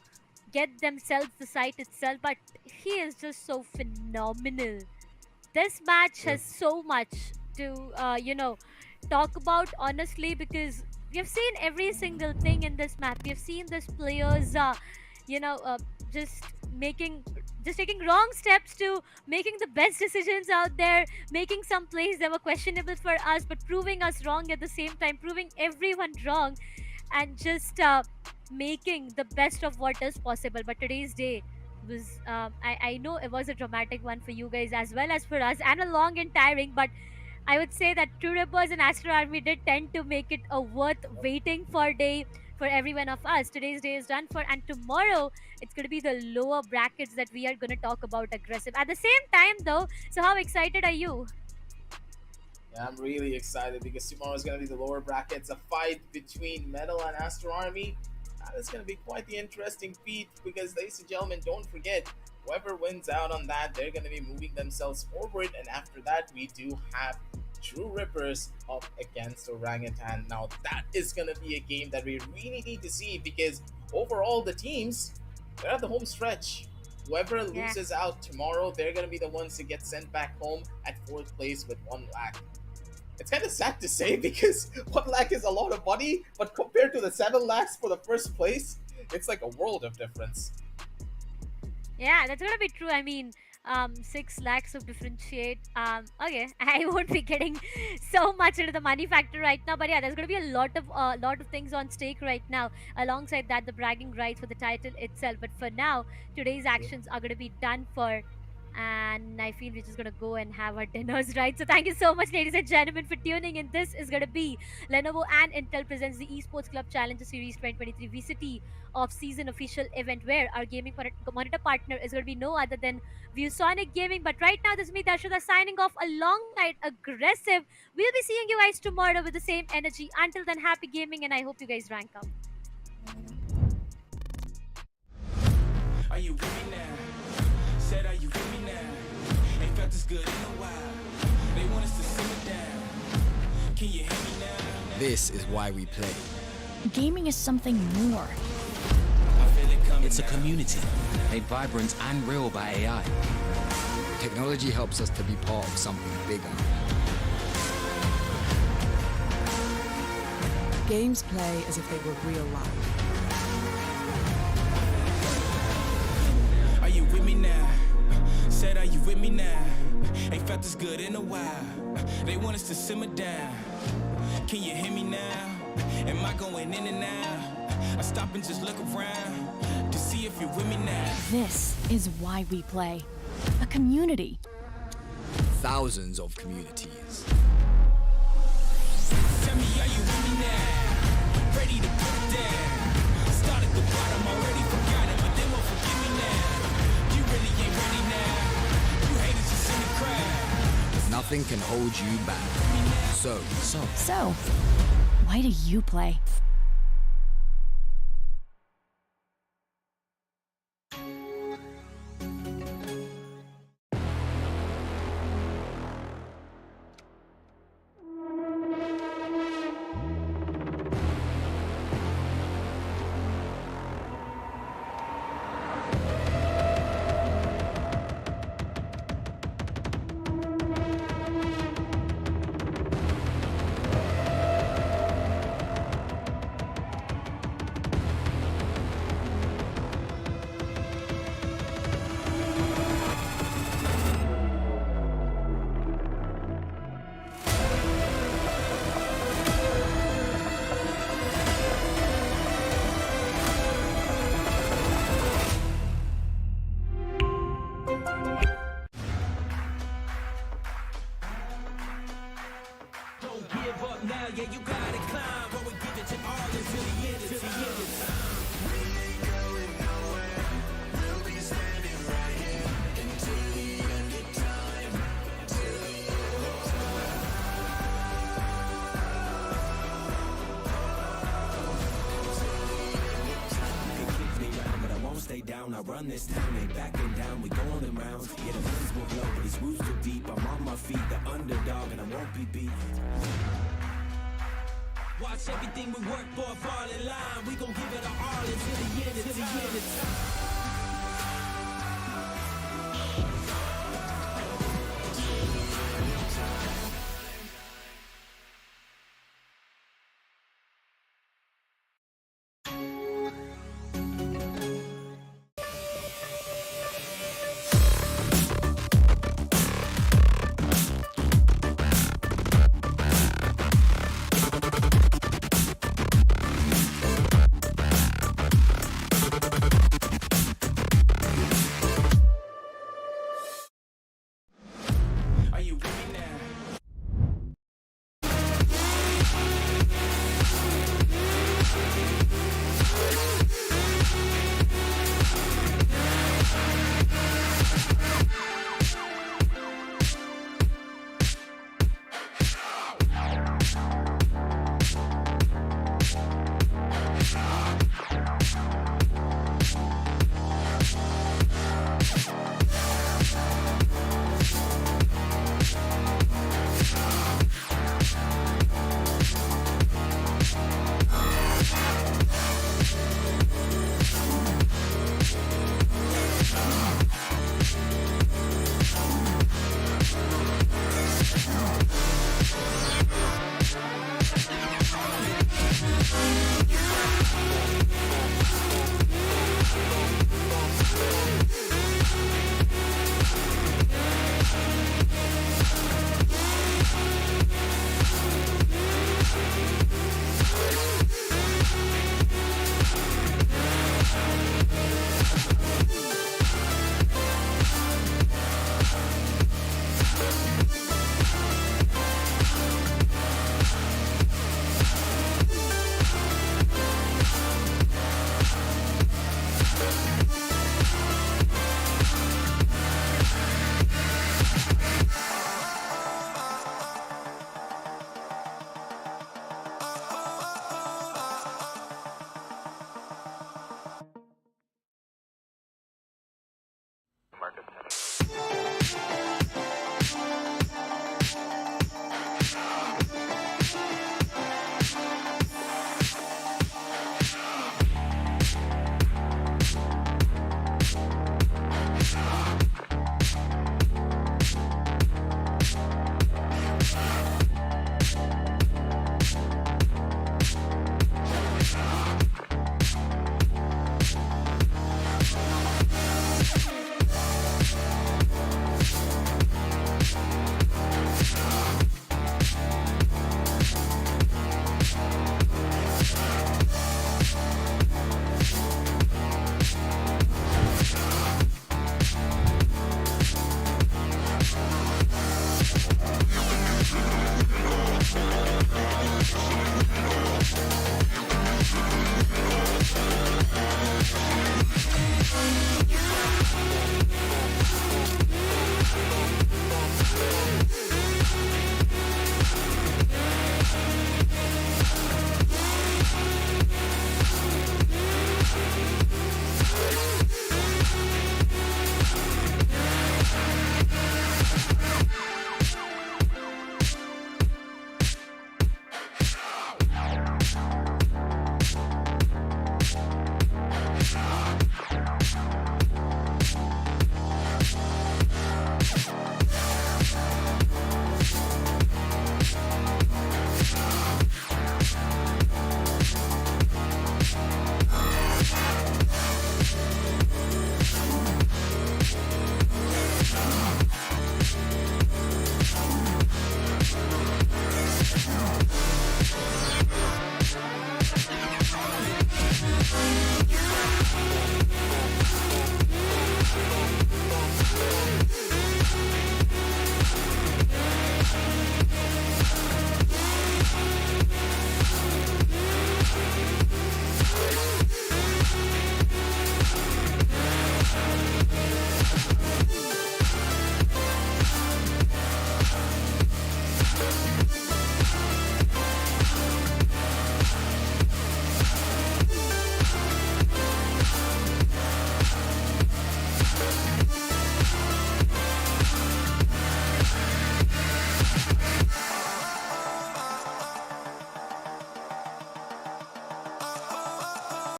get themselves the site itself. But he is just so phenomenal. This match has so much to, talk about, honestly, because we have seen every single thing in this map. We have seen this players, just taking wrong steps to making the best decisions out there, making some plays that were questionable for us, but proving us wrong at the same time, proving everyone wrong, and just making the best of what is possible. But today's day was, I know it was a dramatic one for you guys as well as for us, and a long and tiring, but I would say that True Rippers and Aster Army did tend to make it a worth waiting for day for every one of us. Today's day is done for, and tomorrow it's going to be the lower brackets that we are going to talk about aggressive. At the same time, though, so how excited are you? Yeah, I'm really excited because tomorrow is going to be the lower brackets, a fight between Metal and Aster Army. That is going to be quite the interesting feat because, ladies and gentlemen, don't forget, whoever wins out on that, they're going to be moving themselves forward. And after that, we do have True Rippers up against Orangutan. Now, that is going to be a game that we really need to see because overall, the teams, they're at the home stretch. Whoever loses out tomorrow, they're going to be the ones to get sent back home at 4th place with 1 lakh. It's kind of sad to say because 1 lakh is a lot of money, but compared to the 7 lakhs for the first place, it's like a world of difference. Yeah, that's gonna be true. I mean, 6 lakhs of differentiate. Okay, I won't be getting so much into the money factor right now, but yeah, there's gonna be a lot of things on stake right now. Alongside that, the bragging rights for the title itself. But for now, today's actions are gonna be done for. And I feel we're just gonna go and have our dinners, right? So thank you so much, ladies and gentlemen, for tuning in. This is gonna be Lenovo and Intel presents the Esports Club Challenger Series 2023 VCT Off Season official event, where our gaming monitor partner is gonna be no other than ViewSonic Gaming. But right now, this is me, Darshada, signing off alongside Aggressive. We'll be seeing you guys tomorrow with the same energy. Until then, happy gaming, and I hope you guys rank up. Are you with me now? Said, are you with me now? Ain't felt this good in a while. They want us to simmer down. Can you hear me now? This is why we play. Gaming is something more. I feel it coming. It's a community made vibrant and real by AI. Technology helps us to be part of something bigger. Games play as if they were real life. Are you with me now? Said, are you with me now? Ain't felt this good in a while. They want us to simmer down. Can you hear me now? Am I going in and out? I stop and just look around to see if you're with me now. This is why we play. A community. Thousands of communities. Tell me, are you with me now? Ready to put it down. Start at the bottom, already forgot it, but they won't forgive me now. You really ain't ready now. You haters just in the crowd. Nothing can hold you back. So, why do you play? give up now, yeah, you gotta climb. But we give it your all until the end, until the end of time. We ain't going nowhere. We'll be standing right here until the end of time. Till the end of time. You can kick me round, but I won't stay down. I run this town, ain't backing down. We going them rounds. Yeah, the winds will blow, but these roots too deep. I'm on my feet, the underdog, and I won't be beat. Watch everything we work for fall in line. We gon' give it our all until the end of time.